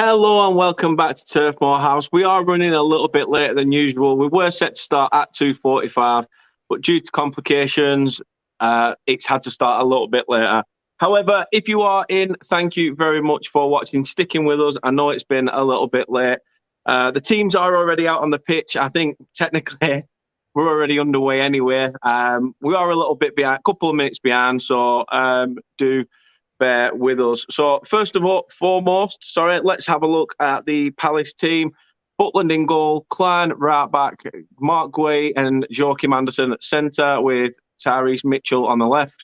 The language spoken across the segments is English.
Hello and welcome back to TurfMoorHouse. We are running a little bit later than usual. We were set to start at 2:45, but due to complications, it's had to start a little bit later. However, if you are in, thank you very much for watching, sticking with us. I know it's been a little bit late. The teams are already out on the pitch. I think technically we're already underway anyway. We are a little bit behind, a couple of minutes behind, so do bear with us. So first of all, foremost, let's have a look at the Palace team. Butland in goal, Klein right back, Mark Guay and Joachim Anderson at centre with Tyrese Mitchell on the left.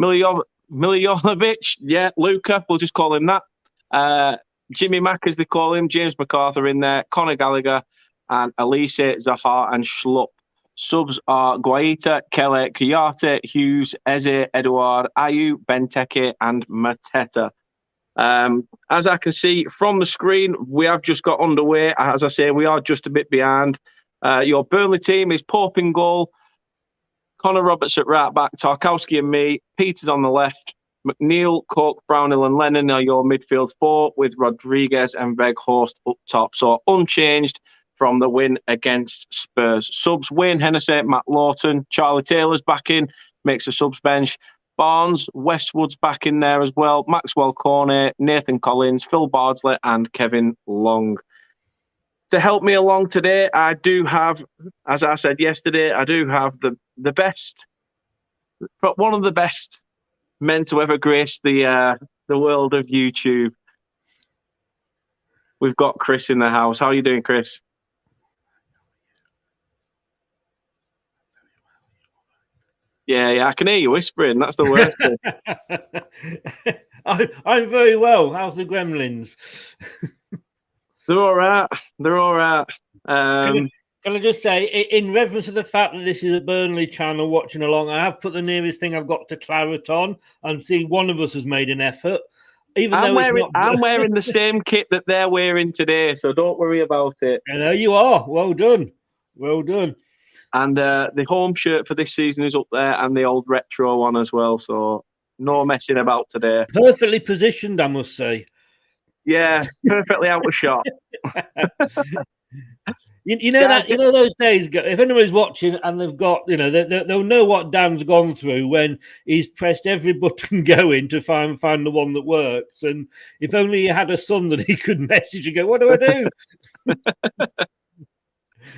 Miljonovic, Luca, we'll just call him that. Jimmy Mack, as they call him, James MacArthur in there, Conor Gallagher, and Elise, Zahar and Schlupp. Subs are Guaita, Kelly, Kayate, Hughes, Eze, Edouard, Ayew, Benteke, and Mateta. As I can see from the screen, we have just got underway. As I say, we are just a bit behind. Your Burnley team is Pope in goal, Connor Roberts at right back, Tarkowski and me, Peters on the left, McNeil, Cook, Brownhill and Lennon are your midfield four with Rodriguez and Weghorst up top. So unchanged from the win against Spurs. Subs, Wayne Hennessy, Matt Lawton, Charlie Taylor's back in, makes a subs bench. Barnes, Westwood's back in there as well. Maxwell Cornet, Nathan Collins, Phil Bardsley and Kevin Long. To help me along today, I do have, as I said yesterday, I do have the best, but one of the best men to ever grace the world of YouTube. We've got Chris in the house. How are you doing, Chris? Yeah, I can hear you whispering. That's the worst thing. I'm very well. How's the gremlins? They're all right. They're all right. Can I just say, in reference to the fact that this is a Burnley channel watching along, I have put the nearest thing I've got to claret on and see one of us has made an effort. I'm wearing the same kit that they're wearing today, so don't worry about it. I know you are. Well done. Well done. And the home shirt for this season is up there and the old retro one as well. So no messing about today. Perfectly positioned, I must say. Yeah, perfectly out of shot. You know those days, if anyone's watching and they've got, they'll know what Dan's gone through when he's pressed every button going to find the one that works. And if only he had a son that he could message and go, what do I do?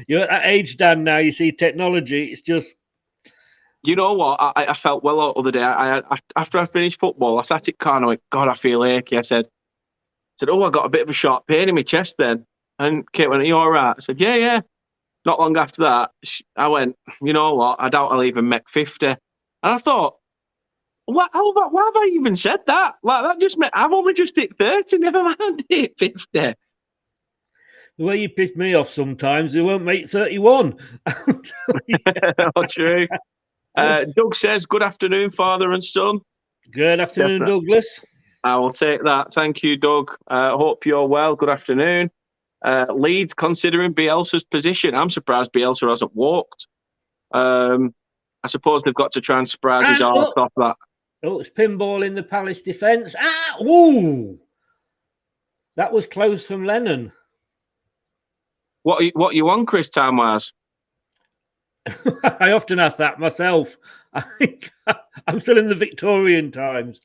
You're at that age, Dan, now. You see technology. It's just... You know what? I felt well the other day. After I finished football, I sat at car and I went, God, I feel achy. I said, oh, I got a bit of a sharp pain in my chest then. And Kate went, are you all right? I said, yeah. Not long after that, I went, you know what? I doubt I'll even make 50. And I thought, why have I even said that? Like, that just meant I've only just hit 30, never mind hit 50. The way you piss me off sometimes, they won't make 31. Not true. Doug says, good afternoon, father and son. Good afternoon, Douglas. I will take that. Thank you, Doug. Hope you're well. Good afternoon. Leeds considering Bielsa's position. I'm surprised Bielsa hasn't walked. I suppose they've got to try and surprise his arse off that. Oh, it's pinball in the Palace defence. Ooh! That was close from Lennon. What you on, Chris, time-wise? I often ask that myself. I think I'm still in the Victorian times.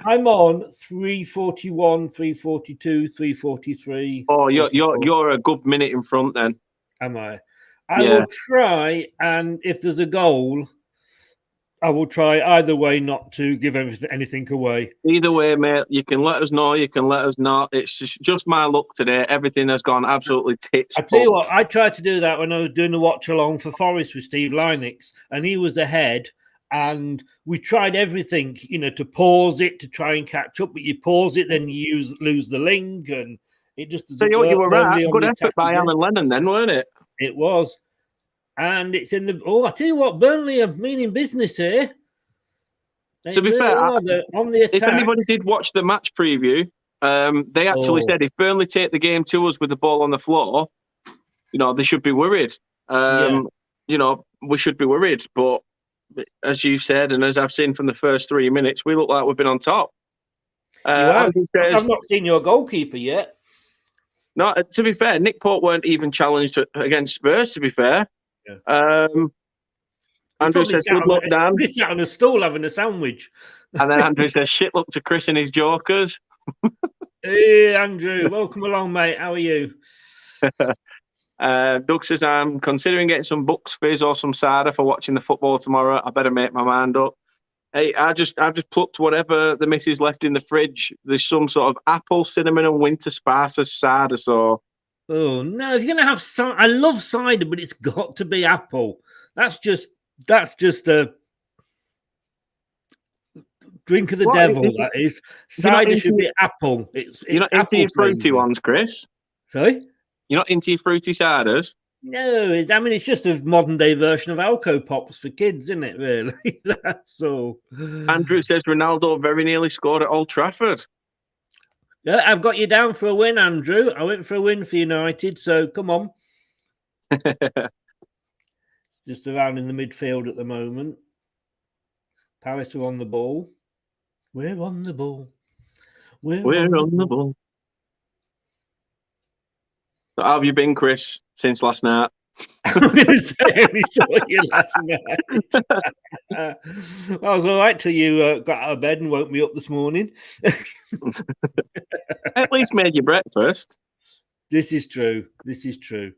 I'm on 341, 342, 343. Oh, you're a good minute in front then. Am I? I will try, and if there's a goal, I will try either way not to give anything away. Either way, mate, you can let us know, you can let us not. It's just my luck today. Everything has gone absolutely tits. I tell you what, I tried to do that when I was doing the watch along for Forest with Steve Lynix, and he was ahead. And we tried everything, to pause it, to try and catch up. But you pause it, then you lose the link, and it just doesn't work. You were right. Good effort by Alan Lennon then, weren't it? It was. And it's in the... Oh, I tell you what, Burnley are meaning business here. To be fair, on the attack. If anybody did watch the match preview, they actually said if Burnley take the game to us with the ball on the floor, they should be worried. We should be worried. But as you said, and as I've seen from the first 3 minutes, we look like we've been on top. I've not seen your goalkeeper yet. No, to be fair, Nick Pope weren't even challenged against Spurs, to be fair. Yeah. Andrew says, good luck, Dan. He's sat on a stool having a sandwich. And then Andrew says, shit luck to Chris and his jokers. Hey, Andrew, welcome along, mate. How are you? Doug says, I'm considering getting some Bucks fizz or some cider for watching the football tomorrow. I better make my mind up. Hey, I've just plucked whatever the missus left in the fridge. There's some sort of apple, cinnamon, and winter spice cider. So, oh no, if you're gonna have cider, I love cider, but it's got to be apple. That's just a drink of the devil. That is cider should be apple. You're not into your fruity ones, Chris. Sorry, you're not into your fruity ciders. No, I mean, it's just a modern day version of Alco Pops for kids, isn't it, really? That's all. Andrew says Ronaldo very nearly scored at Old Trafford. Yeah, I've got you down for a win, Andrew. I went for a win for United, so come on. Just around in the midfield at the moment. Palace are on the ball. We're on the ball. We're on the ball. So how have you been, Chris, since last night? I'm going to say we saw you last night. I was all right till you got out of bed and woke me up this morning. At least made you breakfast. This is true. This is true.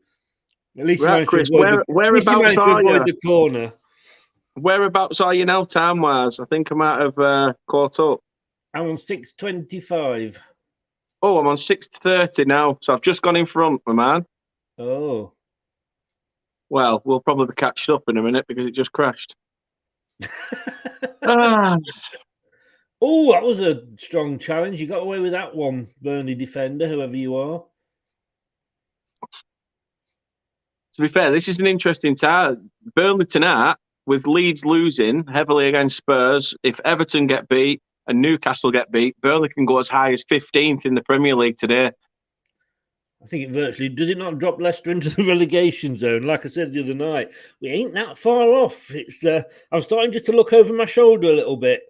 At least right, you Chris, whereabouts are you? The corner. Whereabouts are you now, time-wise? I think I might have caught up. I'm on 6:25. Oh, I'm on 6:30 now, so I've just gone in front, my man. Oh. Well, we'll probably catch up in a minute because it just crashed. Oh, that was a strong challenge. You got away with that one, Burnley defender, whoever you are. To be fair, this is an interesting time. Burnley tonight, with Leeds losing heavily against Spurs, if Everton get beat and Newcastle get beat, Burnley can go as high as 15th in the Premier League today. I think it virtually does it not drop Leicester into the relegation zone. Like I said the other night, we ain't that far off. It's I'm starting just to look over my shoulder a little bit.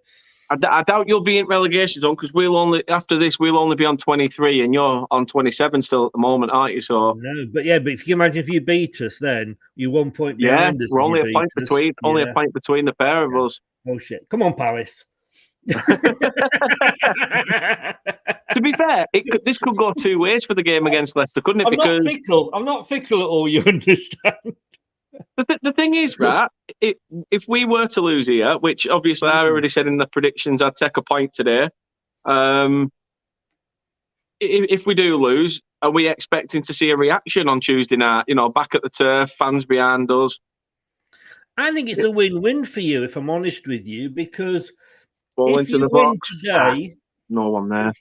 I doubt you'll be in relegation zone because we'll only be on 23 and you're on 27 still at the moment, aren't you? So no, but if you imagine if you beat us, then you're 1 point behind us. We're only a point between. Only a point between the pair of us. Oh shit! Come on, Palace. To be fair, this could go two ways for the game against Leicester, couldn't it? I'm not fickle at all. You understand? The thing is, right, if we were to lose here, which obviously I already said in the predictions, I'd take a point today. If we do lose, are we expecting to see a reaction on Tuesday night? You know, back at the turf, fans behind us. I think it's a win-win for you, if I'm honest with you, because ball into the box today, no one there.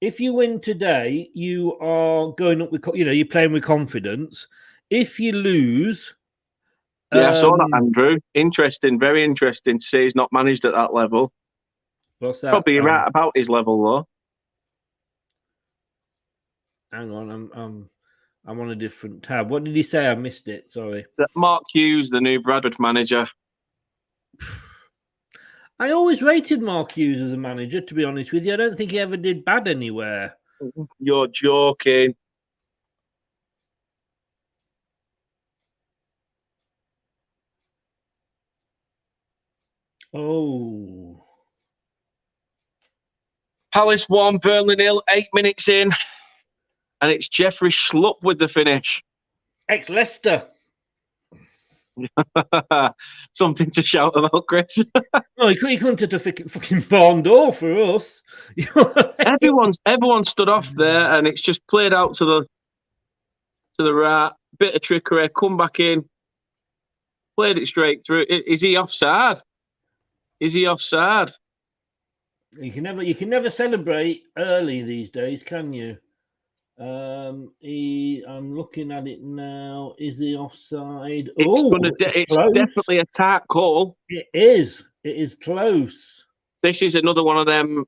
If you win today, you are going up with, you're playing with confidence. If you lose, yeah, I saw that, Andrew. Interesting, very interesting to see he's not managed at that level. What's that? Probably right about his level, though. Hang on, I'm on a different tab. What did he say? I missed it. Sorry. That Mark Hughes, the new Bradford manager. I always rated Mark Hughes as a manager, to be honest with you. I don't think he ever did bad anywhere. You're joking. Oh. Palace 1, Burnley 0, 8 minutes in. And it's Jeffrey Schlupp with the finish. Ex-Leicester. Something to shout about, Chris. No, he couldn't have a fucking barn door for us. Everyone stood off there, and it's just played out to the right. Bit of trickery, come back in, played it straight through. Is he offside? Is he offside? You can never celebrate early these days, can you? I'm looking at it now. Is he offside? It's definitely a tight call. It is. It is close. This is another one of them.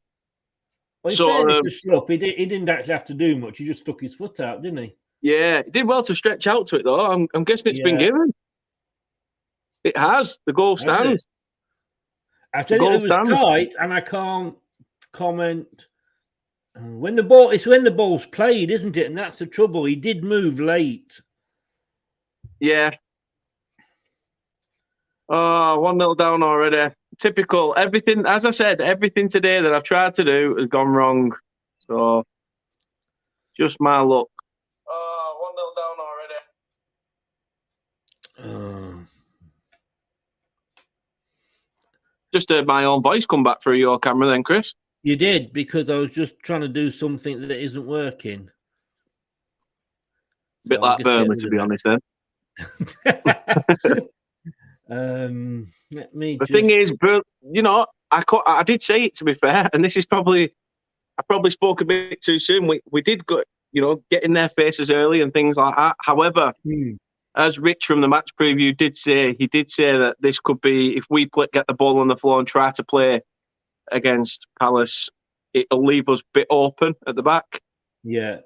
Well, he didn't actually have to do much. He just stuck his foot out, didn't he? Yeah, he did well to stretch out to it, though. I'm guessing it's been given. It has. The goal stands. I tell you, it was tight, and I can't comment When it's when the ball's played, isn't it? And that's the trouble. He did move late. Yeah. Oh, 1-0 down already. Typical. Everything, as I said, everything today that I've tried to do has gone wrong. So, just my luck. Oh, 1-0 down already. Just heard my own voice come back through your camera then, Chris. You did, because I was just trying to do something that isn't working. A bit like Burnley, to be honest, then. The thing is, you know, I did say it, to be fair, and this is probably, I probably spoke a bit too soon. We did go, you know, get in their faces early and things like that. However, as Rich from the match preview did say, he did say that this could be, if we get the ball on the floor and try to play against Palace, it'll leave us a bit open at the back. Yeah.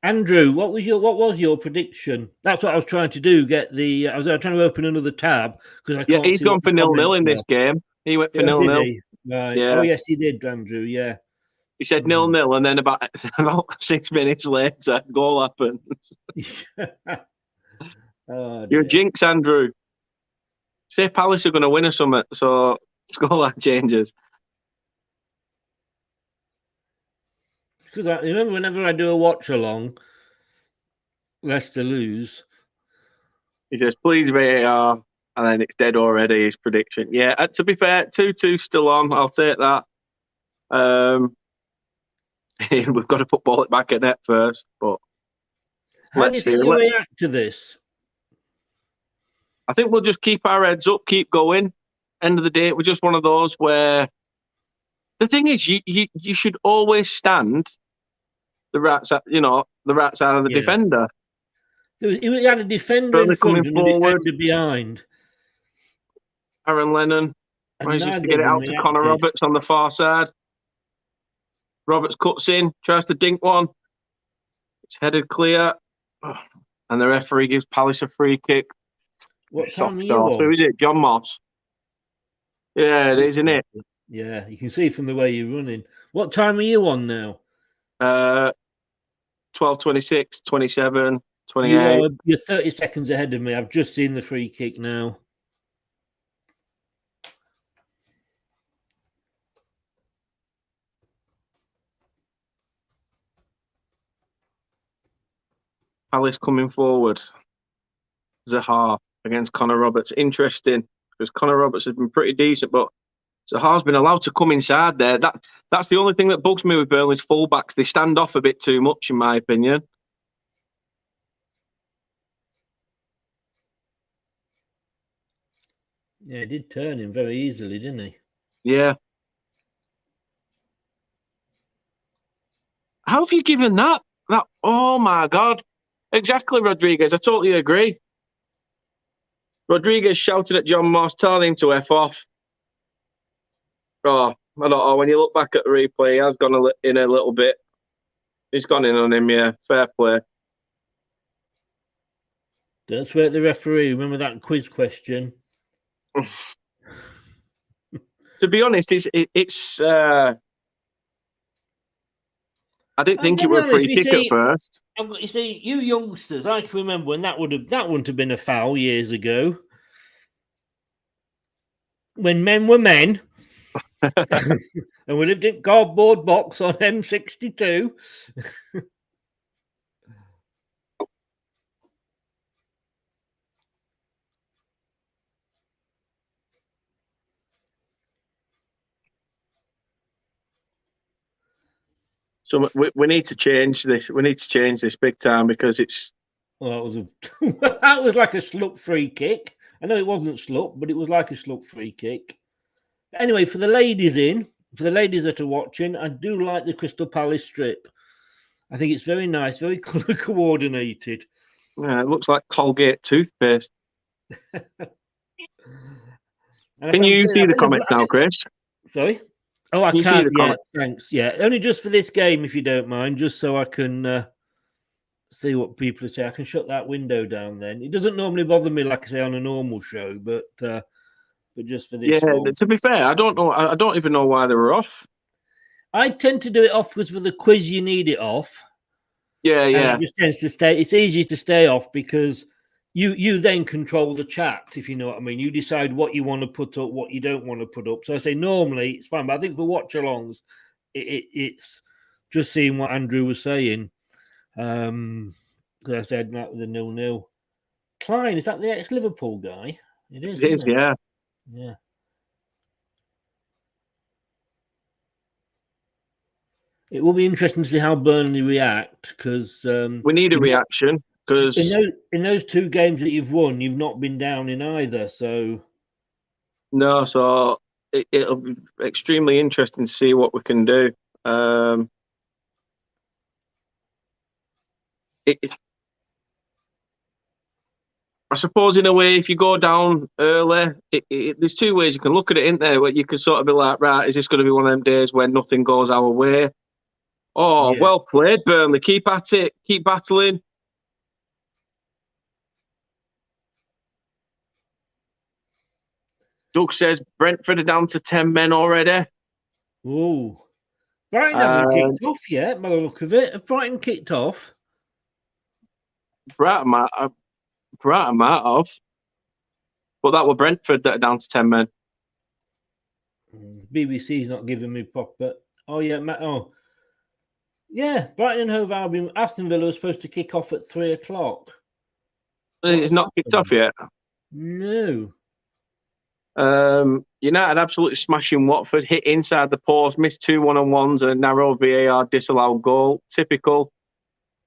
Andrew, what was your prediction? That's what I was trying to do. I was trying to open another tab because I can't. Yeah, he's gone for 0-0 in this game. He went for 0-0. Right. Yeah. Oh yes, he did, Andrew. Yeah. He said 0-0, and then about 6 minutes later, goal happens. You're a jinx, Andrew. Say Palace are going to win or something, so scoreline changes. Because I remember whenever I do a watch along, Leicester lose. He says, please VAR, and then it's dead already, his prediction. Yeah, to be fair, 2-2 still on. I'll take that. We've got to put ball back at net first, but how do you think we'll react to this? I think we'll just keep our heads up, keep going. End of the day, we're just one of those where the thing is, you should always stand the right side, the right side of the defender. He had a defender in front and a defender behind. Aaron Lennon manages to get it out to Connor Roberts on the far side. Roberts cuts in, tries to dink one. It's headed clear. And the referee gives Palace a free kick. What time are you on? Who is it? John Moss. Yeah, it is, isn't it? Yeah, you can see from the way you're running. What time are you on now? 12:26, 27, 28. You're 30 seconds ahead of me. I've just seen the free kick now. Palace coming forward. Zaha against Connor Roberts. Interesting, because Connor Roberts has been pretty decent, but Zaha's been allowed to come inside there. That's the only thing that bugs me with Burnley's fullbacks. They stand off a bit too much, in my opinion. Yeah, he did turn him very easily, didn't he? Yeah. How have you given that? Oh my God. Exactly, Rodriguez. I totally agree. Rodriguez shouted at John Moss, telling him to F off. Oh, I don't know. When you look back at the replay, he has gone in a little bit. He's gone in on him, yeah. Fair play. Don't swear at the referee. Remember that quiz question? To be honest, it's I didn't think it was a free kick at first. You see, you youngsters, I can remember when that wouldn't have been a foul years ago. When men were men. And we lived in cardboard box on M62. So we need to change this. We need to change this big time, because it's. Well, that was like a slup free kick. I know it wasn't slup, but it was like a slup free kick. Anyway, for the ladies that are watching, I do like the Crystal Palace strip. I think it's very nice, very colour coordinated. Yeah, it looks like Colgate toothpaste. Can you see the comments now, Chris? Sorry? Oh, I can't. Yeah, thanks. Yeah, only just for this game, if you don't mind, just so I can see what people say. I can shut that window down then. It doesn't normally bother me, like I say, on a normal show, but just for this one. To be fair, I don't know. I don't even know why they were off. I tend to do it off because for the quiz you need it off. Yeah, And yeah. it just tends to stay. It's easy to stay off because you then control the chat, if you know what I mean. You decide what you want to put up, what you don't want to put up. So I say normally it's fine, but I think for watch-alongs, it's just seeing what Andrew was saying. Because I said that with the 0-0. Klein, is that the ex-Liverpool guy? It is, isn't it? Yeah. Yeah. It will be interesting to see how Burnley react because we need a reaction because in those 2 games that you've won, you've not been down in either. So it'll be extremely interesting to see what we can do. I suppose in a way, if you go down early, there's 2 ways you can look at it, isn't there? Where you can sort of be like, right, is this going to be one of them days when nothing goes our way? Oh, yeah. Well played, Burnley. Keep at it. Keep battling. Doug says Brentford are down to 10 men already. Oh, Brighton haven't kicked off yet, by the look of it. Have Brighton kicked off? Brighton might have. But that were Brentford that are down to 10 men. BBC's not giving me proper. Oh, yeah. Yeah, Brighton and Hove Albion. Aston Villa was supposed to kick off at 3 o'clock. It's not kicked off yet? No. United absolutely smashing Watford, hit inside the post, missed 2 1-on-1s and a narrow VAR disallowed goal. Typical.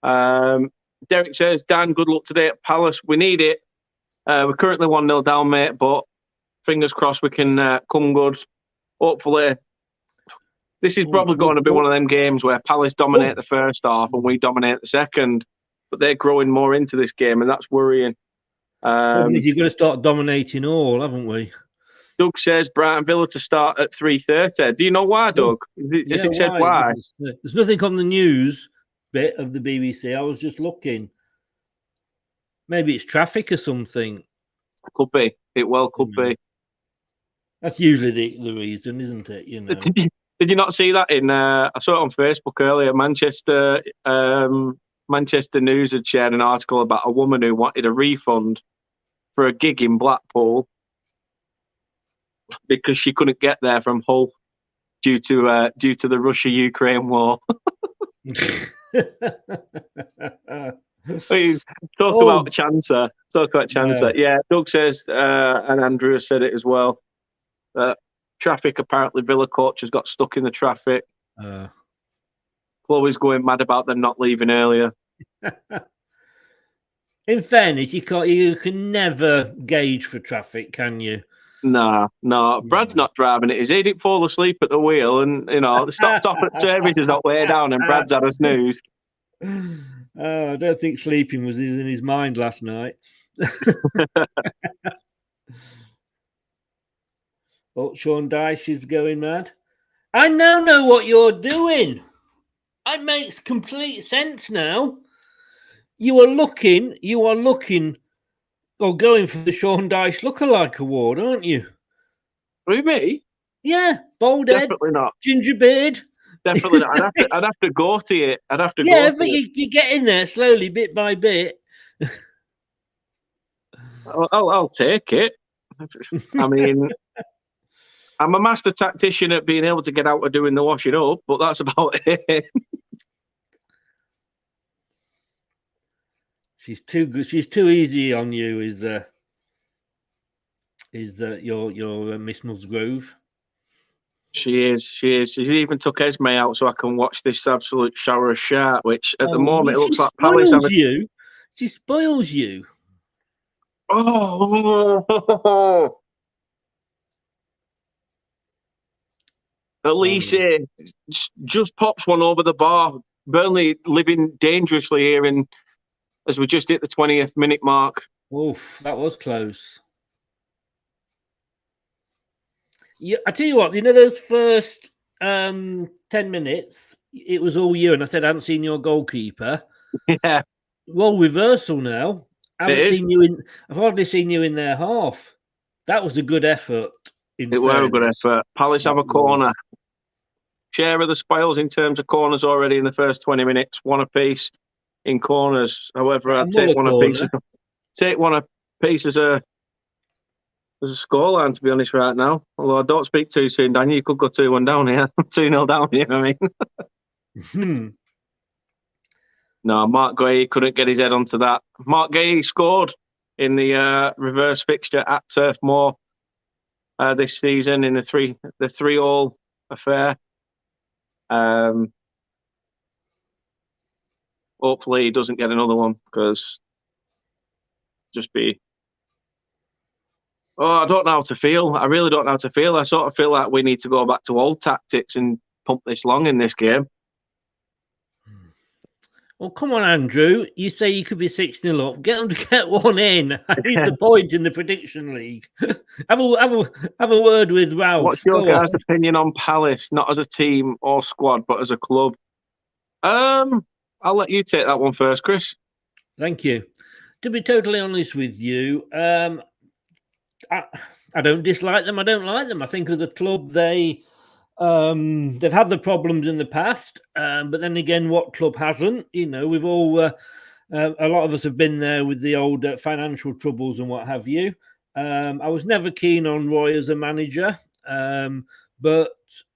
Derek says, Dan, good luck today at Palace. We need it. We're currently 1-0 down, mate, but fingers crossed we can come good. Hopefully, this is probably going to be one of them games where Palace dominate the first half and we dominate the second, but they're growing more into this game, and that's worrying. You've got to start dominating all, haven't we? Doug says Brighton Villa to start at 3:30. Do you know why, Doug? Has it said why? There's nothing on the news bit of the BBC. I was just looking. Maybe it's traffic or something. Could be. It well could be. That's usually the reason, isn't it? You know. Did you not see that in? I saw it on Facebook earlier. Manchester News had shared an article about a woman who wanted a refund for a gig in Blackpool because she couldn't get there from Hull due to the Russia-Ukraine war. Talk about Chancer. Yeah, Doug says, and Andrew has said it as well. Traffic, apparently Villa coach has got stuck in the traffic. Chloe's going mad about them not leaving earlier. In fairness, you can never gauge for traffic, can you? No. Brad's not driving it, is he? He didn't fall asleep at the wheel, and the stopped off at services not way down, and Brad's had a snooze. I don't think sleeping was in his mind last night. Oh, Sean Dyche is going mad. I now know what you're doing. It makes complete sense now. You are looking or going for the Sean Dyche lookalike award, aren't you? Who, me? Yeah, bald head. Definitely not. Ginger beard. Definitely not. I'd have to go to it. Yeah, but you get in there slowly, bit by bit. I'll take it. I mean, I'm a master tactician at being able to get out of doing the washing up, but that's about it. She's too good. She's too easy on you. Is your Miss Musgrove? She is. She even took Esme out so I can watch this absolute shower of shark. Which at the moment it looks like Palace. She spoils you. Oh. Elise just pops one over the bar. Burnley living dangerously here, as we just hit the 20th minute mark. Oh, that was close. Yeah, I tell you what, those first 10 minutes, it was all you, and I said I haven't seen your goalkeeper. Yeah. Well, reversal now. I've hardly seen you in their half. That was a good effort. It was a good effort. Palace have a corner. share of the spoils in terms of corners already in the first 20 minutes. One apiece in corners. However, I'd take one apiece. Take one apiece as a scoreline, to be honest, right now. Although I don't speak too soon, Daniel. You could go 2-1 down here. 2-0 down here, I mean. No, Mark Gray couldn't get his head onto that. Mark Gray scored in the reverse fixture at Turf Moor this season in the 3-3 affair. Hopefully he doesn't get another one, because just be... Oh, I don't know how to feel. I really don't know how to feel. I sort of feel like we need to go back to old tactics and pump this long in this game. Well, come on, Andrew. You say you could be 6-0 up. Get them to get one in. I need the point in the prediction league. have a word with Ralph. What's your guys' opinion on Palace, not as a team or squad, but as a club? I'll let you take that one first, Chris. Thank you. To be totally honest with you, I don't dislike them. I don't like them. I think as a club, they've had the problems in the past, but then again, what club hasn't? You know, we've all a lot of us have been there with the old financial troubles and what have you. I was never keen on Roy as a manager, but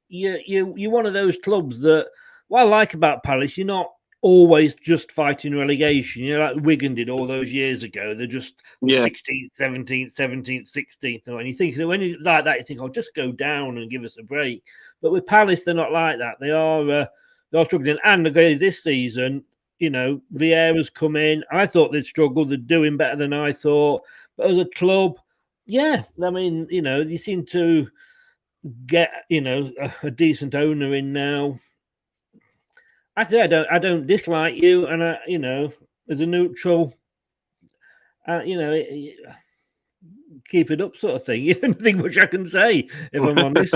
you're one of those clubs that what I like about Palace, you're not always just fighting relegation. You know, like Wigan did all those years ago. They're just 16th, 17th, 17th, 16th. And you think when you like that, you think, "Oh, just go down and give us a break." But with Palace, they're not like that. They are struggling. And again, this season, you know, Vieira's come in. I thought they'd struggle. They're doing better than I thought. But as a club, yeah, I mean, you know, you seem to get, you know, a decent owner in now. I say I don't dislike you, and you know, as a neutral, you know, keep it up, sort of thing. You don't think much I can say, if I'm honest.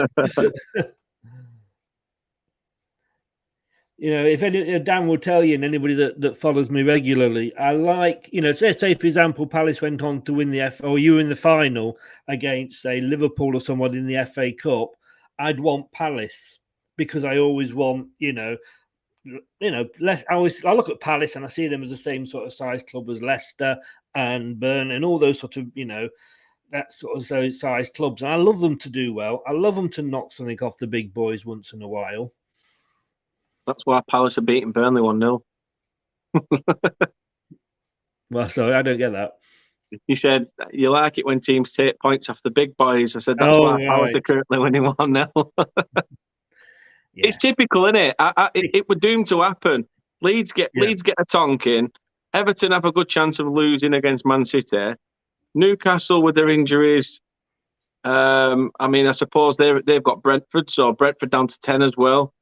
You know, if Dan will tell you, and anybody that follows me regularly, I like, you know, say for example, Palace went on to win or you were in the final against, say, Liverpool or someone in the FA Cup, I'd want Palace, because I always want, you know, less. I look at Palace and I see them as the same sort of size club as Leicester and Burnley and all those sort of, you know, that sort of those size clubs. And I love them to do well. I love them to knock something off the big boys once in a while. That's why Palace are beating Burnley 1-0. Well, sorry, I don't get that. You said you like it when teams take points off the big boys. I said that's why Palace are currently winning 1-0. Yes. It's typical, isn't it? It was doomed to happen. Leeds get a tonking. Everton have a good chance of losing against Man City. Newcastle with their injuries. I mean, I suppose they've got Brentford, so Brentford down to 10 as well.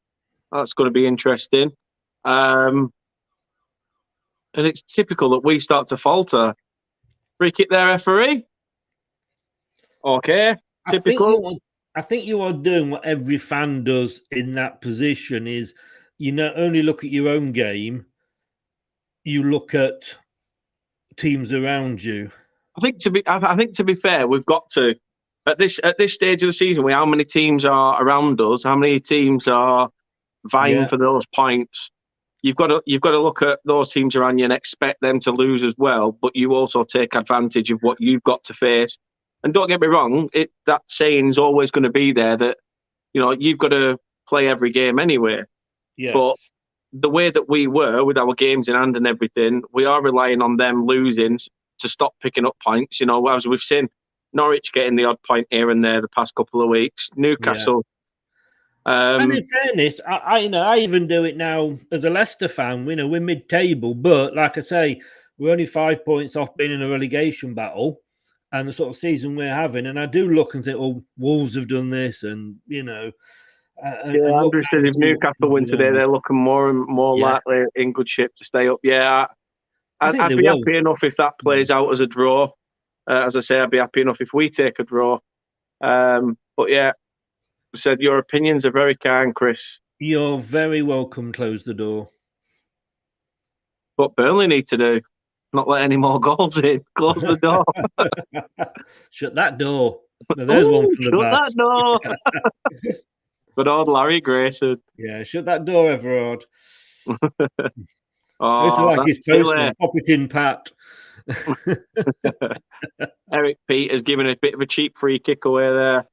That's going to be interesting. And it's typical that we start to falter. Free kick there, referee. Okay, typical. I think you are doing what every fan does in that position is you not only look at your own game, you look at teams around you. I think to be fair, we've got to at this stage of the season, how many teams are around us, how many teams are vying for those points. You've got to look at those teams around you and expect them to lose as well, but you also take advantage of what you've got to face. And don't get me wrong, that saying's always going to be there that, you know, you've got to play every game anyway. Yes. But the way that we were with our games in hand and everything, we are relying on them losing to stop picking up points. You know, as we've seen Norwich getting the odd point here and there the past couple of weeks, Newcastle. Yeah. And in fairness, I even do it now as a Leicester fan. You know, we're mid-table, but like I say, we're only 5 points off being in a relegation battle. And the sort of season we're having, and I do look and think, "Oh, Wolves have done this," and you know. Andrew said if Newcastle win today, they're looking more and more likely in good shape to stay up. Yeah, I'd be happy enough if that plays out as a draw. As I say, I'd be happy enough if we take a draw. But yeah, I said your opinions are very kind, Chris. You're very welcome. Close the door. What Burnley need to do. Not let any more goals in. Close the door. Shut that door. No, there's one from the Shut that door. Good old Larry Grayson. Yeah, shut that door, Everard. I used to Oh, like his that's silly. postman. Pop it in, Pat. Eric Peters giving a bit of a cheap free kick away there.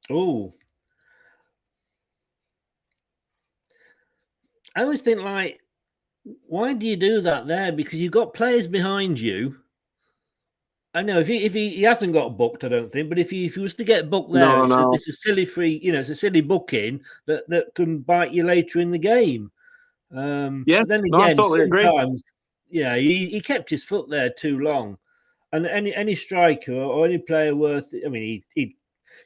Oh. I always think, like, why do you do that there? Because you've got players behind you. I know if he hasn't got booked, I don't think. But if he was to get booked there, it's a silly free, it's a silly booking that can bite you later in the game. Yeah, but then no, I again, totally agree. sometimes, he kept his foot there too long. And any striker or any player worth, I mean, he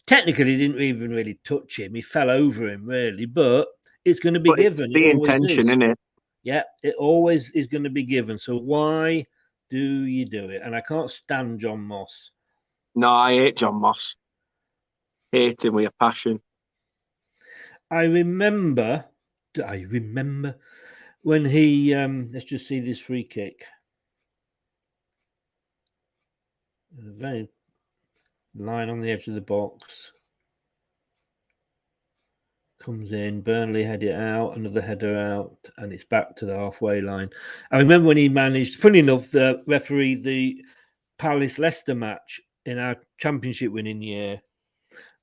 technically didn't even really touch him. He fell over him, really. But it's going to be given. It's the intention, isn't it? Yeah, it always is going to be given. So why do you do it? And I can't stand John Moss. No, I hate John Moss. Hate him with a passion. I remember when he let's just see this free kick. Very line on the edge of the box. Comes in, Burnley head it out, another header out, and it's back to the halfway line. I remember when he managed, funny enough, the referee the Palace Leicester match in our championship winning year.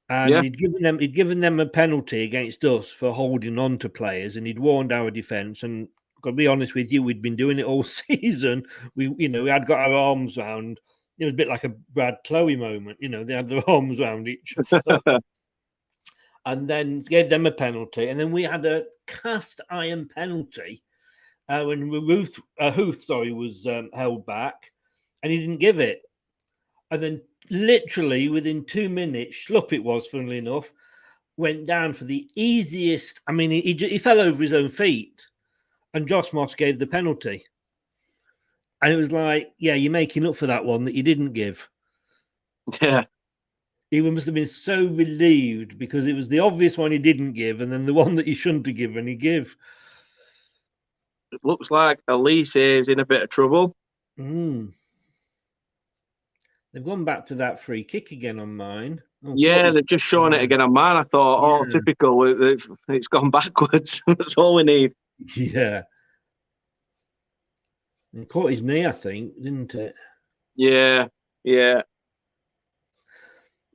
And he'd given them a penalty against us for holding on to players, and he'd warned our defence. And I've got to be honest with you, we'd been doing it all season. We had got our arms round. It was a bit like a Brad Chloe moment, they had their arms round each other. And then gave them a penalty. And then we had a cast iron penalty when Huth was held back, and he didn't give it. And then literally within 2 minutes, Schlupp it was, funnily enough, went down for the easiest. I mean, he fell over his own feet, and Josh Moss gave the penalty. And it was like, yeah, you're making up for that one that you didn't give. Yeah. He must have been so relieved because it was the obvious one he didn't give, and then the one that he shouldn't have given, he gave. It looks like Elise is in a bit of trouble. They've gone back to that free kick again on mine. Yeah, they've just shown it again on mine. I thought, typical. It's gone backwards. That's all we need. Yeah. And caught his knee, I think, didn't it? Yeah.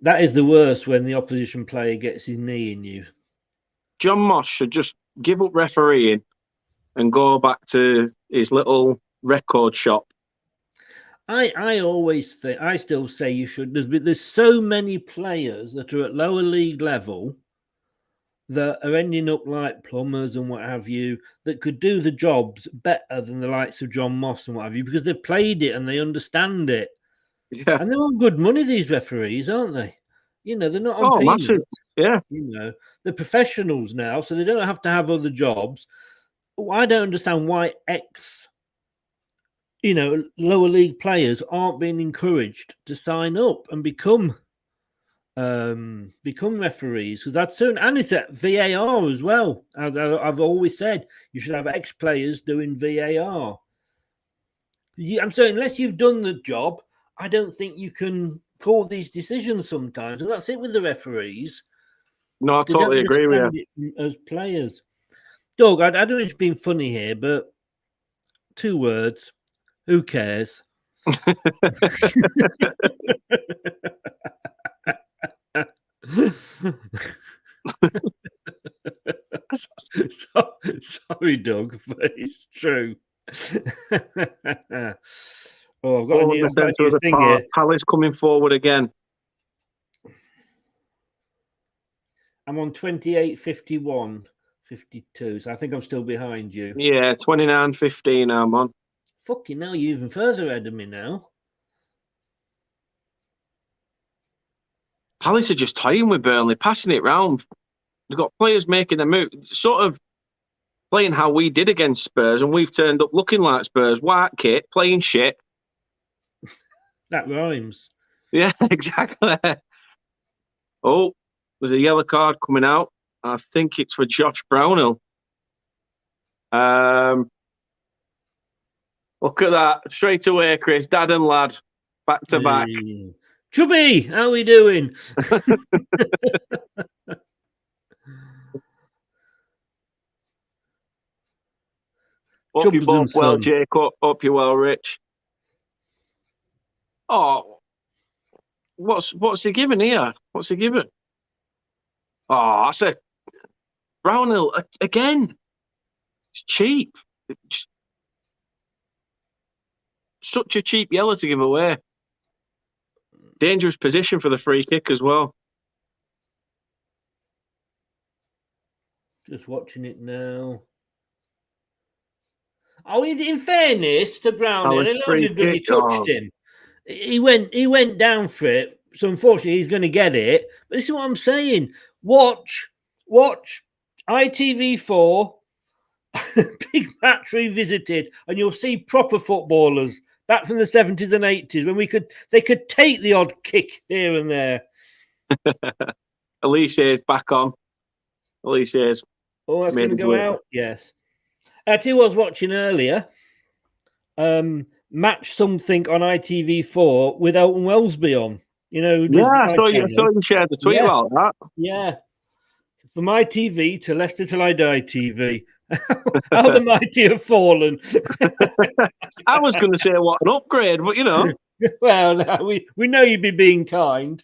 That is the worst, when the opposition player gets his knee in you. John Moss should just give up refereeing and go back to his little record shop. I always think, I still say you should. There's so many players that are at lower league level that are ending up like plumbers and what have you, that could do the jobs better than the likes of John Moss and what have you, because they've played it and they understand it. Yeah. And they're on good money, these referees, aren't they? They're not on peanuts. Massive. Yeah. They're professionals now, so they don't have to have other jobs. I don't understand why lower league players aren't being encouraged to sign up and become referees, because that's soon. And it's at VAR as well. As I've always said, you should have ex-players doing VAR. I'm saying, unless you've done the job, I don't think you can call these decisions sometimes. And that's it with the referees. No, I totally agree with you. As players. Doug, I don't know if it's being funny here, but 2 words. Who cares? Sorry, Doug, but it's true. I've got a new thing here. Palace coming forward again. I'm on 28, 51, 52, so I think I'm still behind you. Yeah, 29-15 I'm on. Fucking hell, you're even further ahead of me now. Palace are just toying with Burnley, passing it round. They've got players making the move, sort of playing how we did against Spurs, and we've turned up looking like Spurs. White kit, playing shit. That rhymes. Yeah, exactly. Oh, there's a yellow card coming out. I think it's for Josh Brownhill. Look at that. Straight away, Chris. Dad and lad. Back to back. Chubby, how are we doing? Hope you're both well, Jake. Hope you're well, Rich. Oh, what's he giving here? What's he giving? Oh, that's a Brownhill again. It's cheap. It's such a cheap yellow to give away. Dangerous position for the free kick as well. Just watching it now. Oh, in fairness to Brownhill, he touched him. He went down for it. So unfortunately, he's going to get it. But this is what I'm saying. Watch ITV4 Big Match Revisited, and you'll see proper footballers back from the 70s and 80s when they could take the odd kick here and there. Elise is back on. Elise is. Oh, that's going to go out. Yes. I tell you what I was watching earlier. Match something on ITV4 with Elton Wellesby on. I saw you shared the tweet about that. Yeah. From ITV to Leicester Till I Die TV. How the mighty have fallen. I was going to say what an upgrade, but Well, no, we know you'd be being kind.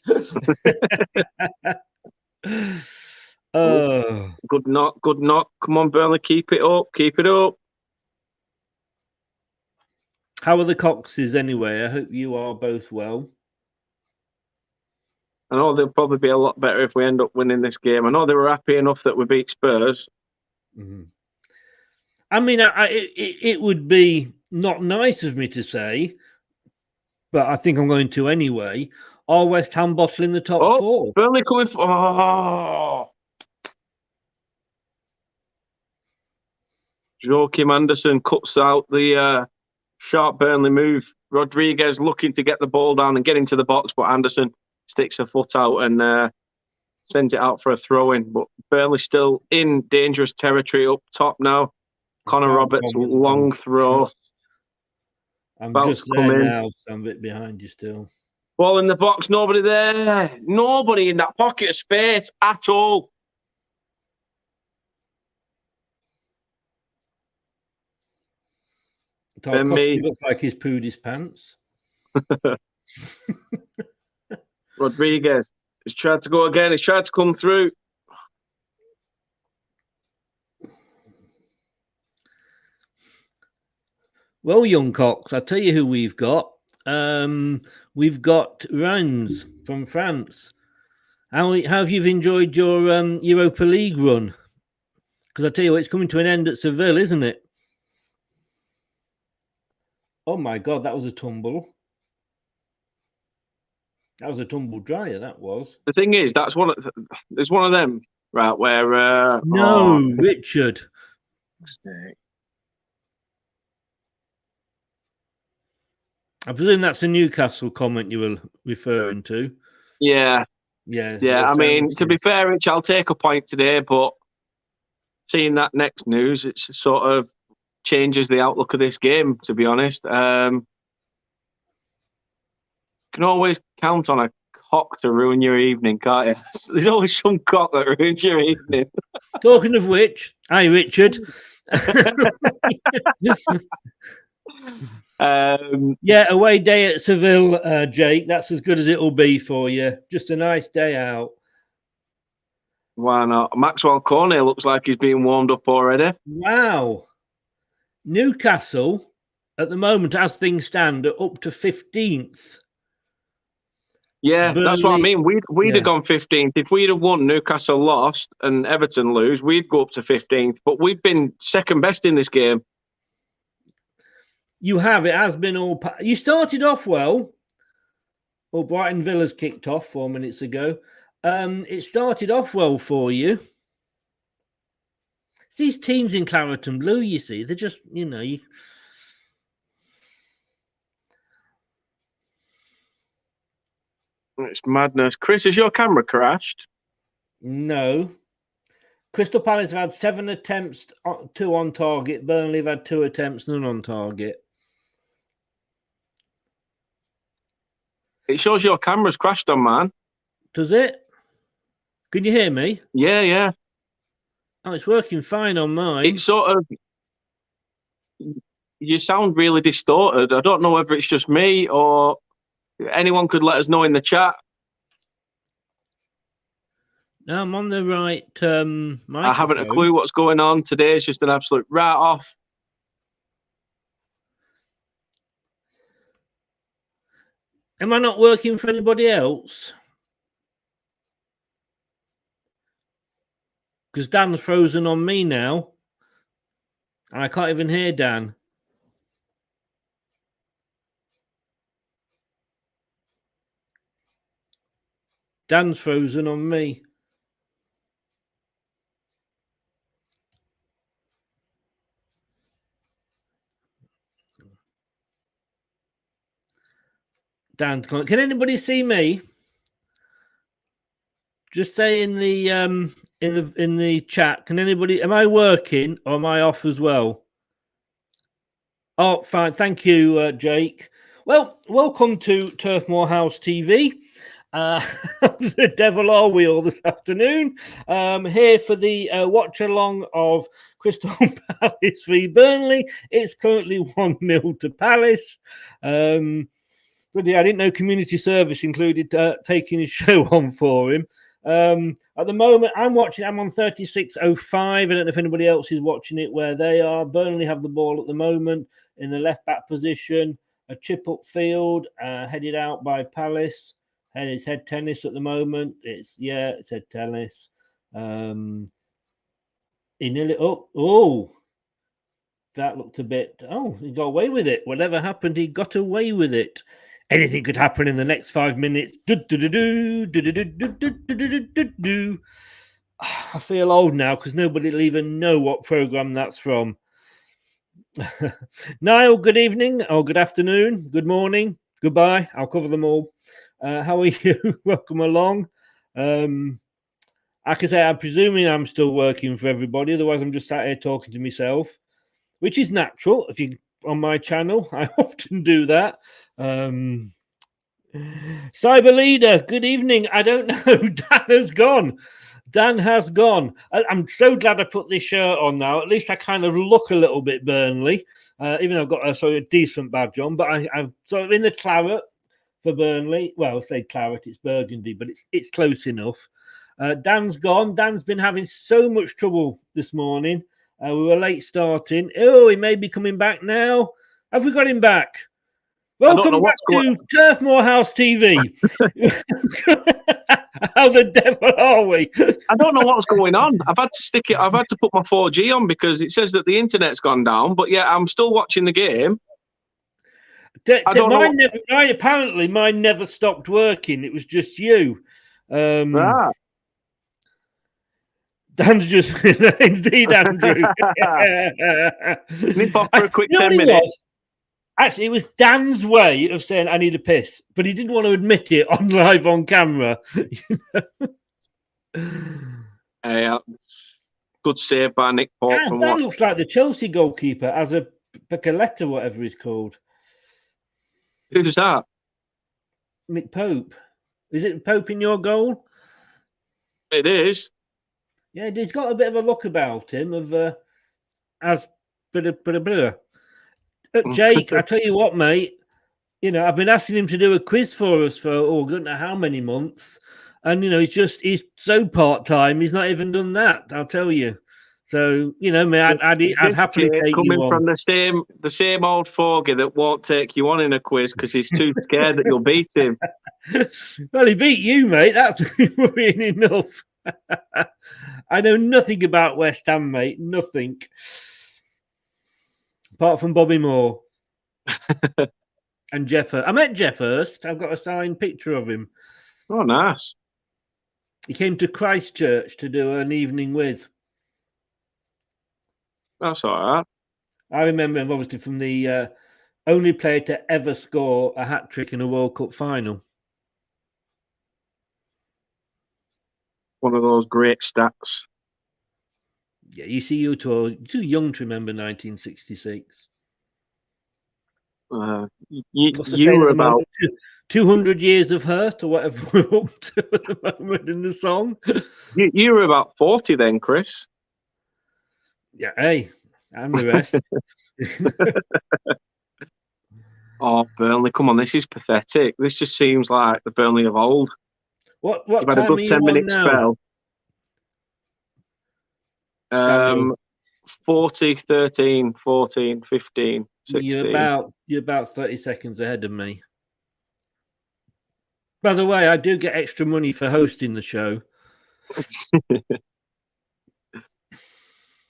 Good knock. Come on, Burnley, keep it up. How are the Coxes anyway? I hope you are both well. I know they'll probably be a lot better if we end up winning this game. I know they were happy enough that we beat Spurs. Mm-hmm. I mean, it would be not nice of me to say, but I think I'm going to anyway. Are West Ham bottling the top four? Burnley coming for... Oh! Joachim Anderson cuts out the sharp Burnley move. Rodriguez looking to get the ball down and get into the box, but Anderson sticks a foot out and sends it out for a throw-in. But Burnley still in dangerous territory up top now. Connor Roberts, long throw. I'm just there now, so I'm a bit behind you still. Ball in the box, nobody there. Nobody in that pocket of space at all. Tarkovsky looks like he's pooed his pants. Rodriguez has tried to go again. He's tried to come through. Well, young Cox, I'll tell you who we've got. We've got Rennes from France. How have you enjoyed your Europa League run? Because I tell you what, it's coming to an end at Seville, isn't it? Oh my God, that was a tumble. That was a tumble dryer. That was. The thing is, there's one of them, right? Where Richard. I presume that's a Newcastle comment you were referring to. Yeah. I mean, to be fair, Rich, I'll take a point today, but seeing that next news, it sort of changes the outlook of this game, to be honest. You can always count on a cock to ruin your evening, can't you? There's always some cock that ruins your evening. Talking of which, hi, Richard. Away day at Seville, Jake. That's as good as it'll be for you. Just a nice day out. Why not? Maxwell Cornet looks like he's being warmed up already. Wow. Newcastle, at the moment, as things stand, are up to 15th. Yeah, Burnley, that's what I mean. We'd have gone 15th. If we'd have won, Newcastle lost, and Everton lose, we'd go up to 15th. But we've been second best in this game. You have. It has been all... You started off well. Well, Brighton Villa's kicked off 4 minutes ago. It started off well for you. It's these teams in claret and blue, you see. They're just, It's madness. Chris, has your camera crashed? No. Crystal Palace have had 7 attempts, 2 on target. Burnley have had 2 attempts, none on target. It shows your camera's crashed on mine. Does it? Can you hear me? Yeah, yeah. Oh, it's working fine on mine. It's sort of... You sound really distorted. I don't know whether it's just me or anyone could let us know in the chat. No, I'm on the right microphone. I haven't a clue what's going on. Today's just an absolute write-off. Am I not working for anybody else? Because Dan's frozen on me now. And I can't even hear Dan. Dan's frozen on me. Dan's gone. Can anybody see me? Just say in the chat. Can anybody? Am I working or am I off as well? Oh, fine. Thank you, Jake. Well, welcome to TurfMoorHouse TV. The devil are we all this afternoon? Here for the watch along of Crystal Palace v Burnley. It's currently 1-0 to Palace. But yeah, I didn't know community service included taking his show on for him. At the moment, I'm on 36.05. I don't know if anybody else is watching it where they are. Burnley have the ball at the moment in the left back position. A chip up field, headed out by Palace. It's head tennis at the moment. It's head tennis. He nearly that looked a bit. Oh, he got away with it. Whatever happened, he got away with it. Anything could happen in the next 5 minutes. I feel old now because nobody will even know what program that's from. Niall, good evening, or good afternoon, good morning, goodbye. I'll cover them all. How are you? Welcome along. I can say I'm presuming I'm still working for everybody. Otherwise, I'm just sat here talking to myself, which is natural. If you on my channel, I often do that. Cyber Leader, good evening. I don't know. Dan has gone. I'm so glad I put this shirt on now. At least I kind of look a little bit Burnley, even though I've got a decent badge on. But I'm sort of in the claret for Burnley. Well, I'll say claret, it's burgundy, but it's close enough. Dan's gone. Dan's been having so much trouble this morning. We were late starting. Oh, he may be coming back now. Have we got him back? Welcome back to TurfMoorHouse TV. How the devil are we? I don't know what's going on. I've had to put my 4G on because it says that the internet's gone down. But yeah, I'm still watching the game. Apparently, mine never stopped working. It was just you. Dan's just indeed, Andrew. Nip off for a quick 10 minutes. Actually, it was Dan's way of saying I need a piss, but he didn't want to admit it live on camera. Good save by Nick Pope. That looks like the Chelsea goalkeeper, as a Picoletta, whatever he's called. Who's that? Nick Pope. Is it Pope in your goal? It is. Yeah, he's got a bit of a look about him of Jake, I tell you what, mate. You know, I've been asking him to do a quiz for us for I don't know how many months, and you know, he's so part-time. He's not even done that. I'll tell you. So you know, I'd happily take you on. Coming from the same old fogey that won't take you on in a quiz because he's too scared that you'll beat him. Well, he beat you, mate. That's worrying enough. I know nothing about West Ham, mate. Nothing. Apart from Bobby Moore and Jeff Hurst. I met Jeff Hurst. I've got a signed picture of him. Oh, nice. He came to Christchurch to do an evening with. That's all right. I remember him obviously from the only player to ever score a hat-trick in a World Cup final. One of those great stats. Yeah, you see, you're too young to remember 1966. You were about 200 Years of Hurt, or whatever we're up to at the moment in the song. You were about 40 then, Chris. Yeah, hey, and the rest. Oh, Burnley, come on, this is pathetic. This just seems like the Burnley of old. What You've had a time good are you 10-minute on now? 40, 13, 14, 15, 16. You're about 30 seconds ahead of me. By the way, I do get extra money for hosting the show.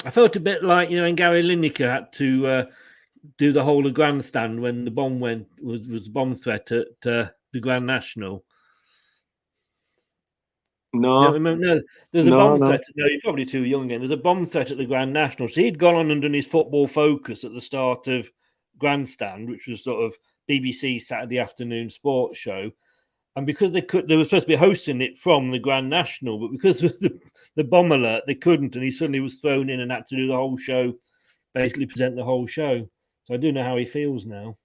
I felt a bit like, when Gary Lineker had to do the whole of grandstand when the bomb was the bomb threat at the Grand National. No. No, there's a bomb threat. No, you're probably too young again. There's a bomb threat at the Grand National. So he'd gone on and done his Football Focus at the start of Grandstand, which was sort of BBC Saturday afternoon sports show. And because they were supposed to be hosting it from the Grand National, but because of the bomb alert, they couldn't. And he suddenly was thrown in and had to do the whole show, basically present the whole show. So I do know how he feels now.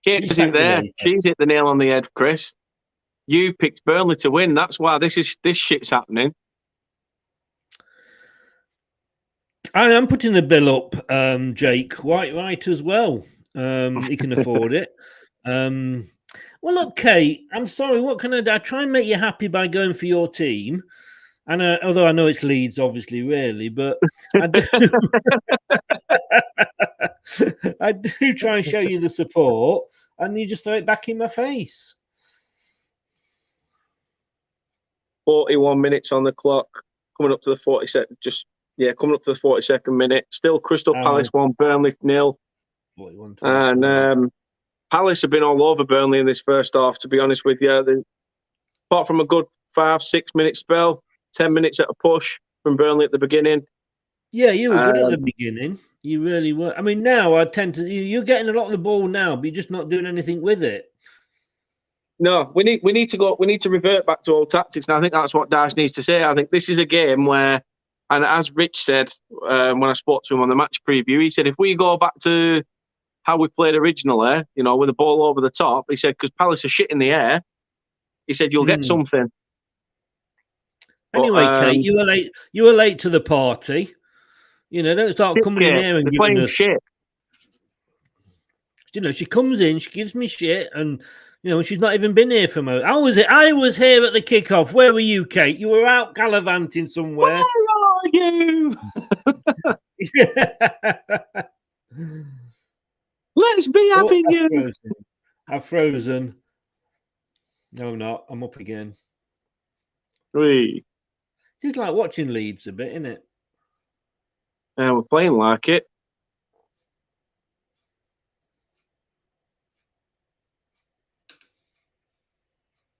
Kate isn't there. She's hit the nail on the head, Chris. You picked Burnley to win. That's why this shit's happening. I am putting the bill up, Jake. Quite right as well. He can afford it. Well, look, Kate, I'm sorry. What can I do? I try and make you happy by going for your team. And although I know it's Leeds, obviously, really, but I do, I do try and show you the support, and you just throw it back in my face. 41 minutes on the clock, coming up to the 42nd. Coming up to the 42nd minute. Still Crystal Palace 1, Burnley 0. 41. And Palace have been all over Burnley in this first half. To be honest with you, apart from a good 5-6 minute spell, 10 minutes at a push from Burnley at the beginning. Yeah, you were good at the beginning. You really were. I mean, now I tend to. You're getting a lot of the ball now, but you're just not doing anything with it. No, we need to revert back to old tactics, and I think that's what Dash needs to say. I think this is a game where, and as Rich said when I spoke to him on the match preview, he said if we go back to how we played originally, with the ball over the top, he said because Palace are shit in the air, he said you'll get something. Anyway, Kate, you were late. You were late to the party. Don't start coming in here and giving us shit. She comes in, she gives me shit, and she's not even been here for a moment. I was here at the kickoff. Where were you, Kate? You were out gallivanting somewhere. Where are you? Let's be having you. I've frozen. No, I'm not. I'm up again. 3. It's like watching Leeds a bit, isn't it? We're playing like it.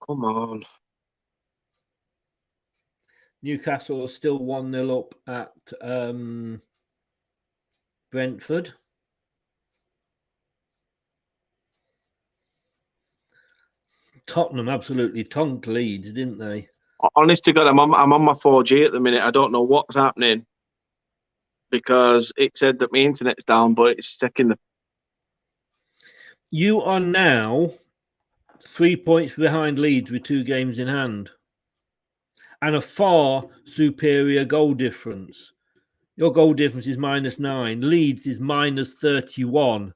Come on. Newcastle are still 1-0 up at Brentford. Tottenham absolutely tonked Leeds, didn't they? Honest to God, I'm on my 4G at the minute. I don't know what's happening because it said that my internet's down, but it's checking the. You are now 3 points behind Leeds with 2 games in hand and a far superior goal difference. Your goal difference is -9. Leeds is -31.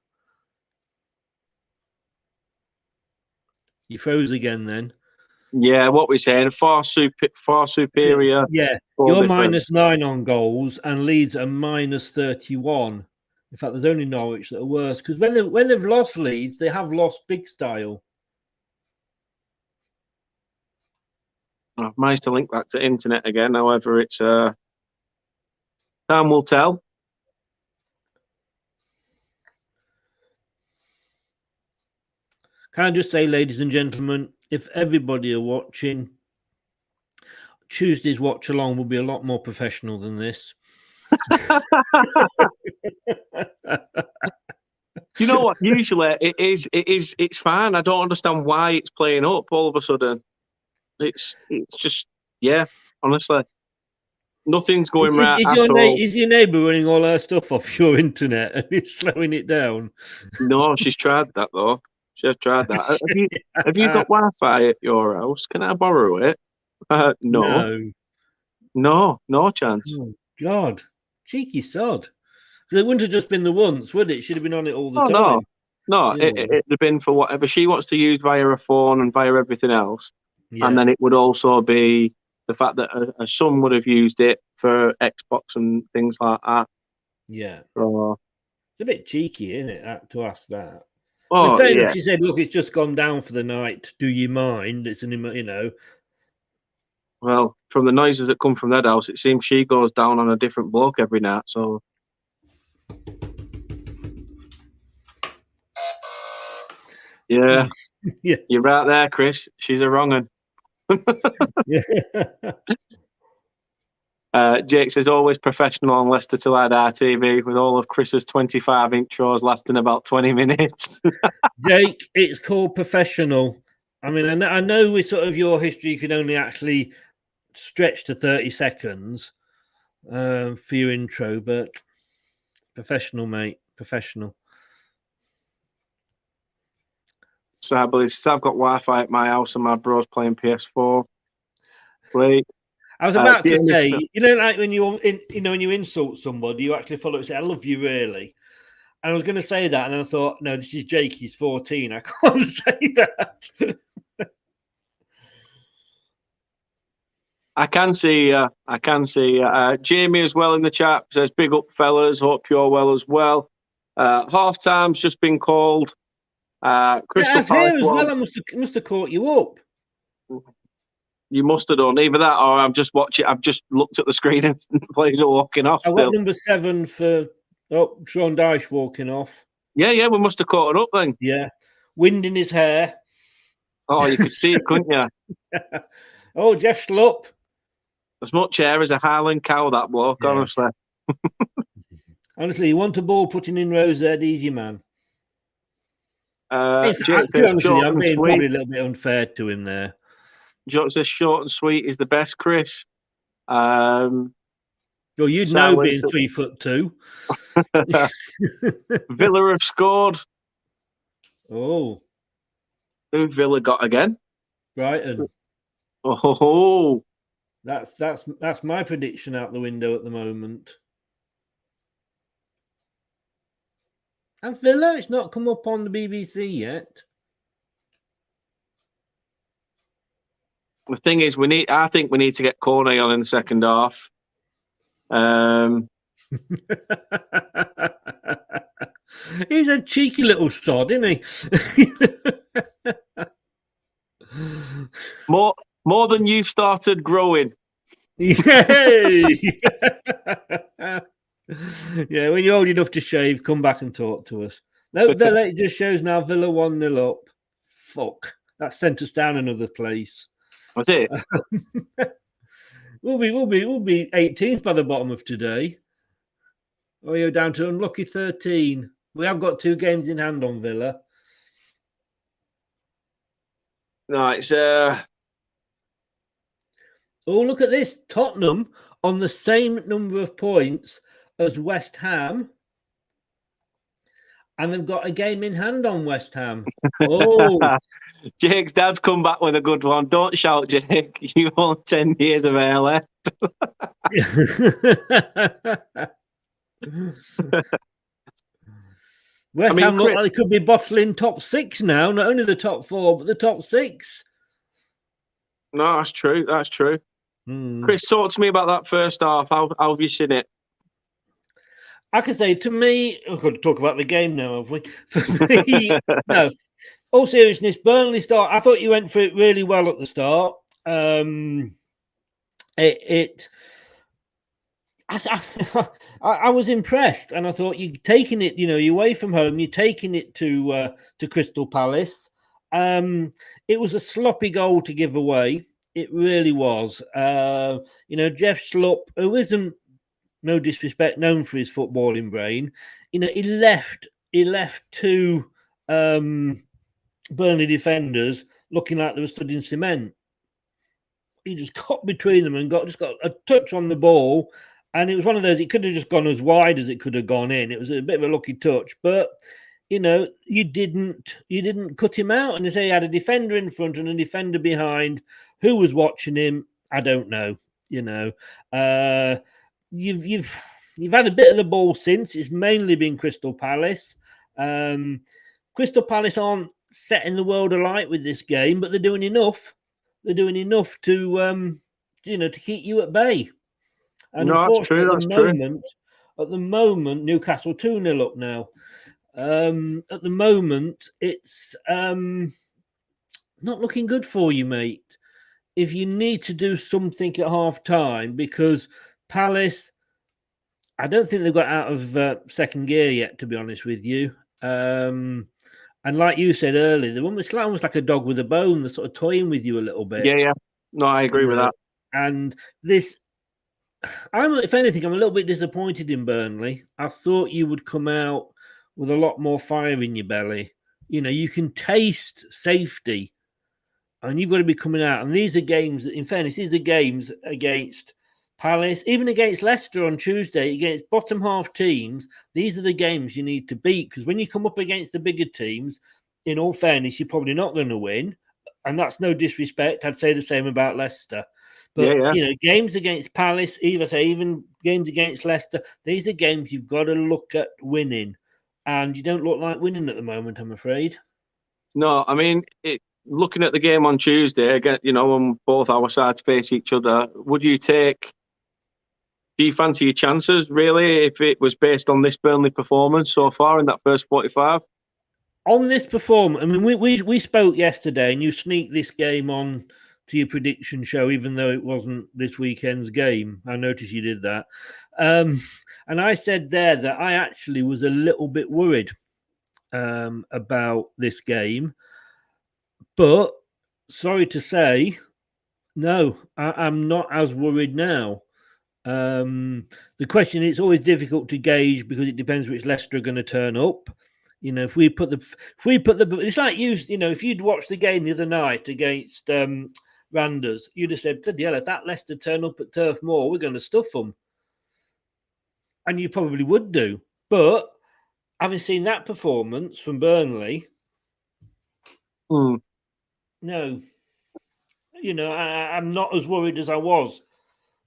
You froze again then. Yeah, what we're saying, far superior. Yeah, you're -9 on goals and Leeds are -31. In fact, there's only Norwich that are worse because when they've lost Leeds, they have lost big style. I've managed to link back to internet again. However, it's time will tell. Can I just say, ladies and gentlemen, if everybody are watching, Tuesday's watch along will be a lot more professional than this. You know what? Usually it's fine. I don't understand why it's playing up all of a sudden. It's just, yeah, honestly. Nothing's going right at all. Is your neighbour running all her stuff off your internet and it's slowing it down? No, she's tried that though. Should have tried that. Have you got Wi-Fi at your house? Can I borrow it? No. No chance. Oh, God. Cheeky sod. So it wouldn't have just been the once, would it? Should have been on it all the time. No. It'd have been for whatever she wants to use via a phone and via everything else. Yeah. And then it would also be the fact that a son would have used it for Xbox and things like that. Yeah. So, it's a bit cheeky, isn't it, to ask that? oh, in fairness, she said, look, it's just gone down for the night. Do you mind? It's an, you know. Well, from the noises that come from that house, it seems she goes down on a different bloke every night, so... Yeah. Yeah. You're right there, Chris. She's a wrong one. Yeah. Jake says, always professional on Leicester Till I Die TV, with all of Chris's 25 intros lasting about 20 minutes. Jake, it's called professional. I mean, I know with sort of your history, you can only actually stretch to 30 seconds for your intro, but professional, mate, professional. So I believe I've got Wi-Fi at my house and my bro's playing PS4. Great. I was about to say, you know, like when when you insult somebody, you actually follow it and say, "I love you, really." And I was going to say that, and then I thought, no, this is Jake. He's 14. I can't say that. I can see. Jamie as well in the chat says, "Big up, fellas. Hope you're well as well." Half time's just been called. Crystal Palace as well. I must have caught you up. You must have done either that, or I'm just watching. I've just looked at the screen and players are walking off. I got number 7 for Sean Dyche walking off. Yeah, we must have caught it up then. Yeah, wind in his hair. Oh, you could see it, couldn't you? Oh, Jeff Schlupp. As much hair as a Highland cow, that bloke, yes. Honestly. Honestly, you want a ball putting in Rose head, easy man. I'm being probably a little bit unfair to him there. Jock says short and sweet is the best, Chris. Well, you'd know being 3'2". Villa have scored. Oh. Who Villa got again? Brighton. Oh. That's my prediction out the window at the moment. And Villa, it's not come up on the BBC yet. The thing is, I think we need to get Cornet on in the second half. He's a cheeky little sod, isn't he? more than you've started growing. Yay! Yeah, when you're old enough to shave, come back and talk to us. No, Villa, it just shows now Villa 1-0 up. Fuck. That sent us down another place. Was it? We'll be 18th by the bottom of today. Oh, you're down to unlucky 13. We have got 2 games in hand on Villa. No, it's Oh, look at this. Tottenham on the same number of points as West Ham. And they've got a game in hand on West Ham. Oh. Jake's dad's come back with a good one. Don't shout, Jake. You want 10 years of hair left. West Ham look like they could be bottling top 6 now. Not only the top 4, but the top 6. No, that's true. That's true. Chris, talk to me about that first half. How have you seen it? I can say, to me, we've got to talk about the game now, have we? For me, no. All seriousness, Burnley start. I thought you went for it really well at the start. I was impressed, and I thought you're taking it. You're away from home. You're taking it to Crystal Palace. It was a sloppy goal to give away. It really was. Jeff Schlupp, who isn't, no disrespect, known for his footballing brain. He left 2 Burnley defenders looking like they were stood in cement. He just got between them and got a touch on the ball, and it was one of those. It could have just gone as wide as it could have gone in. It was a bit of a lucky touch, but you know, you didn't cut him out, and they say he had a defender in front and a defender behind. Who was watching him? I don't know. You know, you've had a bit of the ball since. It's mainly been Crystal Palace. Crystal Palace aren't setting the world alight with this game, but they're doing enough. They're doing enough to to keep you at bay. And No, that's true. unfortunately, at the moment, Newcastle 2-0 up now. At the moment, it's not looking good for you, mate. If you need to do something at half time, because Palace, I don't think they've got out of second gear yet, to be honest with you. And like you said earlier, they're almost like a dog with a bone. They're sort of toying with you a little bit. Yeah. No, I agree with that. And this, if anything, I'm a little bit disappointed in Burnley. I thought you would come out with a lot more fire in your belly. You know, you can taste safety, and you've got to be coming out. And these are games, in fairness, these are games against Palace, even against Leicester on Tuesday, against bottom half teams. These are the games you need to beat, because when you come up against the bigger teams, in all fairness, you're probably not going to win. And that's no disrespect. I'd say the same about Leicester. But, you know, games against Palace, even games against Leicester, these are games you've got to look at winning. And you don't look like winning at the moment, I'm afraid. No, I mean, looking at the game on Tuesday, again, you know, when both our sides face each other, do you fancy your chances, really, if it was based on this Burnley performance so far in that first 45? On this performance, I mean, we spoke yesterday, and you sneaked this game on to your prediction show, even though it wasn't this weekend's game. I noticed you did that. And I said there that I actually was a little bit worried about this game. But sorry to say, no, I'm not as worried now. The question, it's always difficult to gauge because it depends which Leicester are going to turn up. You know, if we put the, it's like you know, if you'd watched the game the other night against Randers, you'd have said, bloody hell, if that Leicester turn up at Turf Moor, we're going to stuff them. And you probably would do. But having seen that performance from Burnley, no, you know, I'm not as worried as I was.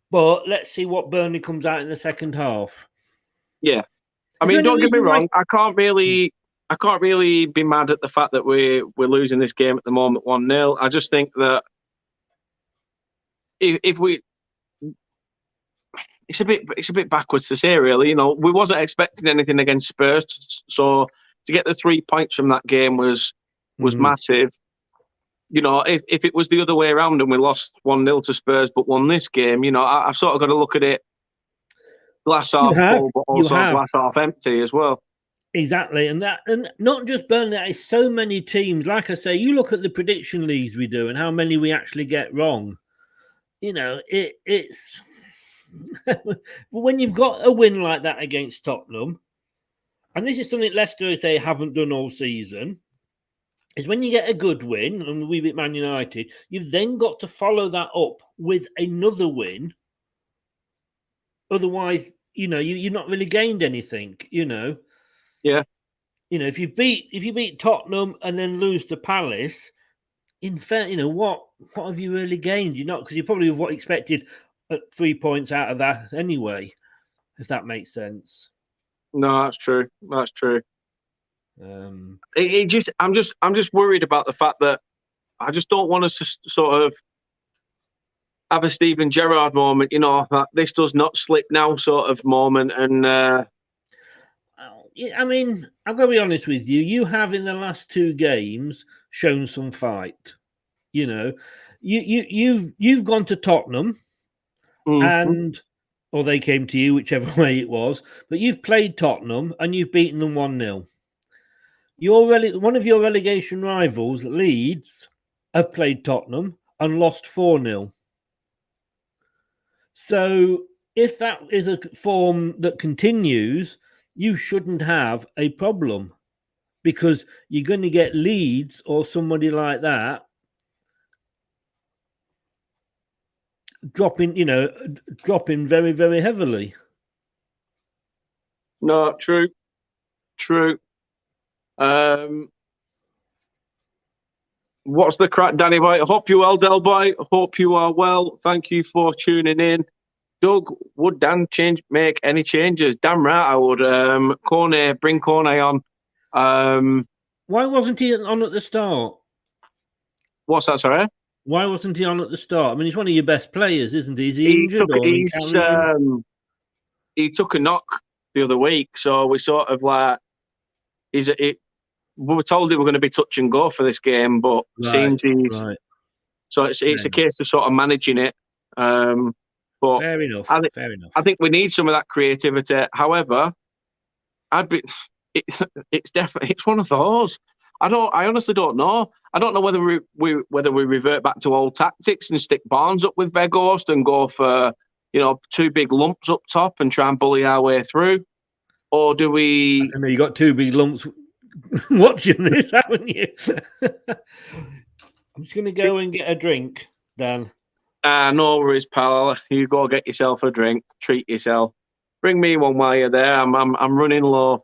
But let's see what Burnley comes out in the second half. Yeah. I mean, don't get me wrong, I can't really be mad at the fact that we're losing this game at the moment 1-0. I just think that it's a bit backwards to say, really. You know, we wasn't expecting anything against Spurs, so to get the 3 points from that game was massive. You know, if it was the other way around and we lost 1-0 to Spurs but won this game, you know, I've sort of got to look at it glass half full, but also glass half empty as well. Exactly, and not just Burnley. It's so many teams. Like I say, you look at the prediction leagues we do and how many we actually get wrong. You know, it's when you've got a win like that against Tottenham, and this is something Leicester they haven't done all season. Is when you get a good win, and we beat Man United, you've then got to follow that up with another win. Otherwise, you know, you've not really gained anything. You know. Yeah. You know, if you beat Tottenham and then lose to Palace, in fact, you know, what have you really gained? You're not, because you probably what expected 3 points out of that anyway, if that makes sense. No, that's true. That's true. I'm just worried about the fact that I just don't want us to sort of have a Steven Gerrard moment, you know, that this does not slip now sort of moment. And I mean, I've got to be honest with you. You have in the last 2 games shown some fight. You know, you've gone to Tottenham, or they came to you, whichever way it was. But you've played Tottenham and you've beaten them 1-0. One of your relegation rivals, Leeds, have played Tottenham and lost 4-0. So if that is a form that continues, you shouldn't have a problem, because you're going to get Leeds or somebody like that dropping very, very heavily. No, true. What's the crack, Danny Boy? Hope you're well, Del Boy. Hope you are well. Thank you for tuning in. Doug, would Dan make any changes? Damn right, I would. Bring Cornet on. Why wasn't he on at the start? What's that, sorry? Why wasn't he on at the start? I mean, he's one of your best players, isn't he? Is he injured? He took a knock the other week, so we sort of like we were told they were going to be touch and go for this game, but seems he's right. So it's a case of sort of managing it. But fair enough. I think we need some of that creativity. However, it's definitely one of those. I honestly don't know. I don't know whether we revert back to old tactics and stick Barnes up with Weghorst and go for, two big lumps up top and try and bully our way through, or do we? I know you got two big lumps watching this, haven't you? I'm just going to go and get a drink, Dan. No worries, pal. You go get yourself a drink. Treat yourself. Bring me one while you're there. I'm running low.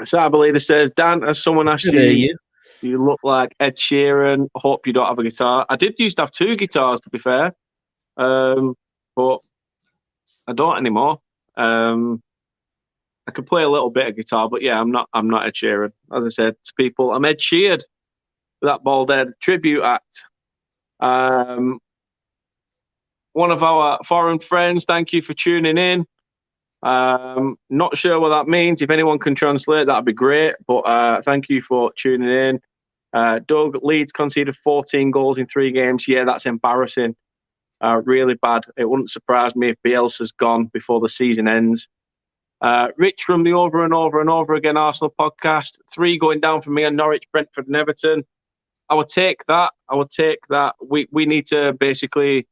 Cyberleader says, Dan, as someone asked you look like Ed Sheeran. Hope you don't have a guitar. I did used to have two guitars, to be fair, but I don't anymore. I can play a little bit of guitar, but yeah, I'm not Ed Sheeran. As I said to people, I'm Ed Sheeran. That Bald Ed tribute act. One of our foreign friends, thank you for tuning in. Not sure what that means. If anyone can translate, that'd be great. But thank you for tuning in. Doug, Leeds conceded 14 goals in 3 games. Yeah, that's embarrassing. Really bad. It wouldn't surprise me if Bielsa's gone before the season ends. Rich from the Over and Over and Over Again Arsenal podcast. 3 going down for me on Norwich, Brentford and Everton. I would take that. We need to basically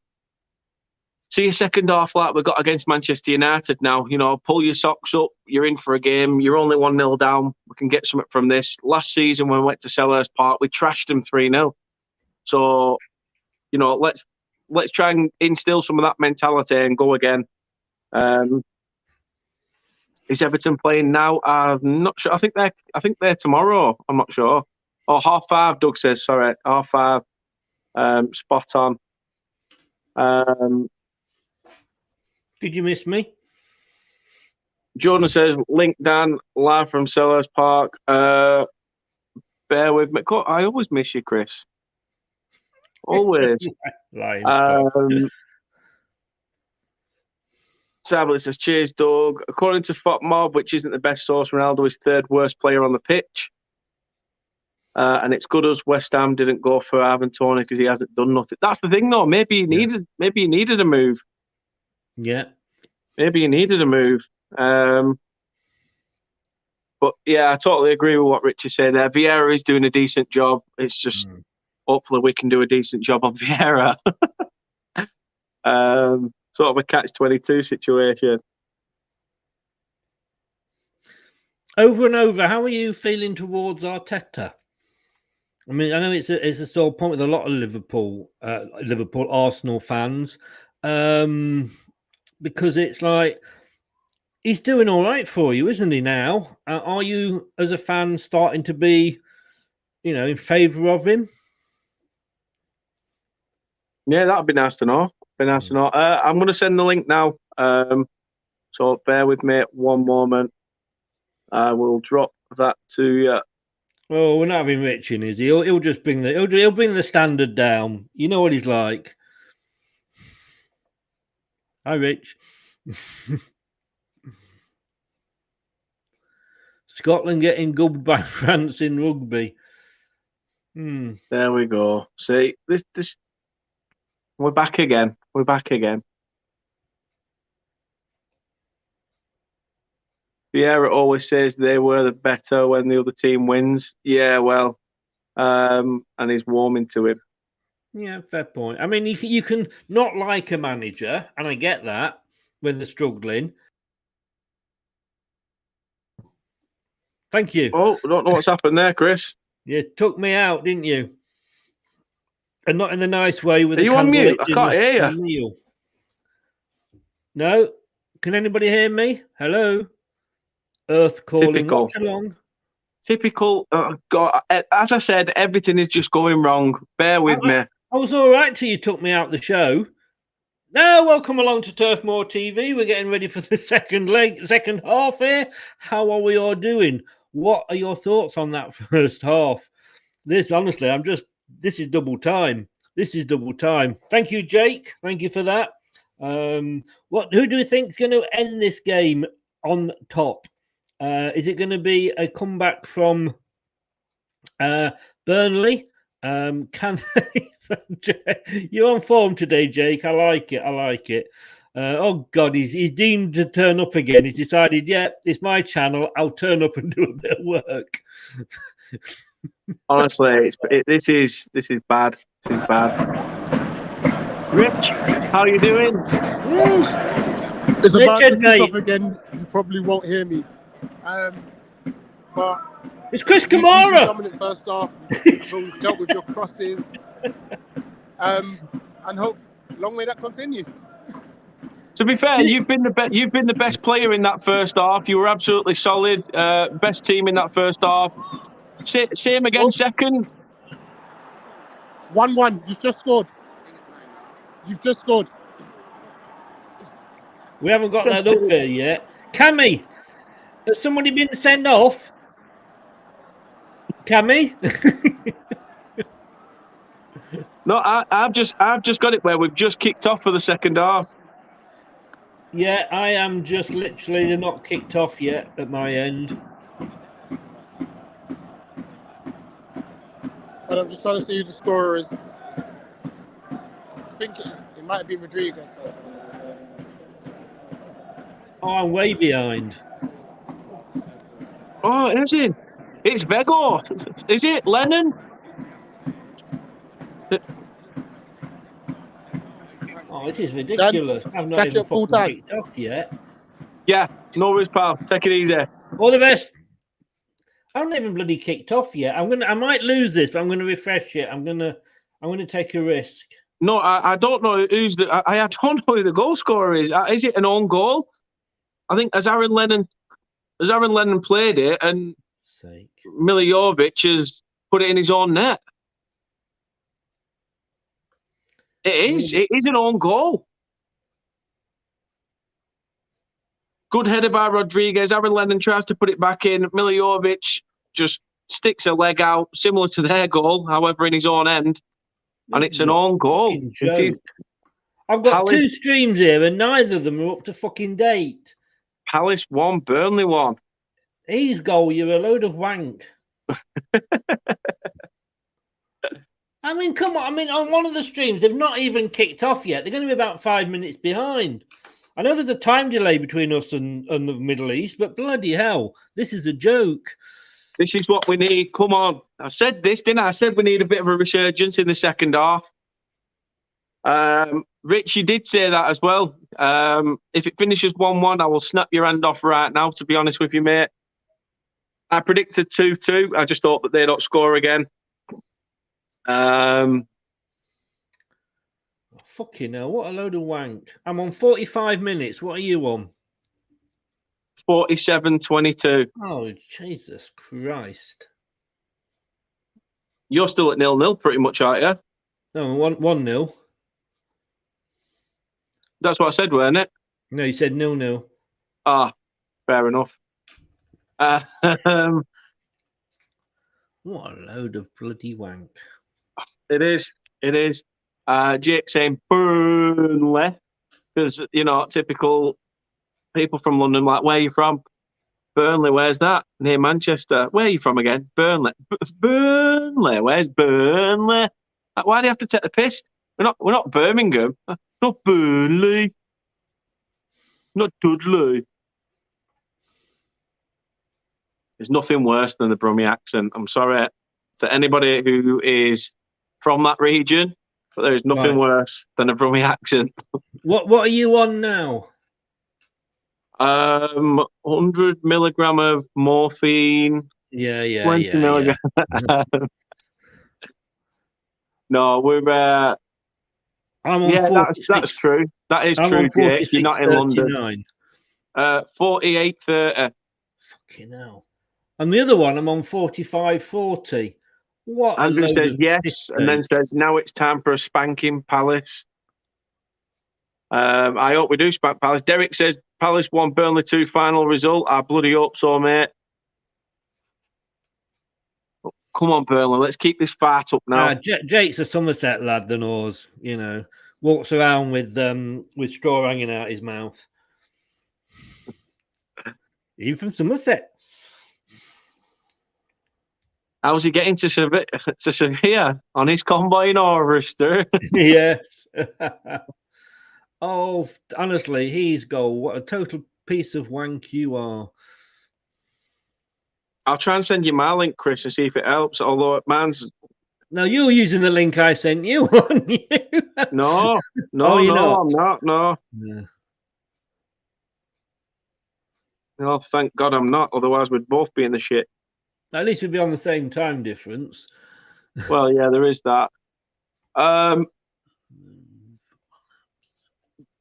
see a second half like we got against Manchester United now. Pull your socks up. You're in for a game. You're only 1-0 down. We can get something from this. Last season when we went to Selhurst Park, we trashed them 3-0. So, let's try and instill some of that mentality and go again. Is Everton playing now? I'm not sure. I think they're tomorrow. I'm not sure. Oh, 5:30, Doug says. Sorry, 5:30. Spot on. Did you miss me? Jordan says, link Dan, live from Selhurst Park. Bear with me. I always miss you, Chris. Always. Sablet says, cheers, Doug. According to FOTMob, which isn't the best source, Ronaldo is 3rd worst player on the pitch. And it's good as West Ham didn't go for Ivan Toney because he hasn't done nothing. That's the thing, though. Maybe he needed a move. Yeah. Maybe you needed a move. But yeah, I totally agree with what Richie said there. Vieira is doing a decent job. It's just hopefully we can do a decent job on Vieira. Sort of a catch-22 situation. Over and over, how are you feeling towards Arteta? I mean, I know it's a sore point with a lot of Liverpool Arsenal fans. Because it's like he's doing all right for you, isn't he? Now, are you, as a fan, starting to be, in favour of him? Yeah, that'd be nice to know. I'm going to send the link now. So bear with me one moment. I will drop that to you. Oh, we're not having Rich in, is he? He'll just bring he'll bring the standard down. You know what he's like. Hi, Rich. Scotland getting gubbed by France in rugby. There we go. See, this. We're back again. Vieira always says they were the better when the other team wins. Yeah, well, and he's warming to him. Yeah, fair point. I mean, you can not like a manager, and I get that when they're struggling. Thank you. Oh, I don't know what's happened there, Chris. You took me out, didn't you? And not in the nice way. With Are you on mute? I can't hear you. No? Can anybody hear me? Hello? Earth calling. Typical. Watch along. Typical. God, as I said, everything is just going wrong. Bear with me. I was all right till you took me out the show. Now, welcome along to TurfMoor TV. We're getting ready for the second half here. How are we all doing? What are your thoughts on that first half? This, honestly, this is double time. This is double time. Thank you, Jake. Thank you for that. Who do you think is going to end this game on top? Is it going to be a comeback from Burnley? Can they? You're on form today, Jake. I like it. I like it. Oh God, he's deemed to turn up again. He's decided, yeah, it's my channel. I'll turn up and do a bit of work. Honestly, this is bad. This is bad. Rich, how are you doing? It's about to kick off again. You probably won't hear me. But it's Chris Kamara. Dominant first half. So we've dealt with your crosses. And hope long may that continue. To be fair, you've been the best player in that first half. You were absolutely solid. Best team in that first half. Same again, second. 1-1. You've just scored. We haven't got that up there yet. Cammy, has somebody been sent off? Cammy? No, I've just got it where we've just kicked off for the second half. Yeah, I am just literally, they're not kicked off yet at my end. And I'm just trying to see who the scorer is. I think it might have been Rodriguez. Oh, I'm way behind. Oh, is it? It's Vego. Is it Lennon? Oh, this is ridiculous. I've not even fucking kicked off yet. Yeah, no worries, pal. Take it easy. All the best. I haven't even bloody kicked off yet. I might lose this, but I'm gonna refresh it. I'm gonna take a risk. No, I don't know who's the. I don't know who the goal scorer is. Is it an own goal? I think as Aaron Lennon played it, and Milijovic has put it in his own net. It is an own goal. Good header by Rodriguez. Aaron Lennon tries to put it back in. Milijovic just sticks a leg out, similar to their goal, however, in his own end. And it's an own goal. I've got two streams here, and neither of them are up to fucking date. Palace 1, Burnley 1. He's goal, you're a load of wank. I mean, come on. I mean, on one of the streams, they've not even kicked off yet. They're going to be about 5 minutes behind. I know there's a time delay between us and the Middle East, but bloody hell, this is a joke. This is what we need. Come on. I said this, didn't I? I said we need a bit of a resurgence in the second half. Rich, you did say that as well. If it finishes 1-1, I will snap your hand off right now, to be honest with you, mate. I predicted 2-2. I just thought that they don't score again. Fucking hell, what a load of wank. I'm on 45 minutes. What are you on? 47-22. Oh, Jesus Christ. You're still at 0-0 pretty much, aren't you? No, 1-0. That's what I said, weren't it? No, you said 0-0. Ah, fair enough. What a load of bloody wank. It is. Jake saying Burnley, because, typical people from London, like, where are you from? Burnley, where's that? Near Manchester. Where are you from again? Burnley. Burnley, where's Burnley? Why do you have to take the piss? We're not Birmingham. Not Burnley. Not Dudley. There's nothing worse than the Brummie accent. I'm sorry to anybody who is from that region, but there is nothing worse than a Brummie accent. What are you on now? 100 milligram of morphine. Yeah. 20 milligram. No, we're. I'm on 46. That's true. That is true, Jake. You're not in London. 48.30. Fucking hell. And the other one, I'm on 45.40. What? Andrew says yes, mistake. and then says now it's time for a spanking Palace. I hope we do spank Palace. Derek says Palace 1, Burnley 2 final result. I bloody hope so, mate. Come on, Burnley, let's keep this fart up now. Jake's a Somerset lad than ours, you know. Walks around with straw hanging out his mouth. Even from Somerset. How's he getting to Sevilla on his combine harvester? Yes. Oh, honestly, he's goal. What a total piece of wank you are. I'll try and send you my link, Chris, and see if it helps. Although mine's... No, you're using the link I sent you, aren't you? No, I'm not. No. Yeah. No, thank God I'm not. Otherwise, we'd both be in the shit. At least we'd be on the same time difference. Well, yeah, there is that.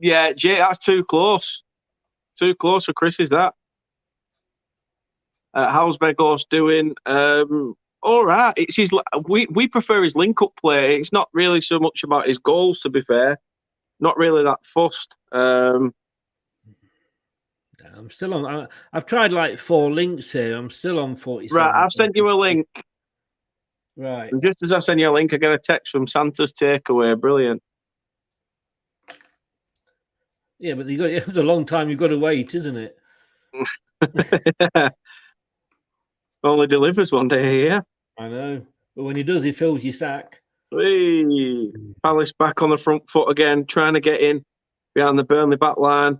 Yeah, Jay, that's too close. Too close for Chris, is that? How's Begos doing? All right. It's his. We prefer his link-up play. It's not really so much about his goals, to be fair. Not really that fussed. I'm still on. I've tried like 4 links here. I'm still on 47. Right, I've sent you a link. Right. And just as I send you a link, I get a text from Santa's Takeaway. Brilliant. Yeah, but it was a long time you've got to wait, isn't it? Only delivers one day, yeah. I know. But when he does, he fills your sack. Hey, Palace back on the front foot again, trying to get in behind the Burnley back line.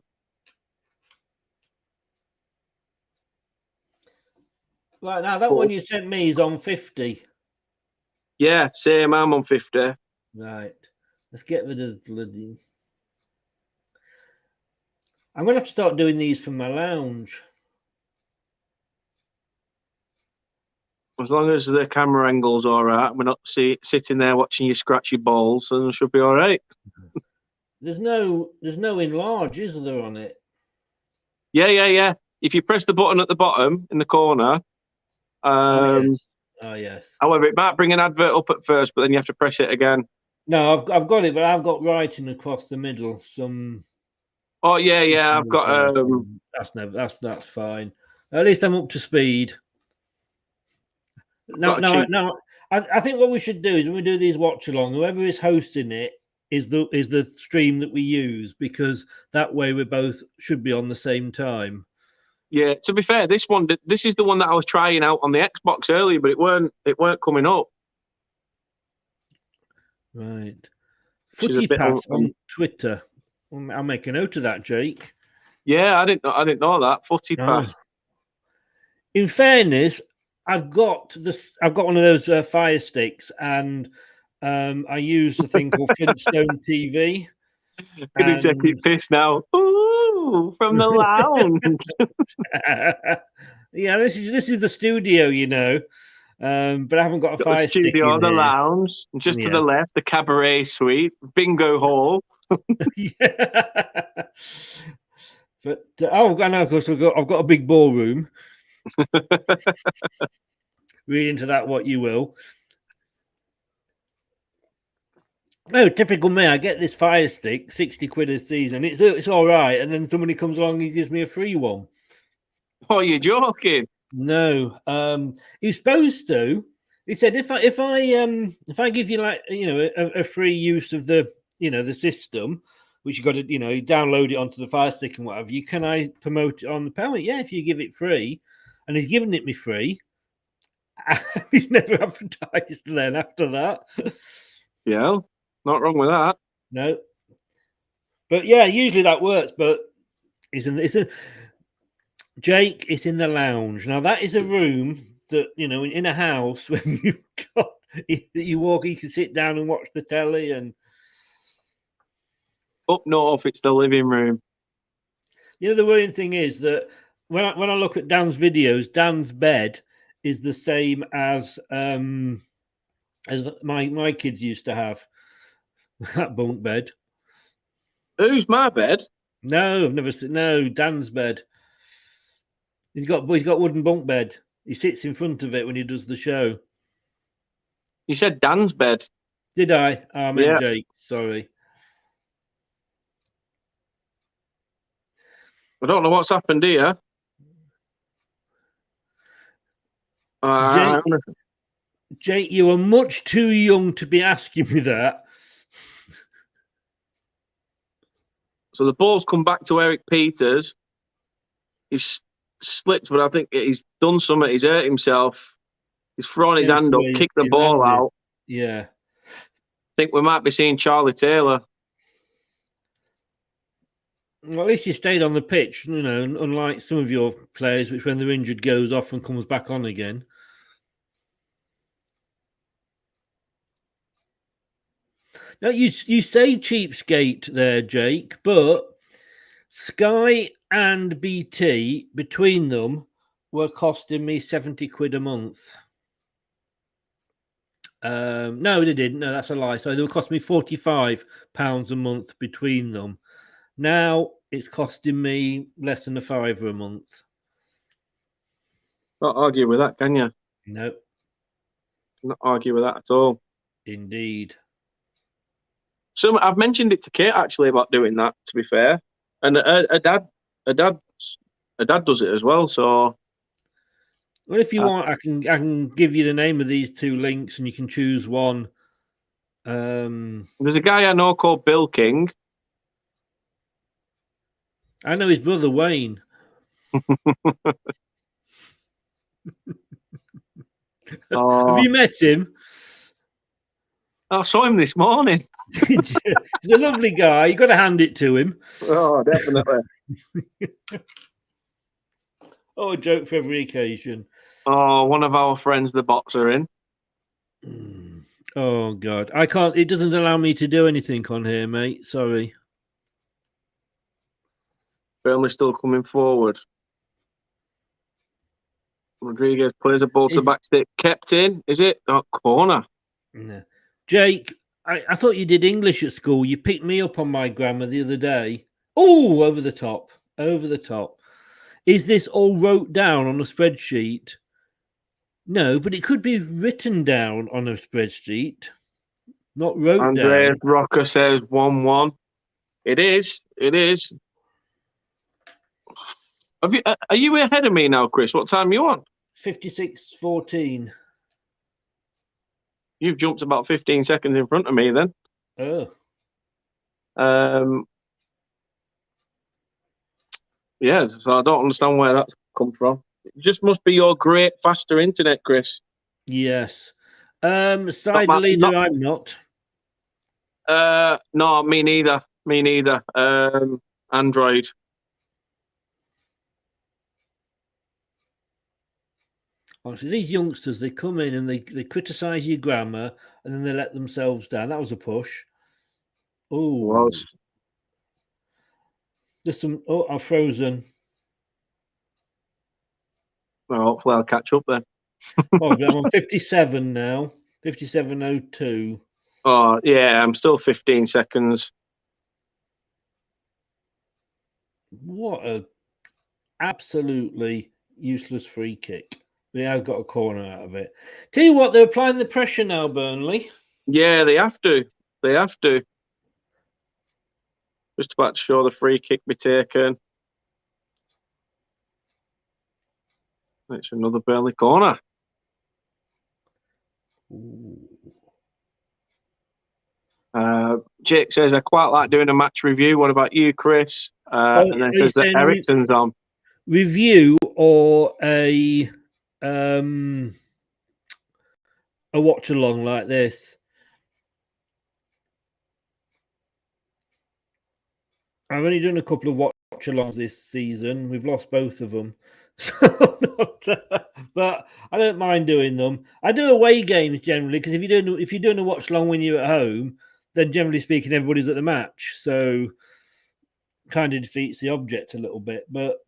Right, now that one you sent me is on 50. Yeah, same. I'm on 50. Right. Let's get rid of bloody... I'm going to have to start doing these from my lounge. As long as the camera angle's all right, we're not sitting there watching you scratch your balls, and it should be all right. There's no enlarge, is there, on it? Yeah. If you press the button at the bottom in the corner, yes. However, it might bring an advert up at first, but then you have to press it again. No, I've got it, but I've got writing across the middle. Oh yeah. I've got That's fine. At least I'm up to speed. No. I think what we should do is when we do these watch along, whoever is hosting it is the stream that we use, because that way we both should be on the same time. Yeah. To be fair, this is the one that I was trying out on the Xbox earlier, but it weren't coming up. Right. Footy Pass on Twitter. I'll make a note of that, Jake. Yeah, I didn't know that. Footy Pass. In fairness, I've got one of those Fire Sticks, and I use a thing called Flintstone TV. Can you take it piss now? Ooh, from the lounge. Yeah, this is the studio, you know. But I haven't got a Fire Stick. Studio, the lounge, and just to the left, the cabaret suite, bingo hall. Yeah. But I know, of course, I've got a big ballroom. Read into that what you will. No, typical me. I get this Fire Stick, 60 quid a season. It's all right, and then somebody comes along and gives me a free one. Oh, you're joking? No, he's supposed to. He said if I give you a free use of the system, which you got to you download it onto the Fire Stick and whatever, can I promote it on the panel? Yeah, if you give it free, and he's given it me free. He's never advertised then after that. Yeah, not wrong with that. No, but yeah, usually that works. But Jake, it's in the lounge. Now that is a room that in a house when you walk, you can sit down and watch the telly. And up north, it's the living room. The worrying thing is that when I look at Dan's videos, Dan's bed is the same as my kids used to have. That bunk bed. Who's my bed? No, I've never seen. No, Dan's bed. He's got wooden bunk bed. He sits in front of it when he does the show. You said Dan's bed. Did I? Oh, I meant Yeah. Jake. Sorry. I don't know what's happened here. Jake, you are much too young to be asking me that. So the ball's come back to Eric Peters. He's slipped, but I think he's done something. He's hurt himself. He's thrown his hand up, kicked the ball out. Yeah. I think we might be seeing Charlie Taylor. Well, at least he stayed on the pitch, you know, unlike some of your players, which when they're injured goes off and comes back on again. Now, you say cheapskate there, Jake, but Sky and BT, between them, were costing me 70 quid a month. No, they didn't. No, that's a lie. So they were costing me £45 a month between them. Now it's costing me less than £5 a month. Not argue with that, can you? No. Not argue with that at all. Indeed. So I've mentioned it to Kate actually about doing that. To be fair, and her dad does it as well. So, well, if you want, I can give you the name of these two links, and you can choose one. There's a guy I know called Bill King. I know his brother Wayne. Have you met him? I saw him this morning. He's a lovely guy. You got to hand it to him. Oh, definitely. Oh, a joke for every occasion. Oh, one of our friends, the boxer, in. Oh God, I can't. It doesn't allow me to do anything on here, mate. Sorry. Burnley still coming forward. Rodriguez plays a ball to back stick. Kept in. Is it? Oh, corner. No. Jake, I thought you did English at school. You picked me up on my grammar the other day. Oh, over the top. Over the top. Is this all wrote down on a spreadsheet? No, but it could be written down on a spreadsheet. Not wrote down. Andreas Rocker says 1-1. It is. It is. Are you ahead of me now, Chris? What time are you on? 56:14. You've jumped about 15 seconds in front of me then. Oh. Yeah, so I don't understand where that's come from. It just must be your great faster internet, Chris. Yes. Side leader, I'm not. No, me neither. Me neither. Android. Oh, so these youngsters, they come in and they criticise your grammar and then they let themselves down. That was a push. Oh, Was. There's some. Oh, I've frozen. Well, hopefully I'll catch up then. Oh, I'm on 57 now. 57:02. Oh, yeah, I'm still 15 seconds. What a absolutely useless free kick. They have got a corner out of it. Tell you what, they're applying the pressure now, Burnley. Yeah, they have to. They have to. Just about to show the free kick be taken. It's another Burnley corner. Jake says, I quite like doing a match review. What about you, Chris? And then says that Ericsson's on. Review or a watch along like this. I've only done a couple of watch alongs this season. We've lost both of them. But I don't mind doing them. I do away games generally because if you're doing a watch along when you're at home, then generally speaking, everybody's at the match. So kind of defeats the object a little bit. But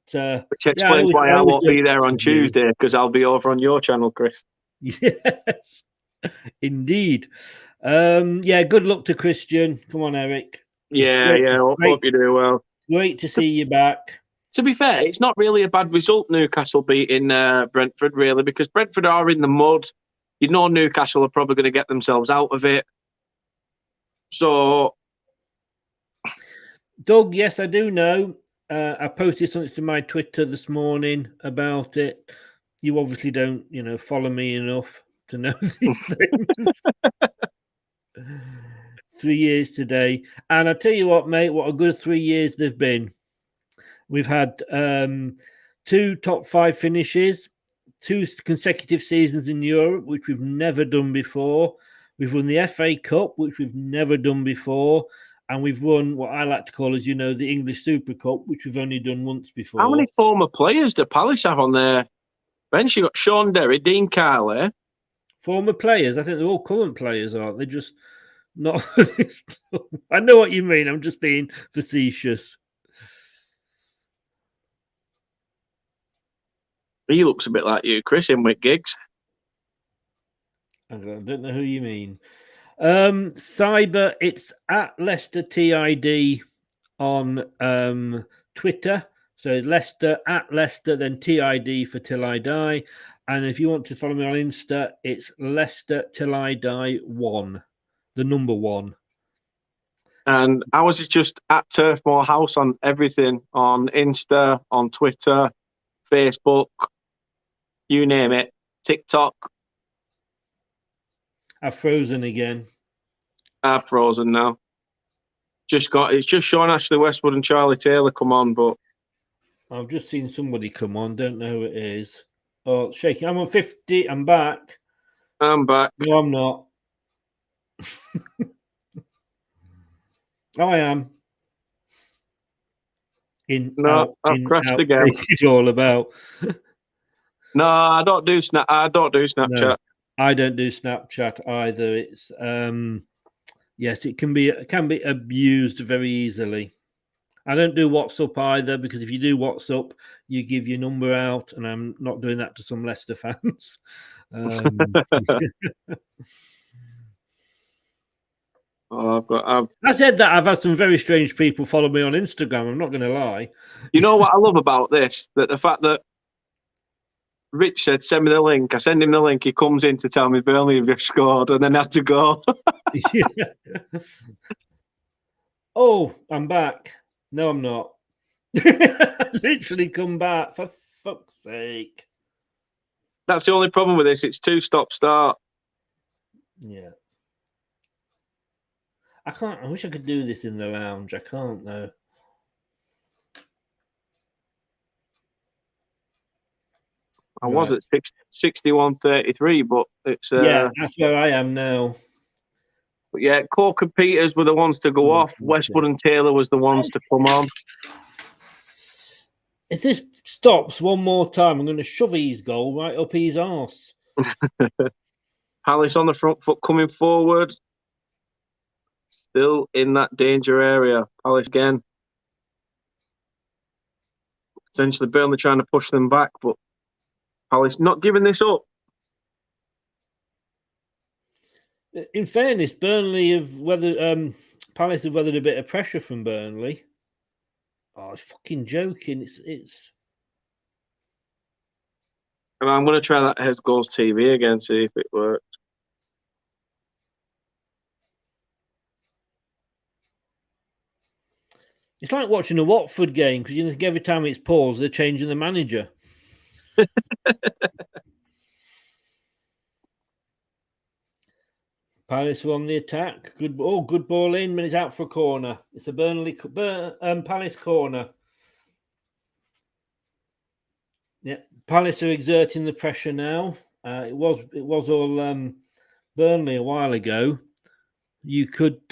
which explains why I won't be there on Tuesday, because I'll be over on your channel, Chris. Yes, indeed. Yeah, good luck to Christian. Come on, Eric. Yeah, hope you do well. Great to see you back. To be fair, it's not really a bad result, Newcastle beating Brentford, really, because Brentford are in the mud. You know Newcastle are probably going to get themselves out of it. So, Doug, yes, I do know. I posted something to my Twitter this morning about it. You obviously don't, follow me enough to know these things. 3 years today. And I tell you what, mate, what a good 3 years they've been. We've had 2 top 5 finishes, 2 consecutive seasons in Europe, which we've never done before. We've won the FA Cup, which we've never done before. And we've won what I like to call, as you know, the English Super Cup, which we've only done once before. how many former players do Palace have on their bench? You've got Sean Derry, Dean Carley. Former players? I think they're all current players, aren't they? Just not. I know what you mean. I'm just being facetious. He looks a bit like you, Chris, in with gigs. I don't know who you mean. Cyber, it's at Leicester TID on Twitter. So Leicester at Leicester, then TID for Till I Die. And if you want to follow me on Insta, it's Leicester Till I Die 1, the number 1. And ours is just at TurfMoorHouse on everything, on Insta, on Twitter, Facebook, you name it, TikTok. I've frozen again. I've frozen now. It's just Sean Ashley Westwood and Charlie Taylor come on, but I've just seen somebody come on. Don't know who it is. Oh, shaking. I'm on 50. I'm back. I'm back. No, I'm not. I am. I've crashed again. It's all about. No, I don't do Snapchat. No, I don't do Snapchat either. It's yes, it can be abused very easily. I don't do WhatsApp either, because if you do WhatsApp, you give your number out, and I'm not doing that to some Leicester fans. I said that I've had some very strange people follow me on Instagram. I'm not going to lie. You know what I love about this? That the fact that Rich said, send me the link. I send him the link. He comes in to tell me Burnley have scored, and then had to go. Yeah. Oh, I'm back. No, I'm not. Literally come back, for fuck's sake. That's the only problem with this. It's 2 stop-start. Yeah. I can't. I wish I could do this in the lounge. I can't, though. I was at 61-33, but it's... yeah, that's where I am now. But yeah, Cork and Peters were the ones to go off. Westwood and Taylor was the ones to come on. If this stops one more time, I'm going to shove his goal right up his arse. Palace on the front foot coming forward. Still in that danger area. Palace again. Essentially, Burnley trying to push them back, but Palace not giving this up. In fairness, Burnley have weathered. Palace have weathered a bit of pressure from Burnley. Oh, it's fucking joking. It's. And I'm going to try that Hez Goals TV again, see if it works. It's like watching a Watford game, because you think every time it's paused, they're changing the manager. Palace were on the attack. Good ball in, but it's out for a corner. It's a Palace corner. Yeah, Palace are exerting the pressure now. It was all Burnley a while ago. You could.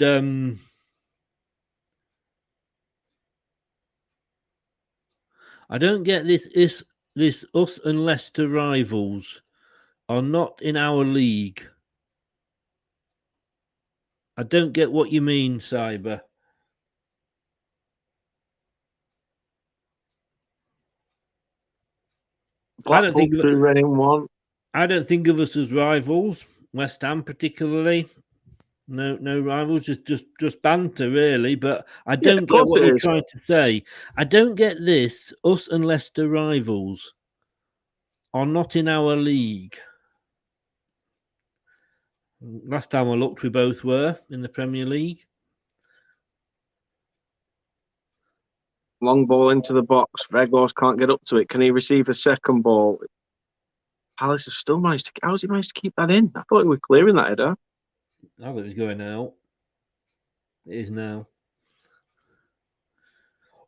I don't get this. This us and Leicester rivals are not in our league. I don't get what you mean, Cyber. I don't think Reading 1. I don't think of us as rivals. West Ham, particularly. No rivals, just banter, really. But I Yeah, don't of get course what it you're is. trying to say. I don't get this. Us and Leicester rivals are not in our league. Last time I looked, we both were in the Premier League. Long ball into the box. Vegas can't get up to it. Can he receive a second ball? Palace have still managed to. How's he managed to keep that in? I thought he was clearing that header. I thought it was going out. It is now.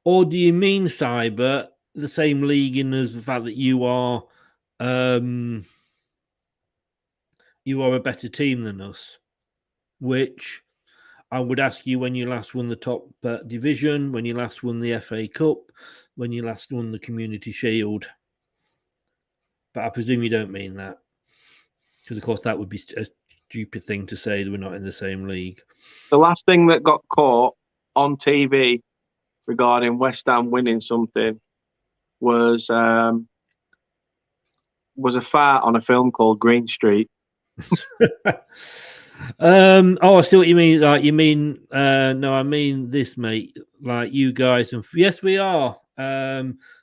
Or do you mean, Cyber, the same league in as the fact that you are a better team than us? Which I would ask you when you last won the top division, when you last won the FA Cup, when you last won the Community Shield. But I presume you don't mean that. Because, of course, that would be a stupid thing to say that we're not in the same league. The last thing that got caught on TV regarding West Ham winning something was a fart on a film called Green Street. I see what you mean. Like, you mean no, I mean this, mate. Like, you guys, and yes, we are.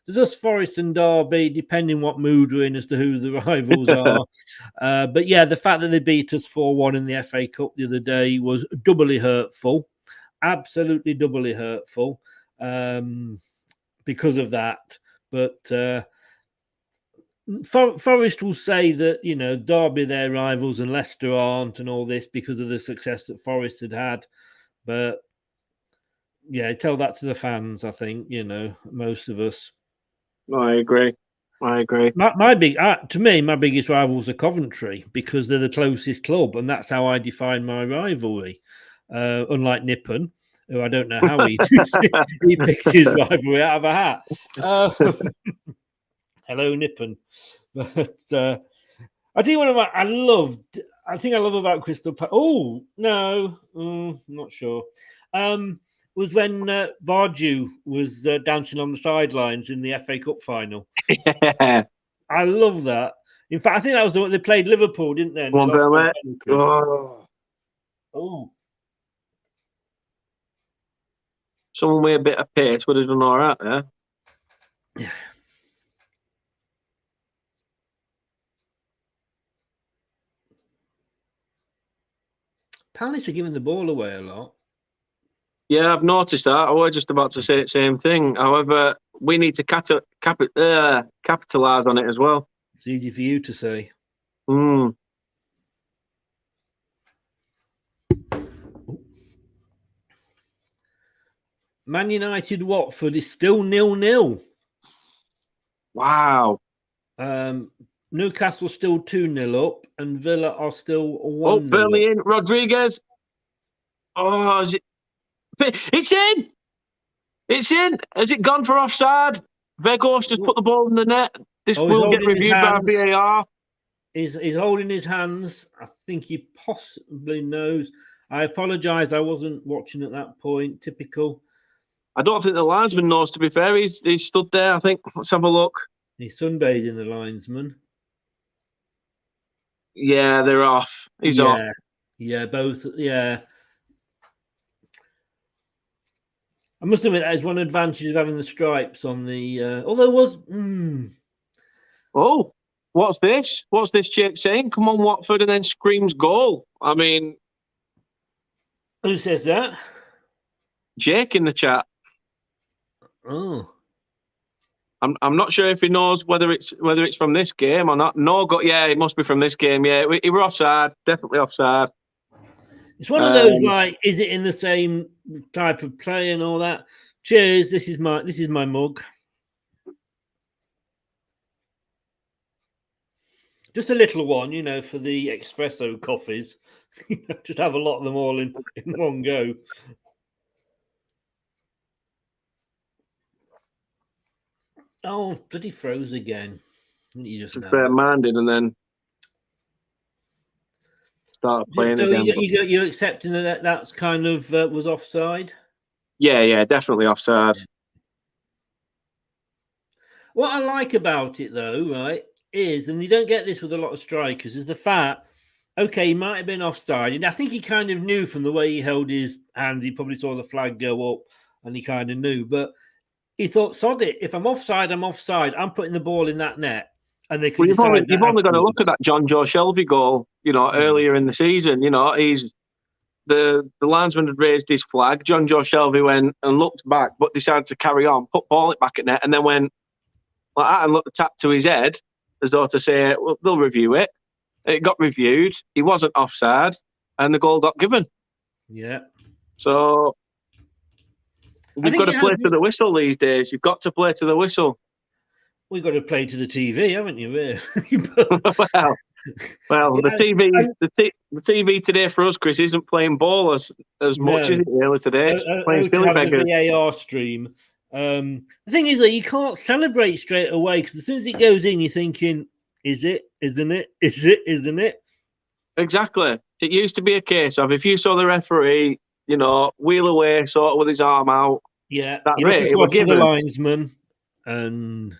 There's us, Forest and Derby, depending what mood we're in as to who the rivals are. But yeah, the fact that they beat us 4-1 in the FA Cup the other day was doubly hurtful. Absolutely doubly hurtful because of that. But Forest will say that, you know, Derby their rivals and Leicester aren't, and all this because of the success that Forest had. But yeah, tell that to the fans. I think, you know, most of us. I agree. To me, my biggest rivals are Coventry because they're the closest club, and that's how I define my rivalry. Unlike Nippon, who I don't know how he picks his rivalry out of a hat. Hello, Nippon. But I tell you what, I think I love about Crystal Palace. Oh no, not sure. Was when Bardew was dancing on the sidelines in the FA Cup final. Yeah. I love that. In fact, I think that was the one they played Liverpool, didn't they? Oh. Someone with a bit of pace would have done all right there. Yeah. Palace are giving the ball away a lot. Yeah, I've noticed that. I was just about to say the same thing. However, we need to capitalise on it as well. It's easy for you to say. Man United Watford is still 0-0. Wow. Newcastle still 2-0 up, and Villa are still 1-0. Oh, Burnley in. Rodriguez. Oh, is it? It's in. It's in. Has it gone for offside? Vegas just put the ball in the net. This will get reviewed by VAR. He's holding his hands. I think he possibly knows. I apologise. I wasn't watching at that point. Typical. I don't think the linesman knows, to be fair. He's stood there, I think. Let's have a look. He's sunbathing, the linesman. Yeah, they're off. He's off. Yeah, both. Yeah. I must admit, that is one advantage of having the stripes on the... although it was... Oh, what's this? What's this Jake saying? Come on, Watford, and then screams goal. I mean... Who says that? Jake in the chat. Oh. I'm not sure if he knows whether it's from this game or not. No, yeah, it must be from this game. Yeah, we were offside. Definitely offside. It's one of those, like, is it in the same type of play and all that? Cheers. This is my mug. Just a little one, you know, for the espresso coffees. Just have a lot of them all in one go. Oh, bloody froze again. You just fair-minded and then start playing again. So you're accepting that's kind of was offside? Yeah, definitely offside. What I like about it, though, right, is, and you don't get this with a lot of strikers, is the fact okay, he might have been offside. And I think he kind of knew from the way he held his hand. He probably saw the flag go up and he kind of knew. But he thought, sod it. If I'm offside, I'm offside. I'm putting the ball in that net. And they could decide you've only got to look at that John Joe Shelby goal, earlier in the season. He's the linesman had raised his flag. John Joe Shelby went and looked back, but decided to carry on, put ball it back at net, and then went like that and looked the tap to his head as though to say, well, they'll review it. It got reviewed. He wasn't offside, and the goal got given. Yeah. So you've got to play to the whistle these days. You've got to play to the whistle. We've got to play to the TV, haven't you? Really? well, the TV today for us, Chris, isn't playing ball as much as it really today. It's playing silly beggars. The VAR stream. The thing is that you can't celebrate straight away because as soon as it goes in, you're thinking, "Is it? Isn't it? Is it? Isn't it?" Exactly. It used to be a case of if you saw the referee, wheel away, sort of with his arm out. Yeah, that rate, it was given. The linesman, and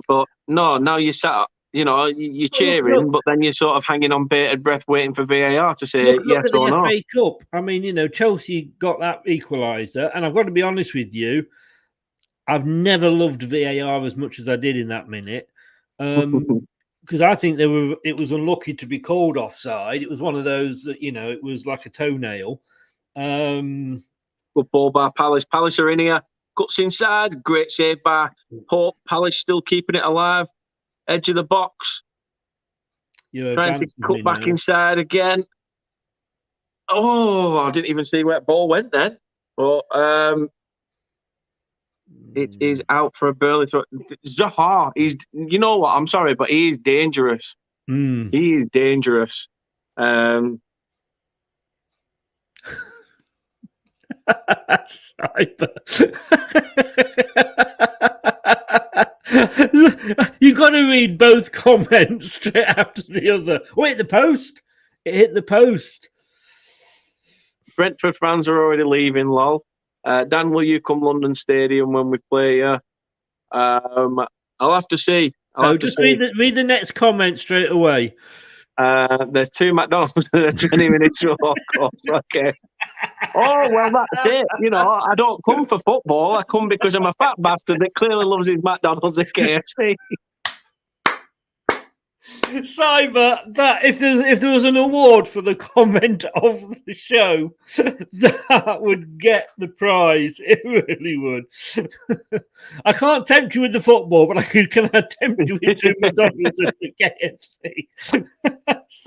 but no, now you sat up. You're cheering, but then you're sort of hanging on bated breath, waiting for VAR to say yes or no. Look at the FA Cup. I mean, Chelsea got that equaliser, and I've got to be honest with you, I've never loved VAR as much as I did in that minute, because I think it was unlucky to be called offside. It was one of those that it was like a toenail. Good ball by Palace. Palace are in here. Cuts inside. Great save by Hope. Palace still keeping it alive. Edge of the box. Trying to cut back inside again. Oh, I didn't even see where the ball went then. But it is out for a Burnley throw. Zaha, you know what? I'm sorry, but he is dangerous. He is dangerous. You got to read both comments straight after the other. Oh, it hit the post. It hit the post. Brentford fans are already leaving, lol. Dan, will you come London Stadium when we play? I'll have to see. Read the next comment straight away. There's 2 McDonald's in a 20-minute walk. Okay. Oh, well, that's it. I don't come for football. I come because I'm a fat bastard that clearly loves his McDonald's and KFC. Cyber, that if there was an award for the comment of the show, that would get the prize. It really would. I can't tempt you with the football, but can I tempt you with the McDonald's and the KFC?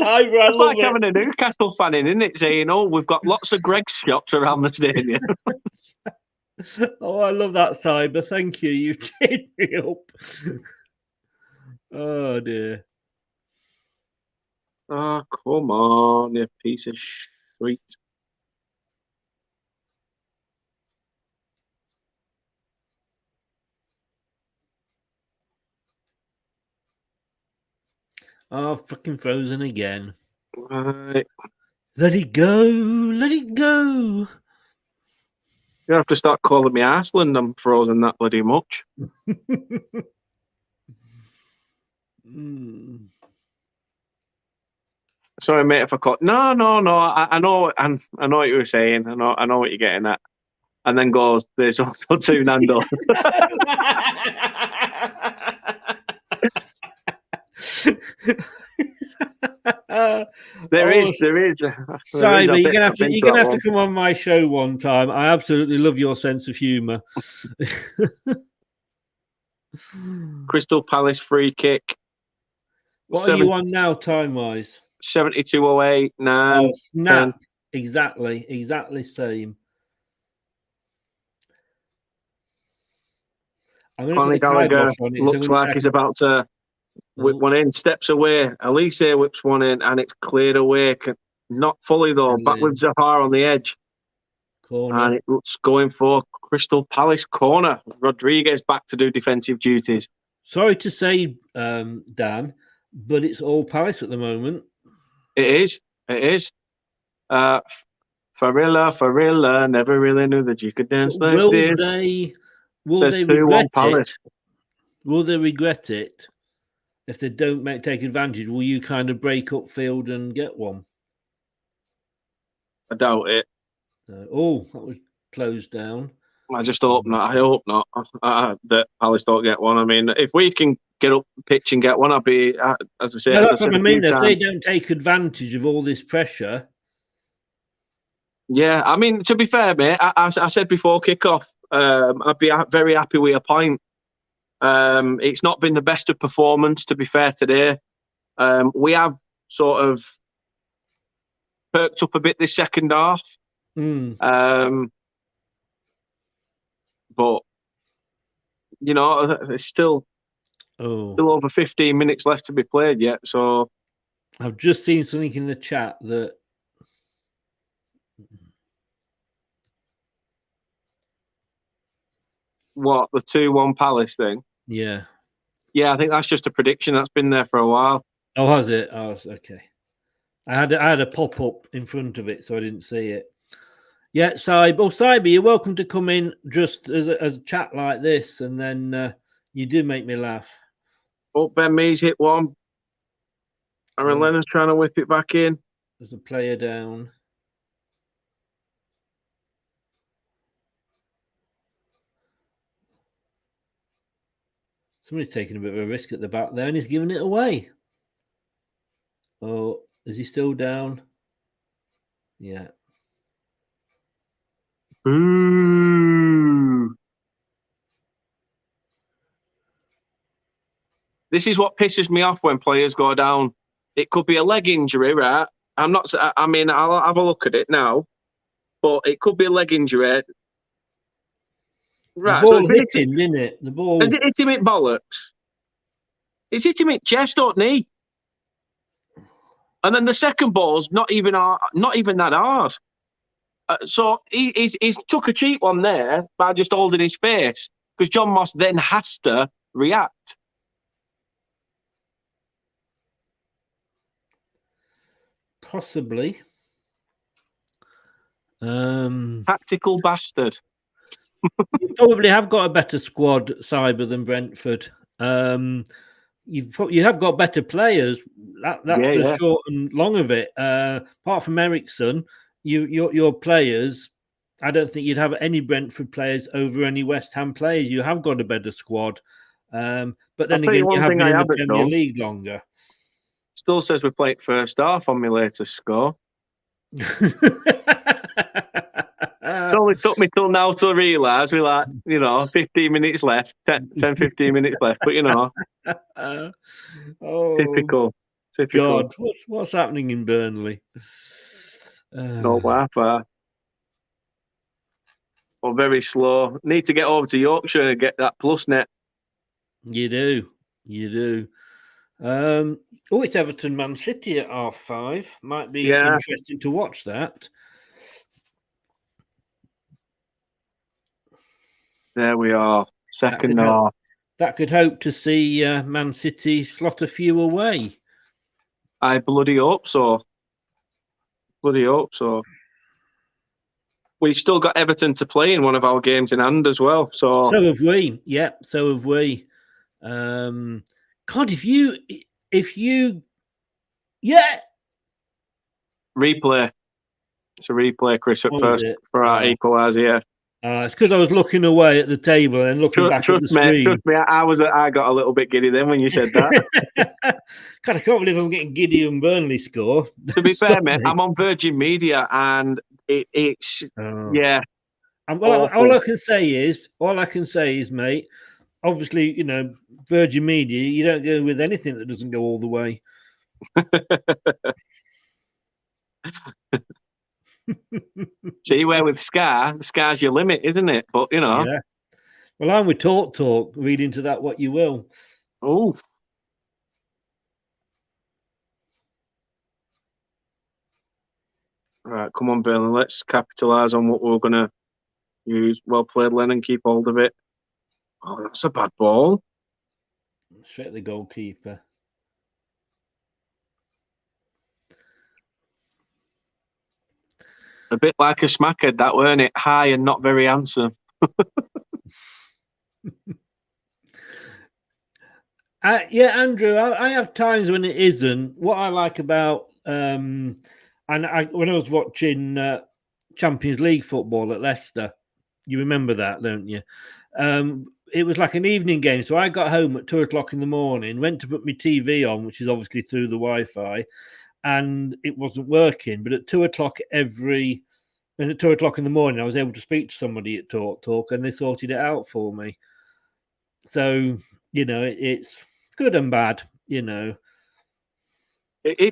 Cyber, it's like having a Newcastle fan in, isn't it? Saying, we've got lots of Greg's shops around the stadium. Oh, I love that, Cyber. Thank you. You cheered me up. Oh, dear. Oh, come on, you piece of shit. Oh, fucking frozen again. Right. Let it go. Let it go. You have to start calling me Iceland. I'm frozen that bloody much. Sorry, mate, if I caught. No. I know what you were saying. I know what you're getting at. And then goes, there's also 2 Nando's. There is. Simon, you're gonna have to come on my show one time. I absolutely love your sense of humour. Crystal Palace free kick. What are you on now, time wise? 72:08. 9. Oh, snap! 10. Exactly same. Conor Gallagher looks like he's about to whip one in. Steps away. Elise whips one in, and it's cleared away. Not fully though. Back with Zaha on the edge. Corner. And it looks going for Crystal Palace corner. Rodriguez back to do defensive duties. Sorry to say, Dan, but it's all Palace at the moment. It is. Farilla, never really knew that you could dance like this. Will they regret it? Will they regret it? if they don't take advantage, will you kind of break up field and get one? I doubt it. Oh, that was closed down. I just hope not. I hope not that Palace don't get one. I mean, if we can get up the pitch and get one, I'll be, as I say, No, that's what I mean. If they don't take advantage of all this pressure. Yeah, I mean, to be fair, mate, I said before kick-off, I'd be very happy with a point. It's not been the best of performance, to be fair, today. We have sort of perked up a bit this second half. But, you know, there's still over 15 minutes left to be played yet. So I've just seen something in the chat that what, the 2-1 Palace thing? Yeah. Yeah, I think that's just a prediction that's been there for a while. Oh, has it? Oh, okay. I had a pop-up in front of it, so I didn't see it. Yeah, Cyber, you're welcome to come in just as a chat like this, and then you do make me laugh. Oh, Ben Mees hit one. Aaron Lennon's trying to whip it back in. There's a player down. Somebody's taking a bit of a risk at the back there, and he's giving it away. Oh, is he still down? Yeah. Ooh. This is what pisses me off when players go down. It could be a leg injury, right? I mean, I'll have a look at it now, but it could be a leg injury. Right. The ball hit him, didn't it? The ball. Has it hit him at bollocks? It's hit him at chest or knee. And then the second ball's not even that hard. So he's took a cheap one there by just holding his face, because John Moss then has to react. Possibly. Tactical bastard. You probably have got a better squad, Cyber, than Brentford. You have got better players. That's the short and long of it. Apart from Ericsson, your players, I don't think you'd have any Brentford players over any West Ham players. You have got a better squad. But then again, you have been in the Premier League longer. Still says we played first half on my latest score. It only took me till now to realise we're 15 minutes left, 10, 15 minutes left. But, typical. God, what's happening in Burnley? No Wi-Fi. Or very slow. Need to get over to Yorkshire and get that plus net. You do. It's Everton Man City at 5:30. Might be interesting to watch that. There we are. Second half. That could hope to see Man City slot a few away. I bloody hope so. We've still got Everton to play in one of our games in hand as well. So have we. Yeah, so have we. God, if you replay. It's a replay, Chris, at first for our equaliser, yeah. It's because I was looking away at the table and looking back at the screen. Trust me, I got a little bit giddy then when you said that. God, I can't believe I'm getting giddy and Burnley score. To be fair, mate, I'm on Virgin Media and it's yeah. And all I can say is, mate, obviously, Virgin Media, you don't go with anything that doesn't go all the way. See, where with Sky, the Sky's your limit, isn't it? But Yeah. Well, I'm with Talk. Read into that what you will. Oh. Right, come on, Burnley. Let's capitalise on what we're going to use. Well played, Lennon. Keep hold of it. Oh, that's a bad ball. Straight at the goalkeeper. A bit like a smackhead, that, weren't it? High and not very handsome. Yeah, Andrew, I have times when it isn't. What I like about when I was watching Champions League football at Leicester, you remember that, don't you? It was like an evening game, so I got home at 2 o'clock in the morning, went to put my TV on, which is obviously through the Wi-Fi, and it wasn't working. But at 2 o'clock and at 2 o'clock in the morning, I was able to speak to somebody at Talk, and they sorted it out for me. So it's good and bad. It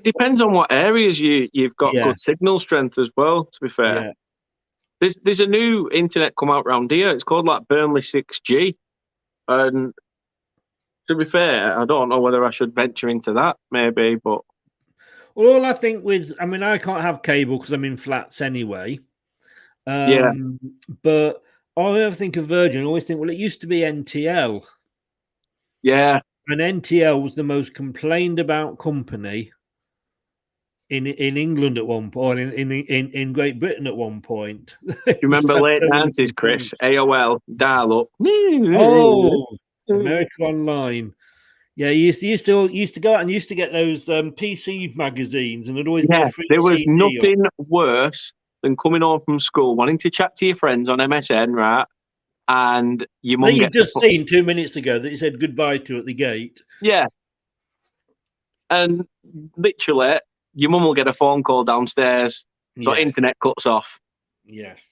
depends on what areas you've got good signal strength as well. To be fair, there's a new internet come out round here. It's called like Burnley 6G, and to be fair, I don't know whether I should venture into that. Maybe, but all I think I can't have cable because I'm in flats anyway. But I ever think of Virgin, I always think, well, it used to be NTL. Yeah. And NTL was the most complained about company in England at one point, in Great Britain at one point. You remember late 90s, Chris? AOL, dial up. Oh, America Online. Yeah, you used to go out and used to get those PC magazines, and there'd always be a free there was CD nothing worse than coming home from school, wanting to chat to your friends on MSN, right? And your mum you've just seen 2 minutes ago that you said goodbye to at the gate. Yeah. And literally, your mum will get a phone call downstairs, so internet cuts off. Yes.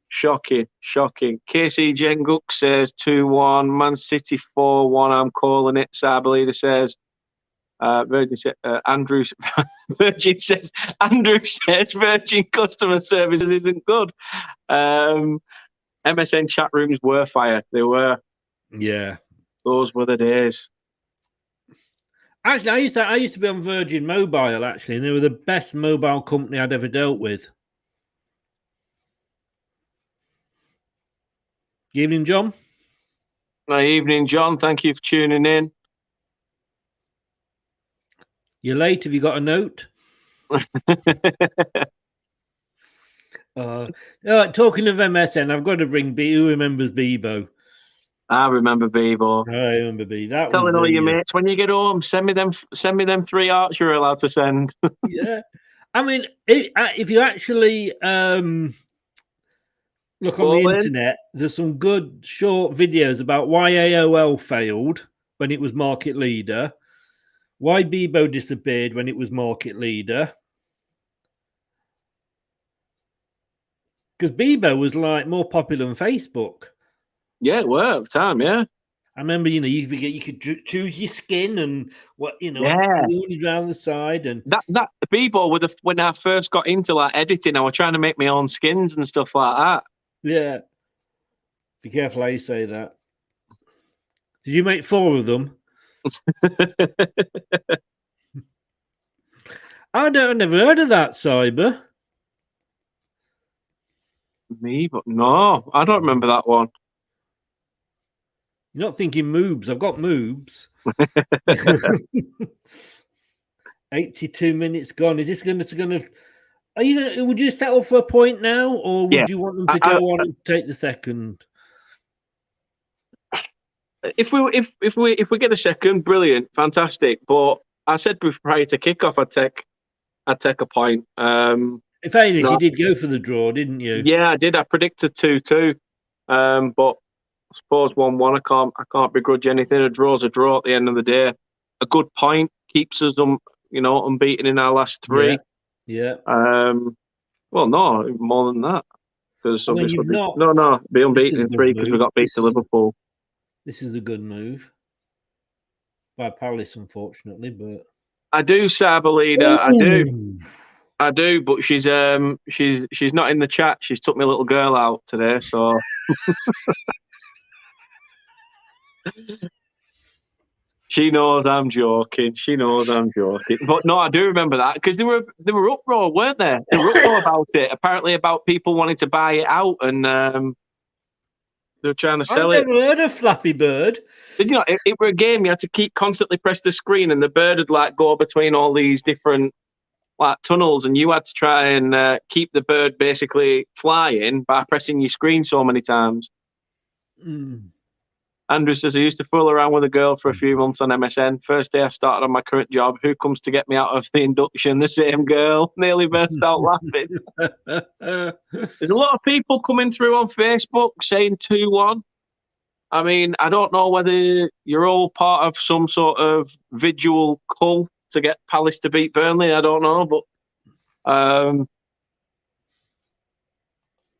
Shocking. KC Jenguk says 2-1, Man City 4-1, I'm calling it. Sabalida says, Virgin says, Andrew says Virgin customer services isn't good. MSN chat rooms were fire. They were. Yeah. Those were the days. Actually, I used to be on Virgin Mobile, actually, and they were the best mobile company I'd ever dealt with. Good evening, John. Good evening, John. Thank you for tuning in. You're late. Have you got a note? Talking of MSN, I've got to bring who remembers Bebo? I remember Bebo. I remember Bebo. Telling all your mates, when you get home, send me them 3 arts you're allowed to send. Yeah. I mean, if you actually look on the internet, there's some good short videos about why AOL failed when it was market leader, why Bebo disappeared when it was market leader. Because Bebo was like more popular than Facebook. Yeah, it were at the time, yeah. I remember, you could choose your skin and what, around the side. And that Bebo, when I first got into like editing, I was trying to make my own skins and stuff like that. Yeah. Be careful how you say that. Did you make 4 of them? I never heard of that, Cyber. Me, but no, I don't remember that one. You're not thinking moobs. I've got moobs. 82 minutes gone. Is this going to? Would you settle for a point now, or would you want them to go on and take the second? If we get a second, brilliant, fantastic. But I said prior to kickoff, I'd take a point. In fairness, you did go for the draw, didn't you? Yeah, I did. I predicted 2-2, but I suppose 1-1. I can't begrudge anything. A draw's a draw at the end of the day. A good point keeps us, unbeaten in our last 3. Yeah. Well, no, more than that. Because obviously, be unbeaten in 3 because we got beat to Liverpool. This is a good move by Palace, unfortunately, but I do, Sabalida. I do, but she's not in the chat. She's took my little girl out today, so. She knows I'm joking. But no, I do remember that because they were uproar, weren't they? They were uproar about it. Apparently, about people wanting to buy it out, and they were trying to sell it. I've never heard of Flappy Bird. Did you know? It were a game. You had to constantly press the screen, and the bird would like go between all these different like tunnels, and you had to try and keep the bird basically flying by pressing your screen so many times. Andrew says, I used to fool around with a girl for a few months on MSN. First day I started on my current job. Who comes to get me out of the induction? The same girl. Nearly burst out laughing. There's a lot of people coming through on Facebook saying 2-1. I mean, I don't know whether you're all part of some sort of visual cull to get Palace to beat Burnley. I don't know, but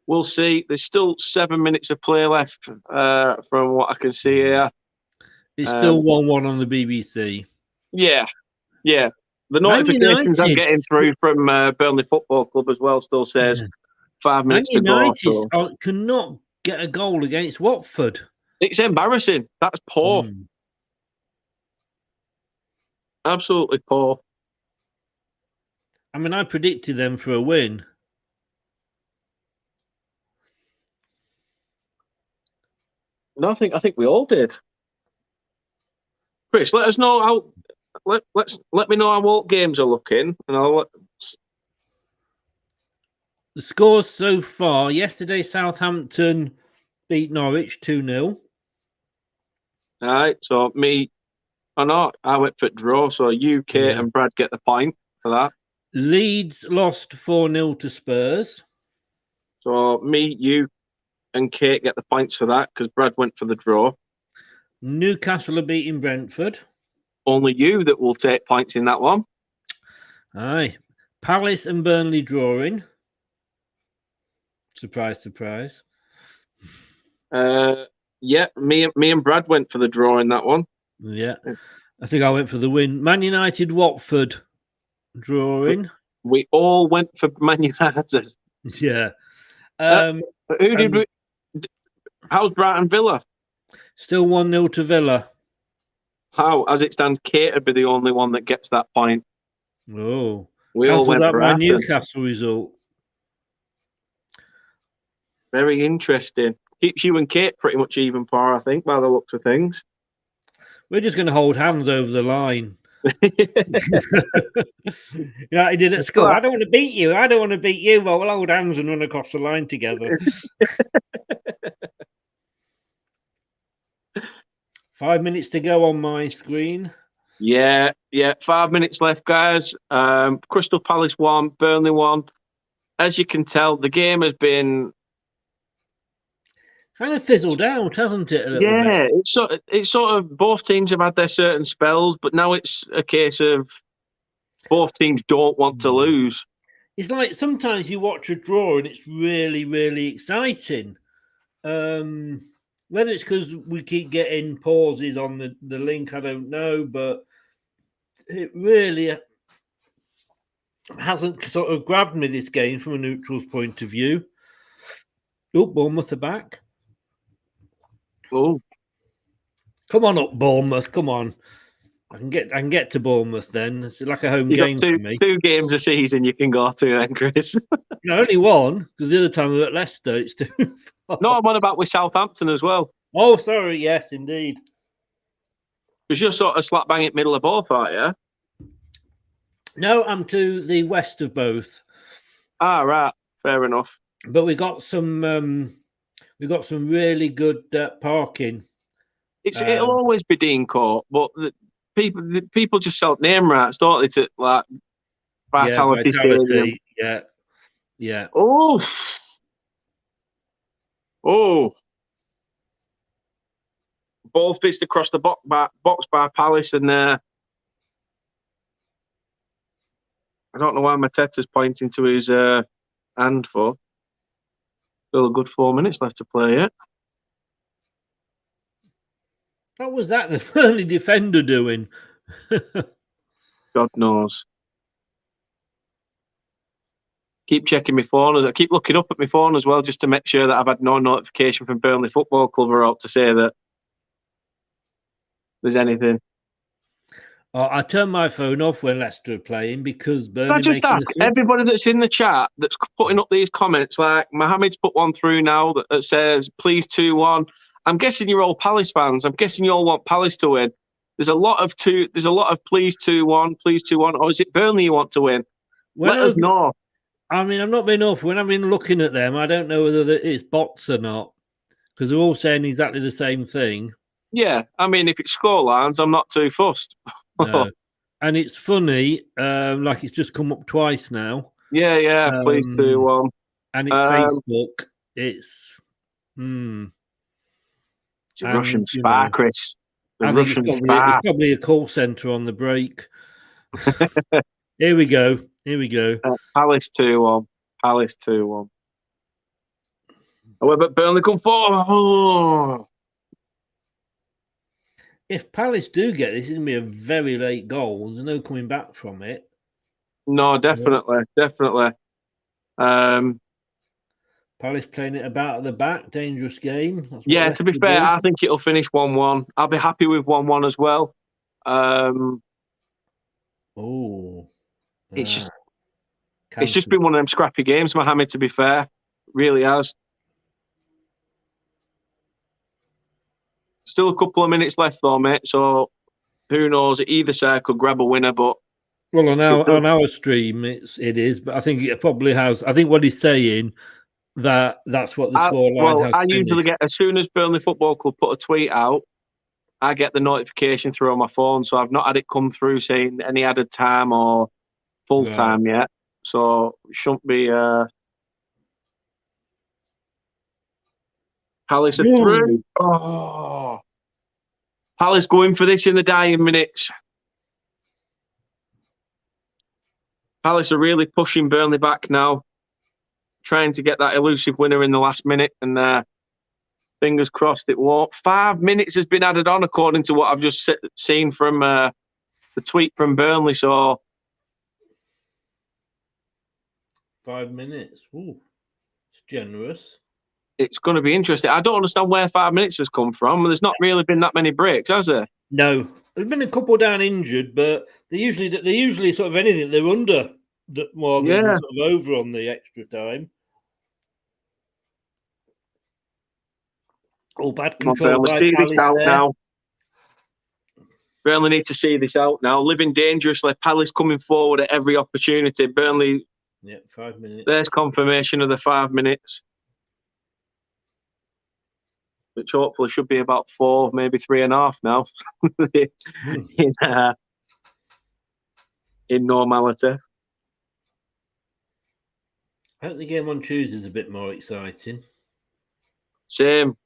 we'll see. There's still 7 minutes of play left from what I can see here. It's still 1-1 on the BBC. Yeah. The notifications I'm getting through from Burnley Football Club as well still says 5 minutes to go. So. Cannot get a goal against Watford. It's embarrassing. That's poor. Absolutely poor. I mean, I predicted them for a win. No, I think we all did. Chris, let us know how. Let me know how all games are looking, and I'll. The scores so far: yesterday, Southampton beat Norwich 2-0. All right, so me, I went for draw, so you, Kate, and Brad get the point for that. Leeds lost 4-0 to Spurs. So me, you, and Kate get the points for that because Brad went for the draw. Newcastle are beating Brentford. Only you that will take points in that one. Aye. Palace and Burnley drawing. Surprise, surprise. Yeah, me and Brad went for the draw in that one. Yeah. I think I went for the win. Man United, Watford drawing. We all went for Man United. Yeah. Who did we? How's Brighton Villa? Still 1-0 to Villa. How, as it stands, Kate would be the only one that gets that point. Oh, we all went for my Newcastle result. Very interesting. Keeps you and Kate pretty much even par, I think, by the looks of things. We're just going to hold hands over the line. Yeah, I did at school. I don't want to beat you. I don't want to beat you. Well, we'll hold hands and run across the line together. 5 minutes to go on my screen. Yeah. 5 minutes left, guys. Crystal Palace 1, Burnley 1. As you can tell, the game has been kind of fizzled out, hasn't it? A little bit? It's sort of both teams have had their certain spells, but now it's a case of both teams don't want to lose. It's like sometimes you watch a draw and it's really, really exciting. Whether it's because we keep getting pauses on the link, I don't know, but it really hasn't sort of grabbed me, this game, from a neutral's point of view. Oh, Bournemouth are back. Oh, come on up, Bournemouth. Come on. I can get to Bournemouth then. It's like a home game for me. 2 games a season you can go to then, Chris. No, only one, because the other time we were at Leicester. It's too far. No, I'm on about with Southampton as well. Oh, sorry. Yes, indeed. Because you're sort of slap bang in the middle of both, aren't you? No, I'm to the west of both. Ah, right. Fair enough. But we got some really good parking. It'll always be Dean Court, but people just sell name rights, don't they? To like Vitality Stadium. Yeah. Oh. Ball fizzed across the box by Palace, and I don't know why Mateta's pointing to his hand for. Still a good 4 minutes left to play yet. What was that the Burnley defender doing? God knows. Keep checking my phone. I keep looking up at my phone as well, just to make sure that I've had no notification from Burnley Football Club or out to say that there's anything. I turned my phone off when Leicester are playing because Burnley. Can I just ask everybody that's in the chat that's putting up these comments, like Mohammed's put one through now that says, please 2-1. I'm guessing you're all Palace fans. I'm guessing you all want Palace to win. There's a lot of please 2-1, please 2-1. Or is it Burnley you want to win? Let us know. I mean, I'm not being off. When I've been looking at them, I don't know whether it's bots or not, because they're all saying exactly the same thing. Yeah, I mean, if it's scorelines, I'm not too fussed. No. And it's funny, like it's just come up twice now. Yeah, please to and it's Facebook. It's it's a Russian spy, Chris. The Russian spy. It's probably a call centre on the break. Here we go. Palace 2-1. Palace 2-1. However, Burnley come forward. Oh. If Palace do get this, it's going to be a very late goal. There's no coming back from it. No, definitely. Palace playing it about at the back, dangerous game. Yeah, to be fair, I think it'll finish 1-1. I'll be happy with 1-1 as well. It's just been one of them scrappy games, Mohammed, to be fair. It really has. Still a couple of minutes left though, mate. So who knows? Either side could grab a winner, but on our stream it is, but I think it probably has. I think what he's saying that's what the scoreline has. I usually get, as soon as Burnley Football Club put a tweet out, I get the notification through on my phone. So I've not had it come through saying any added time or full time yet. So it shouldn't be Palace are through. Oh, Palace going for this in the dying minutes. Palace are really pushing Burnley back now, trying to get that elusive winner in the last minute, and fingers crossed it won't. 5 minutes has been added on, according to what I've just seen from the tweet from Burnley. So 5 minutes. Ooh, it's generous. It's going to be interesting. I don't understand where 5 minutes has come from. There's not really been that many breaks, has there? No, there's been a couple down injured, but they usually sort of anything they're under more than sort of over on the extra time. Oh, bad control by Palace there. Now. Burnley need to see this out now. Living dangerously. Palace coming forward at every opportunity. Burnley. Yeah, 5 minutes. There's confirmation of the 5 minutes, which hopefully should be about 4, maybe 3.5 now. in normality. I think the game on Tuesday is a bit more exciting. Same.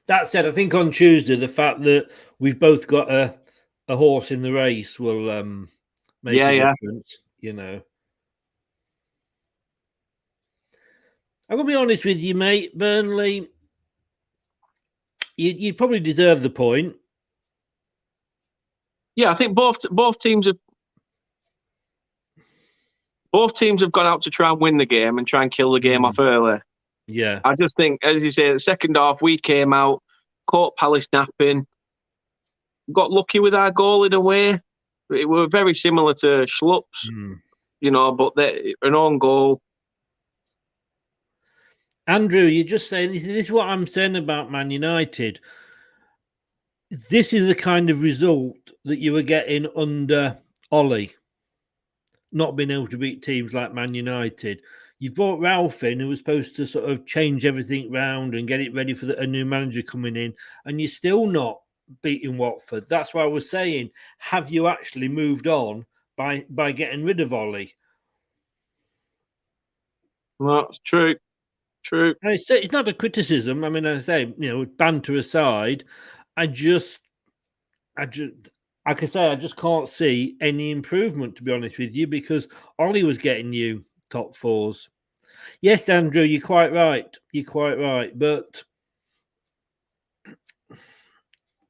That said, I think on Tuesday, the fact that we've both got a horse in the race will make a difference, you know. I'm going to be honest with you, mate. Burnley, you probably deserve the point. Yeah, I think both teams have gone out to try and win the game and try and kill the game off early. Yeah. I just think, as you say, the second half, we came out, caught Palace napping, got lucky with our goal in a way. It were very similar to Schlupp's, you know, but an own goal. Andrew, you're just saying, this is what I'm saying about Man United. This is the kind of result that you were getting under Ollie, not being able to beat teams like Man United. You brought Ralph in, who was supposed to sort of change everything round and get it ready for a new manager coming in, and you're still not beating Watford. That's why I was saying, have you actually moved on by getting rid of Ollie? Well, it's true. It's not a criticism. I mean, I say, you know, banter aside, I just like I say, I just can't see any improvement, to be honest with you, because Ollie was getting you top fours. Yes, Andrew, you're quite right. But,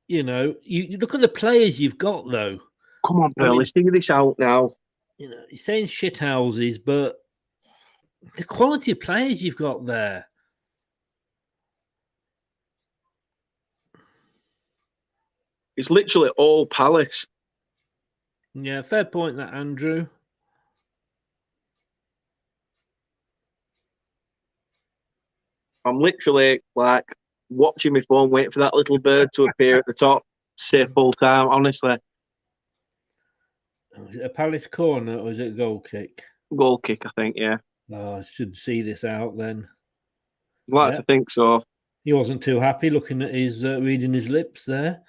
you know, you look at the players you've got, though. Come on, Bill, let's figure this out now. You know, you're saying shit houses, but the quality of players you've got there. It's literally all Palace. Yeah, fair point, that, Andrew. I'm literally like watching my phone, waiting for that little bird to appear at the top, say full time, honestly. Is it a Palace corner or is it a goal kick? Goal kick, I think, yeah. Oh, I should see this out then. I'd like to think so. He wasn't too happy looking at his reading his lips there.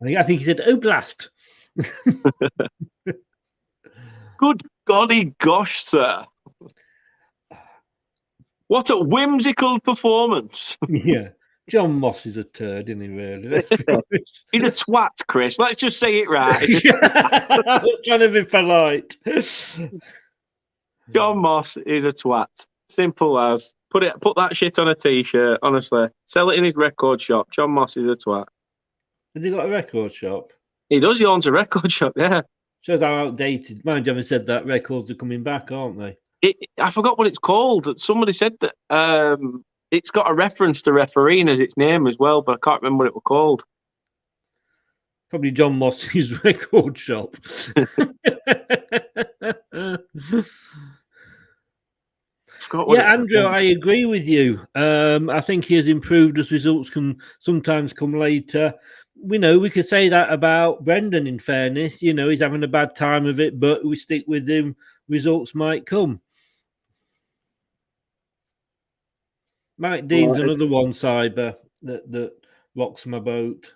I think he said "Oblast." Good golly gosh, sir! What a whimsical performance! Yeah, John Moss is a turd, isn't he? Really? Let's be honest. He's a twat, Chris. Let's just say it right. I was trying to be polite. John Moss is a twat. Simple as. Put that shit on a t-shirt. Honestly, sell it in his record shop. John Moss is a twat. Has he got a record shop? He does. He owns a record shop. Yeah. Shows how outdated. Mind you, having said that, records are coming back, aren't they? I forgot what it's called. Somebody said that it's got a reference to refereeing as its name as well, but I can't remember what it was called. Probably John Moss's record shop. Yeah, Andrew, I agree with you. I think he has improved as results can sometimes come later. We could say that about Brendan, in fairness. He's having a bad time of it, but we stick with him. Results might come. Mike Dean's another one, Cyber, that rocks my boat.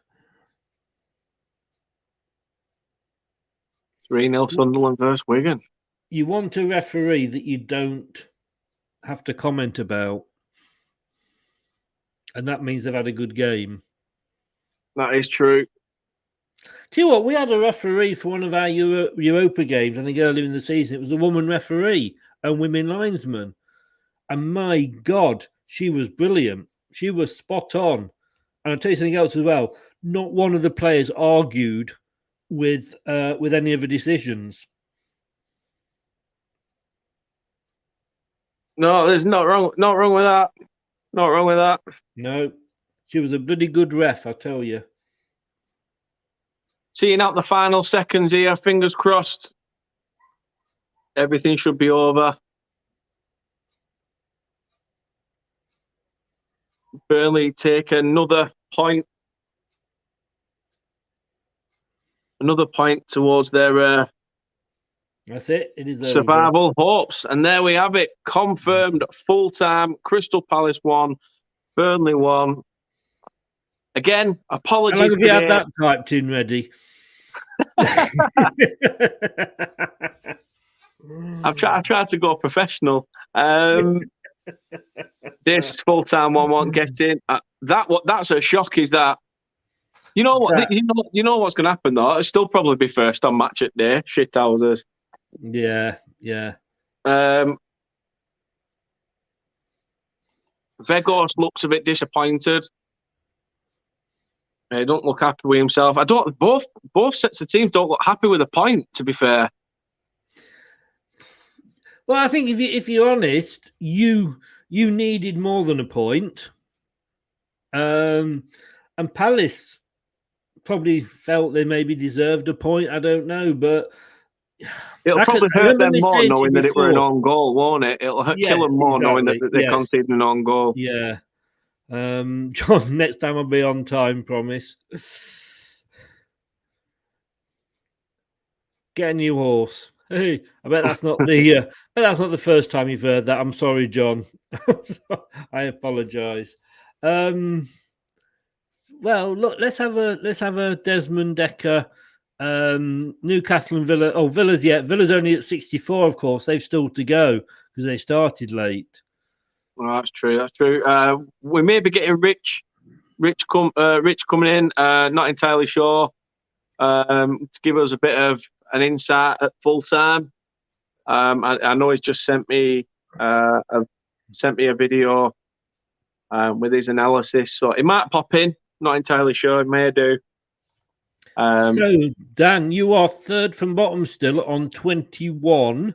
3-0 Sunderland versus Wigan. You want a referee that you don't have to comment about, and that means they've had a good game. That is true. Tell you what, we had a referee for one of our Europa games, I think earlier in the season. It was a woman referee and women linesman. And my God, she was brilliant. She was spot on. And I'll tell you something else as well. Not one of the players argued with any of the decisions. No, there's not wrong with that. Not wrong with that. No, she was a bloody good ref, I tell you. Seeing out the final seconds here, fingers crossed. Everything should be over. Burnley take another point. Another point towards their that's it. It is survival hopes. And there we have it. Confirmed full-time. Crystal Palace 1, Burnley 1. Again, apologies. How long have you had that typed in ready? I tried to go professional. This full-time one won't get in. That's a shock. Is that? You know what? You know what's going to happen though. It'll still probably be first on match at day. Shithousers. Yeah. Vegos looks a bit disappointed. He don't look happy with himself. Both sets of teams don't look happy with a point, to be fair. Well, I think if you're honest, you needed more than a point. And Palace probably felt they maybe deserved a point. I don't know, but it'll probably hurt them more knowing that it were an own goal, won't it? It'll kill them more knowing that they conceded an own goal. Yeah. John, next time I'll be on time, promise. Get a new horse. Hey, I bet that's not the first time you've heard that. I'm sorry, John. I apologise. Well, look, let's have a Desmond Decker, Newcastle and Villa. Oh, Villa's only at 64, of course. They've still to go because they started late. Well, that's true. We may be getting Rich coming in. Not entirely sure. To give us a bit of an insight at full time. I know he's just sent me a video with his analysis, so it might pop in. Not entirely sure. It may do. So, Dan, you are third from bottom still on 21.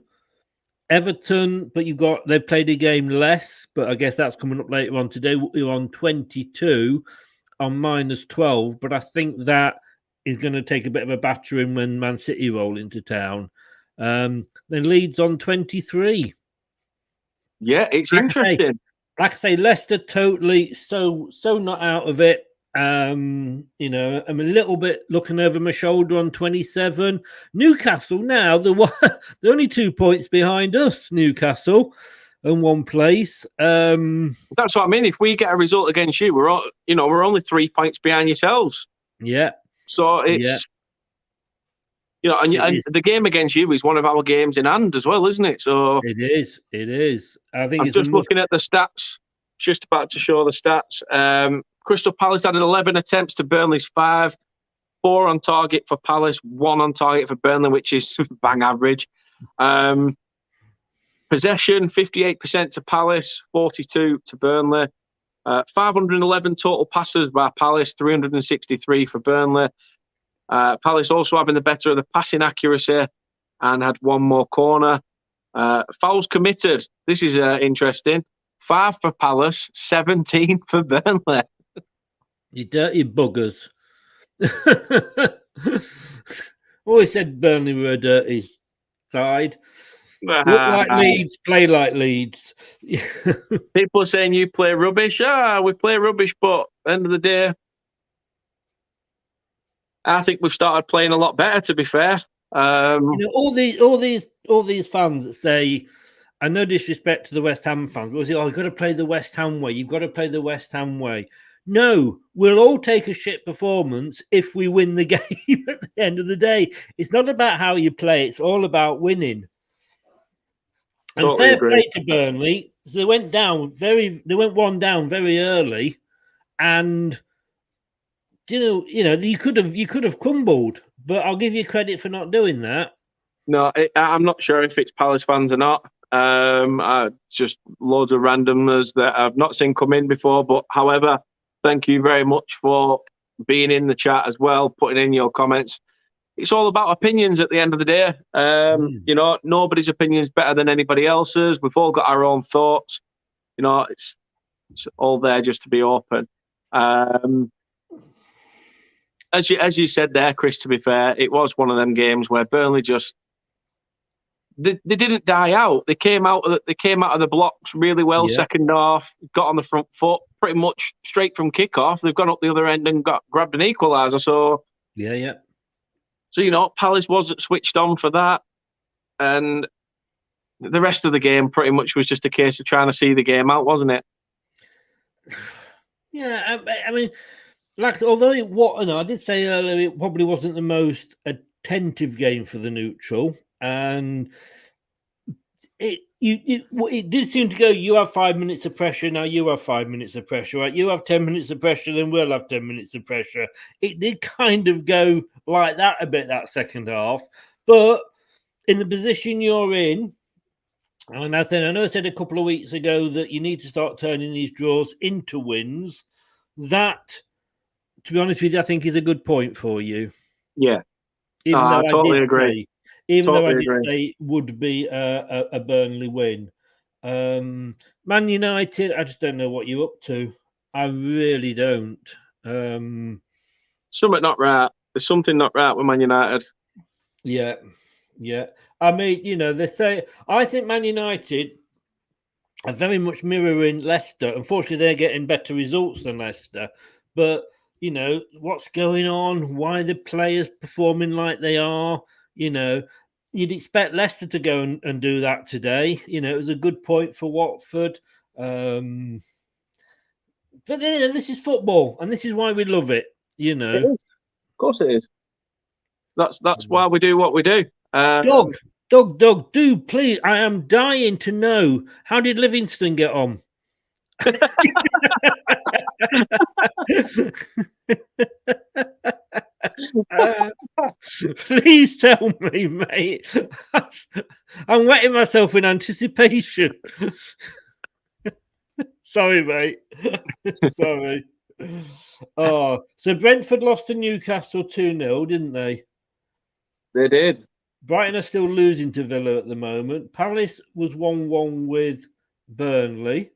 Everton, but they've played a game less, but I guess that's coming up later on today. You're on 22 on minus 12, but I think that is going to take a bit of a battering when Man City roll into town. Then Leeds on 23. Yeah, it's interesting. Like I say, Leicester totally so not out of it. I'm a little bit looking over my shoulder on 27. Newcastle now, they're only 2 points behind us, Newcastle. and one place. That's what I mean. If we get a result against you, we're only 3 points behind yourselves. Yeah. So it's and the game against you is one of our games in hand as well, isn't it? So it is. It is. I think I'm it's just looking at the stats. Just about to show the stats. Crystal Palace had 11 attempts to Burnley's 5. 4 on target for Palace, 1 on target for Burnley, which is bang average. Possession, 58% to Palace, 42 to Burnley. 511 total passes by Palace, 363 for Burnley. Palace also having the better of the passing accuracy and had 1 more corner. Fouls committed. This is interesting. 5 for Palace, 17 for Burnley. You dirty buggers. Always said Burnley were a dirty side. Look like Leeds, play like Leeds. People are saying you play rubbish. We play rubbish, but at the end of the day, I think we've started playing a lot better, to be fair. All these fans that say, and no disrespect to the West Ham fans, but say, you've got to play the West Ham way. You've got to play the West Ham way. No, we'll all take a shit performance if we win the game at the end of the day. It's not about how you play. It's all about winning. And totally fair play to Burnley. They went 1 down very early, and you could have crumbled. But I'll give you credit for not doing that. No, I'm not sure if it's Palace fans or not. Just loads of randomers that I've not seen come in before. But however, thank you very much for being in the chat as well, putting in your comments. It's all about opinions at the end of the day. Nobody's opinion is better than anybody else's. We've all got our own thoughts. It's all there just to be open. As you said there, Chris, to be fair, it was one of them games where Burnley just they didn't die out. They came out of the blocks really well. Yeah. Second half, got on the front foot pretty much straight from kickoff. They've gone up the other end and grabbed an equaliser. So yeah. So Palace wasn't switched on for that, and the rest of the game pretty much was just a case of trying to see the game out, wasn't it? Yeah, I mean, although I did say earlier it probably wasn't the most attentive game for the neutral, and it did seem to go, you have 5 minutes of pressure, now you have 5 minutes of pressure, right? You have 10 minutes of pressure, then we'll have 10 minutes of pressure. It did kind of go like that a bit, that second half. But in the position you're in, and I know I said a couple of weeks ago that you need to start turning these draws into wins. That, to be honest with you, I think is a good point for you. Yeah. I totally agree. Even though I did say it would be a Burnley win. Man United, I just don't know what you're up to. I really don't. Something not right. There's something not right with Man United. Yeah. I mean, they say, I think Man United are very much mirroring Leicester. Unfortunately, they're getting better results than Leicester. But, what's going on? Why are the players performing like they are? You'd expect Leicester to go and do that today. It was a good point for Watford. But this is football, and this is why we love it. It is. Of course it is. That's why we do what we do. Doug, do please. I am dying to know, how did Livingston get on? Please tell me, mate. I'm wetting myself in anticipation. Sorry, mate. Sorry. Oh, so Brentford lost to Newcastle 2-0, didn't they? They did. Brighton are still losing to Villa at the moment. Palace was 1-1 with Burnley.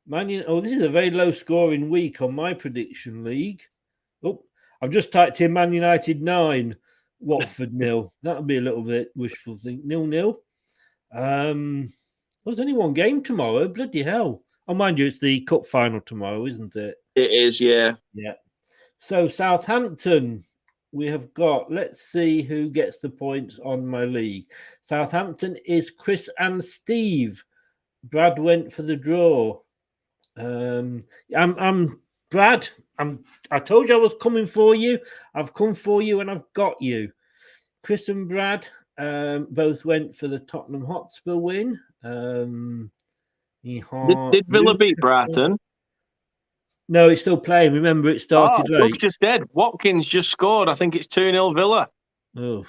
This is a very low scoring week on my prediction league. Oh, I've just typed in Man United 9, Watford 0. That'll be a little bit wishful think. 0-0. There's only one game tomorrow. Bloody hell. Oh, mind you, it's the cup final tomorrow, isn't it? It is, yeah. Yeah. So Southampton, we have got, let's see who gets the points on my league. Southampton is Chris and Steve. Brad went for the draw. I'm Brad. I told you I was coming for you. I've come for you, and I've got you. Chris and Brad both went for the Tottenham Hotspur win. Did Villa beat Brighton? No, it's still playing. Remember, it started late. Doug's just dead. Watkins just scored. I think it's 2-0 Villa. Oh,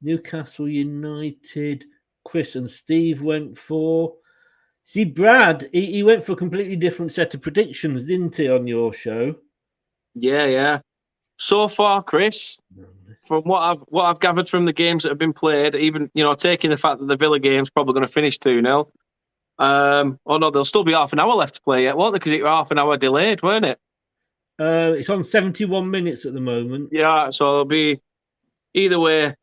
Newcastle United. Chris and Steve went for. See, Brad, he went for a completely different set of predictions, didn't he, on your show? Yeah. So far, Chris, from what I've gathered from the games that have been played, even taking the fact that the Villa game's probably going to finish 2-0. Oh no, there'll still be half an hour left to play yet, won't there? Because it was half an hour delayed, weren't it? It's on 71 minutes at the moment. Yeah, so it'll be either way.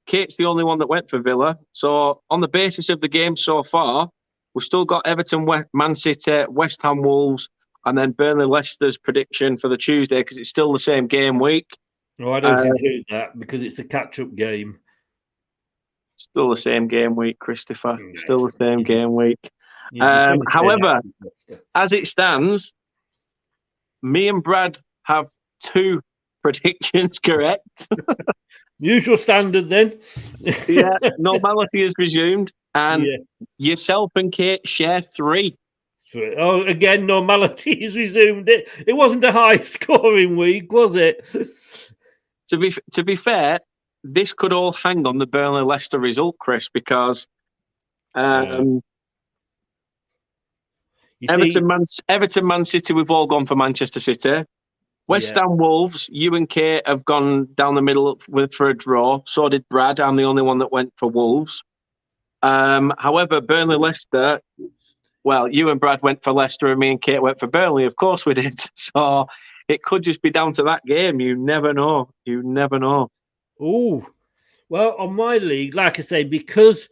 Kate's the only one that went for Villa. So on the basis of the game so far, we've still got Everton, Man City, West Ham, Wolves, and then Burnley, Leicester's prediction for the Tuesday because it's still the same game week. No, I don't include that because it's a catch-up game. Still the same game week, Christopher. Still the same game week. Yeah, however, as it stands, me and Brad have 2 predictions correct. Usual standard then. Yeah, normality is resumed. And yourself and Kate share 3. Oh, again, normality is resumed. It wasn't a high-scoring week, was it? To be fair, this could all hang on the Burnley-Leicester result, Chris, because Everton, Man City, we've all gone for Manchester City. West Ham, Wolves, you and Kate have gone down the middle for a draw. So did Brad. I'm the only one that went for Wolves. However, Burnley-Leicester, well, you and Brad went for Leicester and me and Kate went for Burnley. Of course we did. So it could just be down to that game. You never know. Oh, well, on my league, like I say, because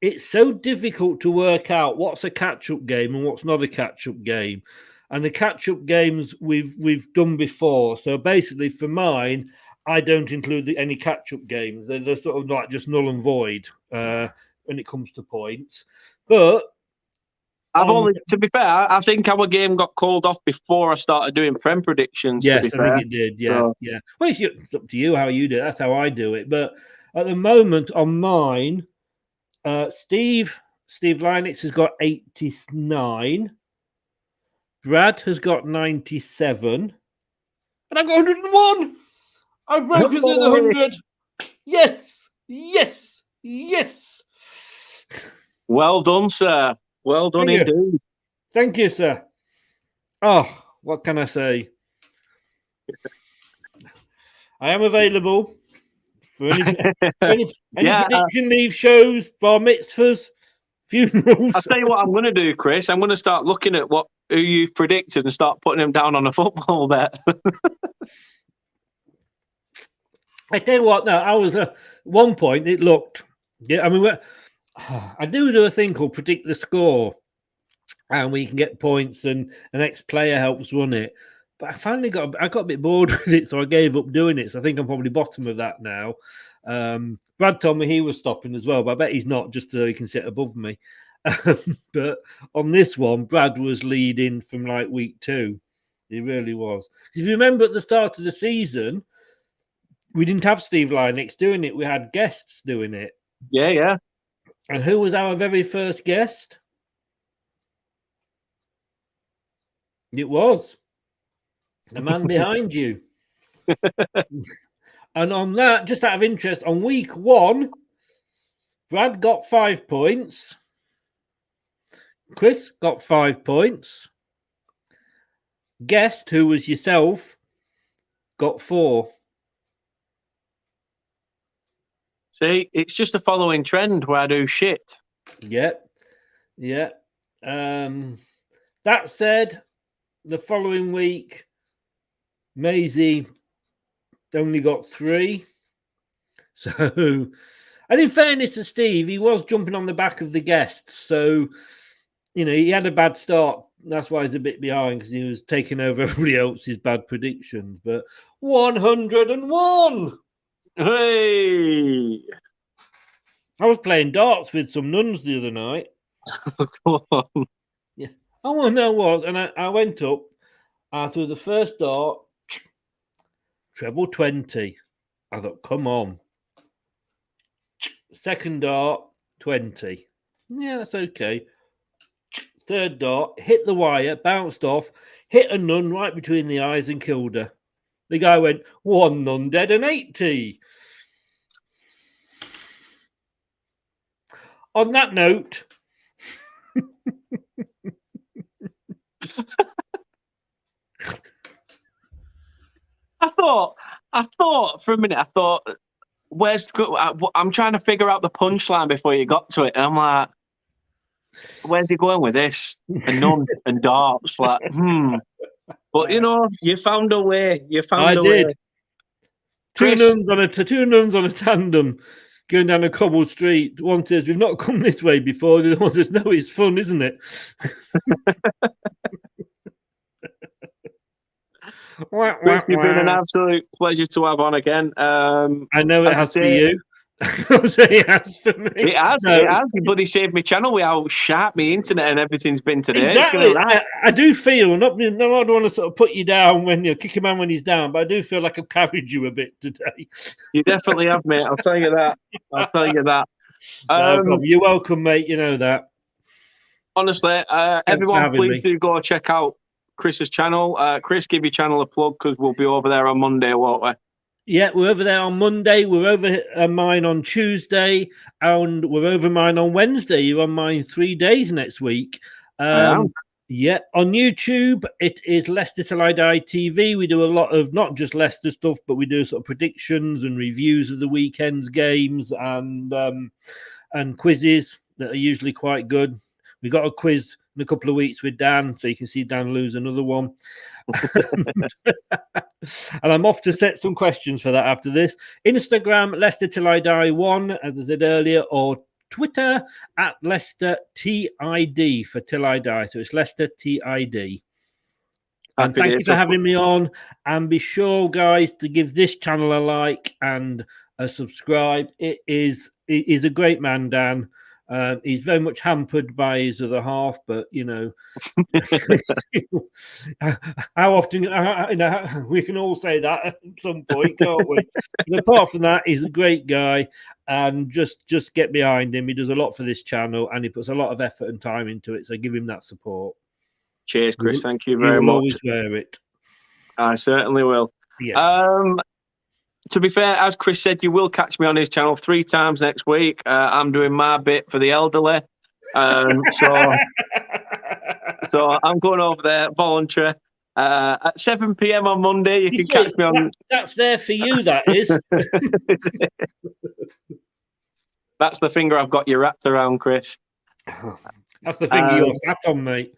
it's so difficult to work out what's a catch-up game and what's not a catch-up game. And the catch-up games we've done before. So basically, for mine, I don't include any catch-up games. They're sort of like just null and void when it comes to points. But to be fair, I think our game got called off before I started doing Prem predictions. Yes, I think it did. Yeah. Well, it's up to you how you do it. That's how I do it. But at the moment on mine, Steve Linux has got 89. Brad has got 97. And I've got 101. I've broken through the 100. Yes. Well done, sir. Well done indeed. Thank you, sir. Oh, what can I say? I am available for any prediction leave shows, bar mitzvahs, funerals. I'll tell you what I'm going to do, Chris. I'm going to start looking at who you've predicted and start putting them down on a football bet. I tell you what, I was at one point, it looked, I do a thing called predict the score, and we can get points, and the next player helps run it. But I finally got a bit bored with it, so I gave up doing it. So I think I'm probably bottom of that now. Brad told me he was stopping as well, but I bet he's not, just so he can sit above me. But on this one, Brad was leading from like week 2. He really was. If you remember at the start of the season, we didn't have Steve Linux doing it. We had guests doing it. Yeah. And who was our very first guest? It was the man behind you. And on that, just out of interest, on week 1, Brad got 5 points. Chris got 5 points. Guest, who was yourself, got 4. See, it's just a following trend where I do shit. Yeah. That said, the following week, Maisie only got 3. So, and in fairness to Steve, he was jumping on the back of the guests. So, he had a bad start. That's why he's a bit behind, because he was taking over everybody else's bad predictions. But 101! Hey! I was playing darts with some nuns the other night. Go on. Yeah. Oh, no, was. And I went up through the first dart, treble 20. I thought, come on. Second dart, 20. Yeah, that's okay. Third dart, hit the wire, bounced off, hit a nun right between the eyes and killed her. The guy went, 1 nun dead and 80. On that note, I thought for a minute, I'm trying to figure out the punchline before you got to it. And I'm like, where's he going with this? And none and darts, like, But you found a way. I did. Two nuns on a tandem going down a cobbled street. One says, "We've not come this way before." The other one says, "No, it's fun, isn't it?" Chris, you've been an absolute pleasure to have on again. I know it has for you. It has for me. It has. It has. Your buddy saved me channel with how sharp my internet and everything's been today. Exactly. I do feel I don't want to sort of put you down when you kick a man when he's down, but I do feel like I've carried you a bit today. You definitely have, mate. I'll tell you that. You're welcome, mate. You know that. Honestly, everyone, please do go check out Chris's channel. Chris, give your channel a plug because we'll be over there on Monday, won't we? Yeah, we're over there on Monday. We're over mine on Tuesday, and we're over mine on Wednesday. You're on mine 3 days next week. Yeah, on YouTube, it is Leicester Till I Die TV. We do a lot of not just Leicester stuff, but we do sort of predictions and reviews of the weekend's games and quizzes that are usually quite good. We got a quiz in a couple of weeks with Dan, so you can see Dan lose another one. And I'm off to set some questions for that after this. Instagram, Leicester Till I Die 1, as I said earlier, or Twitter at Leicester TID for Till I Die. So it's Leicester TID. And thank you for having me on. And be sure, guys, to give this channel a like and a subscribe. He's a great man, Dan. He's very much hampered by his other half, but how often we can all say that at some point, can't we? But apart from that, he's a great guy, and just get behind him. He does a lot for this channel, and he puts a lot of effort and time into it. So give him that support. Cheers, Chris. Thank you very much. Always wear it. I certainly will. Yes. To be fair, as Chris said, you will catch me on his channel 3 times next week. I'm doing my bit for the elderly. So I'm going over there, voluntary. At 7 p.m. on Monday, you can catch me on... That's there for you, that is. That's the finger I've got you wrapped around, Chris. That's the finger you're fat on, mate.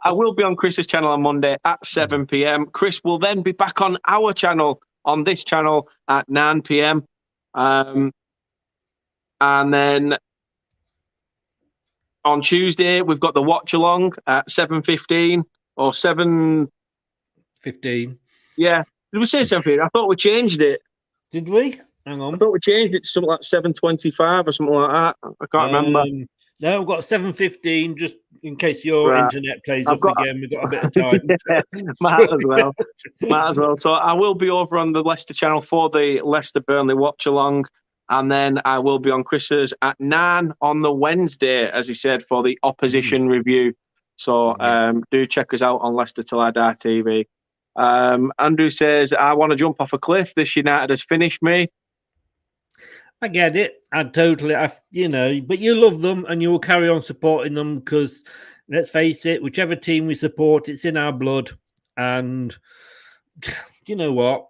I will be on Chris's channel on Monday at 7 p.m. Chris will then be back on our channel, on this channel, at 9 p.m. And then on Tuesday, we've got the watch along at 7:15 or 7:15. Yeah. Did we say 7:15? I thought we changed it. Did we? Hang on. I thought we changed it to something like 7:25 or something like that. I can't remember. No, we've got 7:15, just in case your internet plays up again. We've got a bit of time. Might as well. So I will be over on the Leicester channel for the Leicester Burnley watch along. And then I will be on Chris's at 9 on the Wednesday, as he said, for the opposition review. So do check us out on Leicester Till I Die TV. Andrew says, I want to jump off a cliff. This United has finished me. I get it. But you love them and you will carry on supporting them because, let's face it, whichever team we support, it's in our blood. And you know what?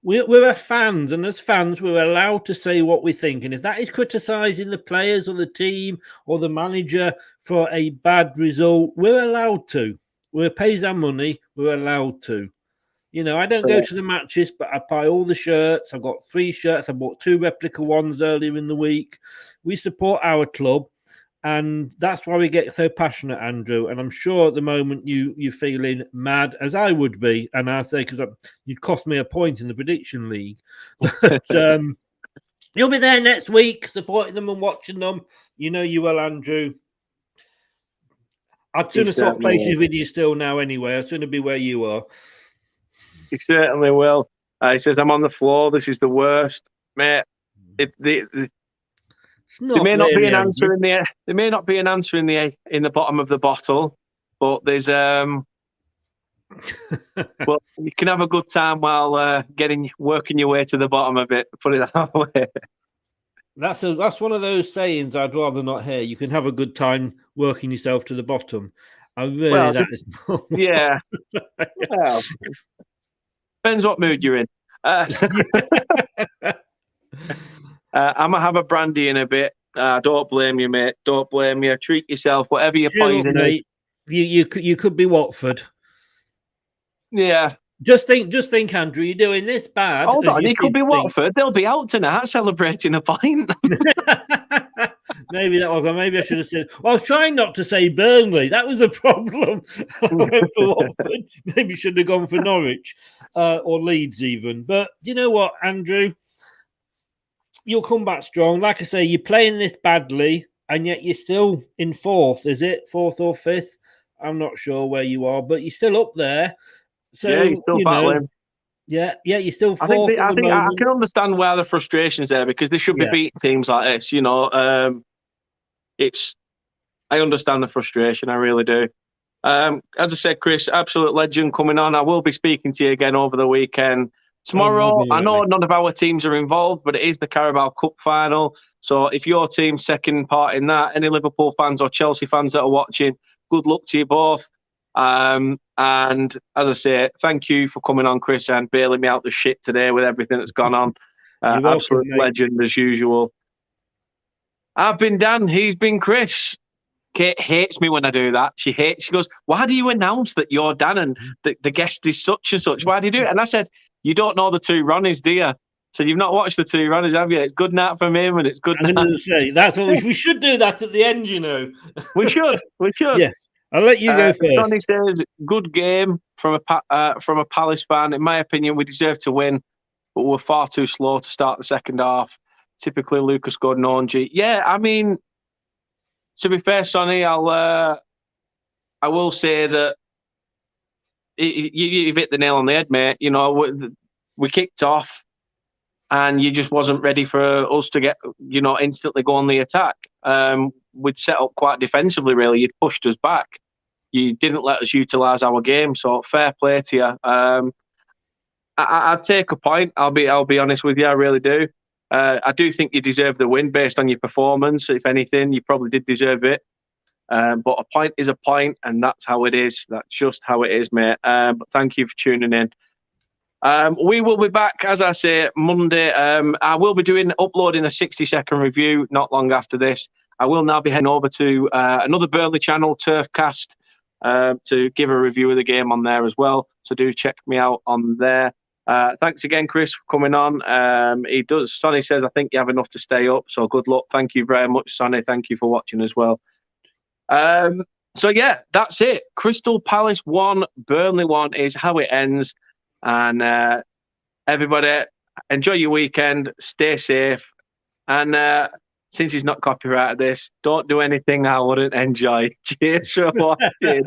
We're fans, and as fans, we're allowed to say what we think. And if that is criticising the players or the team or the manager for a bad result, we're allowed to. We pays our money, we're allowed to. I don't go to the matches, but I buy all the shirts. I've got 3 shirts. I bought 2 replica ones earlier in the week. We support our club. And that's why we get so passionate, Andrew. And I'm sure at the moment you're feeling mad, as I would be. And I say, because you'd cost me a point in the prediction league. But you'll be there next week, supporting them and watching them. You know you will, Andrew. I'd sooner swap places with you still now anyway. I'd sooner be where you are. He certainly will. He says, I'm on the floor. This is the worst. Mate, there may not be an answer in the there may not be an answer in the bottom of the bottle, but there's well, you can have a good time while working your way to the bottom of it. Put it that way. That's one of those sayings I'd rather not hear. You can have a good time working yourself to the bottom. That is yeah. Well, depends what mood you're in. I'm gonna have a brandy in a bit. Don't blame you, mate. Don't blame you. Treat yourself. Whatever your poison is. You could be Watford. Yeah. Just think, Andrew. You're doing this bad. Hold on, it could be Watford. They'll be out tonight celebrating a pint. Maybe that was. Maybe I should have said. Well, I was trying not to say Burnley. That was the problem. I went for Watford. Maybe should have gone for Norwich or Leeds even. But you know what, Andrew? You'll come back strong. Like I say, you're playing this badly, and yet you're still in fourth. Is it fourth or fifth? I'm not sure where you are, but you're still up there. So, yeah, you're still battling. Yeah, you're still fourth. I think I can understand where the frustration's there, because they should be beating teams like this. You know, I understand the frustration. I really do. As I said, Chris, absolute legend coming on. I will be speaking to you again over the weekend. Tomorrow, I know none of our teams are involved, but it is the Carabao Cup final. So if your team's second part in that, any Liverpool fans or Chelsea fans that are watching, good luck to you both. And as I say, thank you for coming on, Chris, and bailing me out the shit today with everything that's gone on. Absolute legend as usual. I've been Dan. He's been Chris. Kate hates me when I do that. She goes, why do you announce that you're Dan and the guest is such and such? Why do you do it? And I said, you don't know the two Ronnies, do you? So you've not watched the two Ronnies, have you? It's good night from him and it's good night. I'm going to say, that's what we should do that at the end, you know. We should. Yes. I'll let you go first. Sonny says, good game from a Palace fan. In my opinion, we deserve to win, but we were far too slow to start the second half. Typically, Lucas Gordon Orangey. Yeah, I mean, to be fair, Sonny, I will say that you've hit the nail on the head, mate. You know, we kicked off, and you just wasn't ready for us to get, instantly go on the attack. We'd set up quite defensively, really. You'd pushed us back. You didn't let us utilise our game. So fair play to you. I'd take a point. I'll be honest with you. I really do. I do think you deserve the win based on your performance. If anything, you probably did deserve it. But a point is a point, and that's how it is. That's just how it is, mate. But thank you for tuning in. We will be back, as I say, Monday. I will be uploading a 60-second review not long after this. I will now be heading over to another Burnley channel, Turfcast, to give a review of the game on there as well. So do check me out on there. Thanks again, Chris, for coming on. Sonny says, I think you have enough to stay up. So good luck. Thank you very much, Sonny. Thank you for watching as well. So yeah, that's it. Crystal Palace 1, Burnley 1 is how it ends. And everybody, enjoy your weekend, stay safe, and since he's not copyrighted this, don't do anything I wouldn't enjoy. Cheers for watching.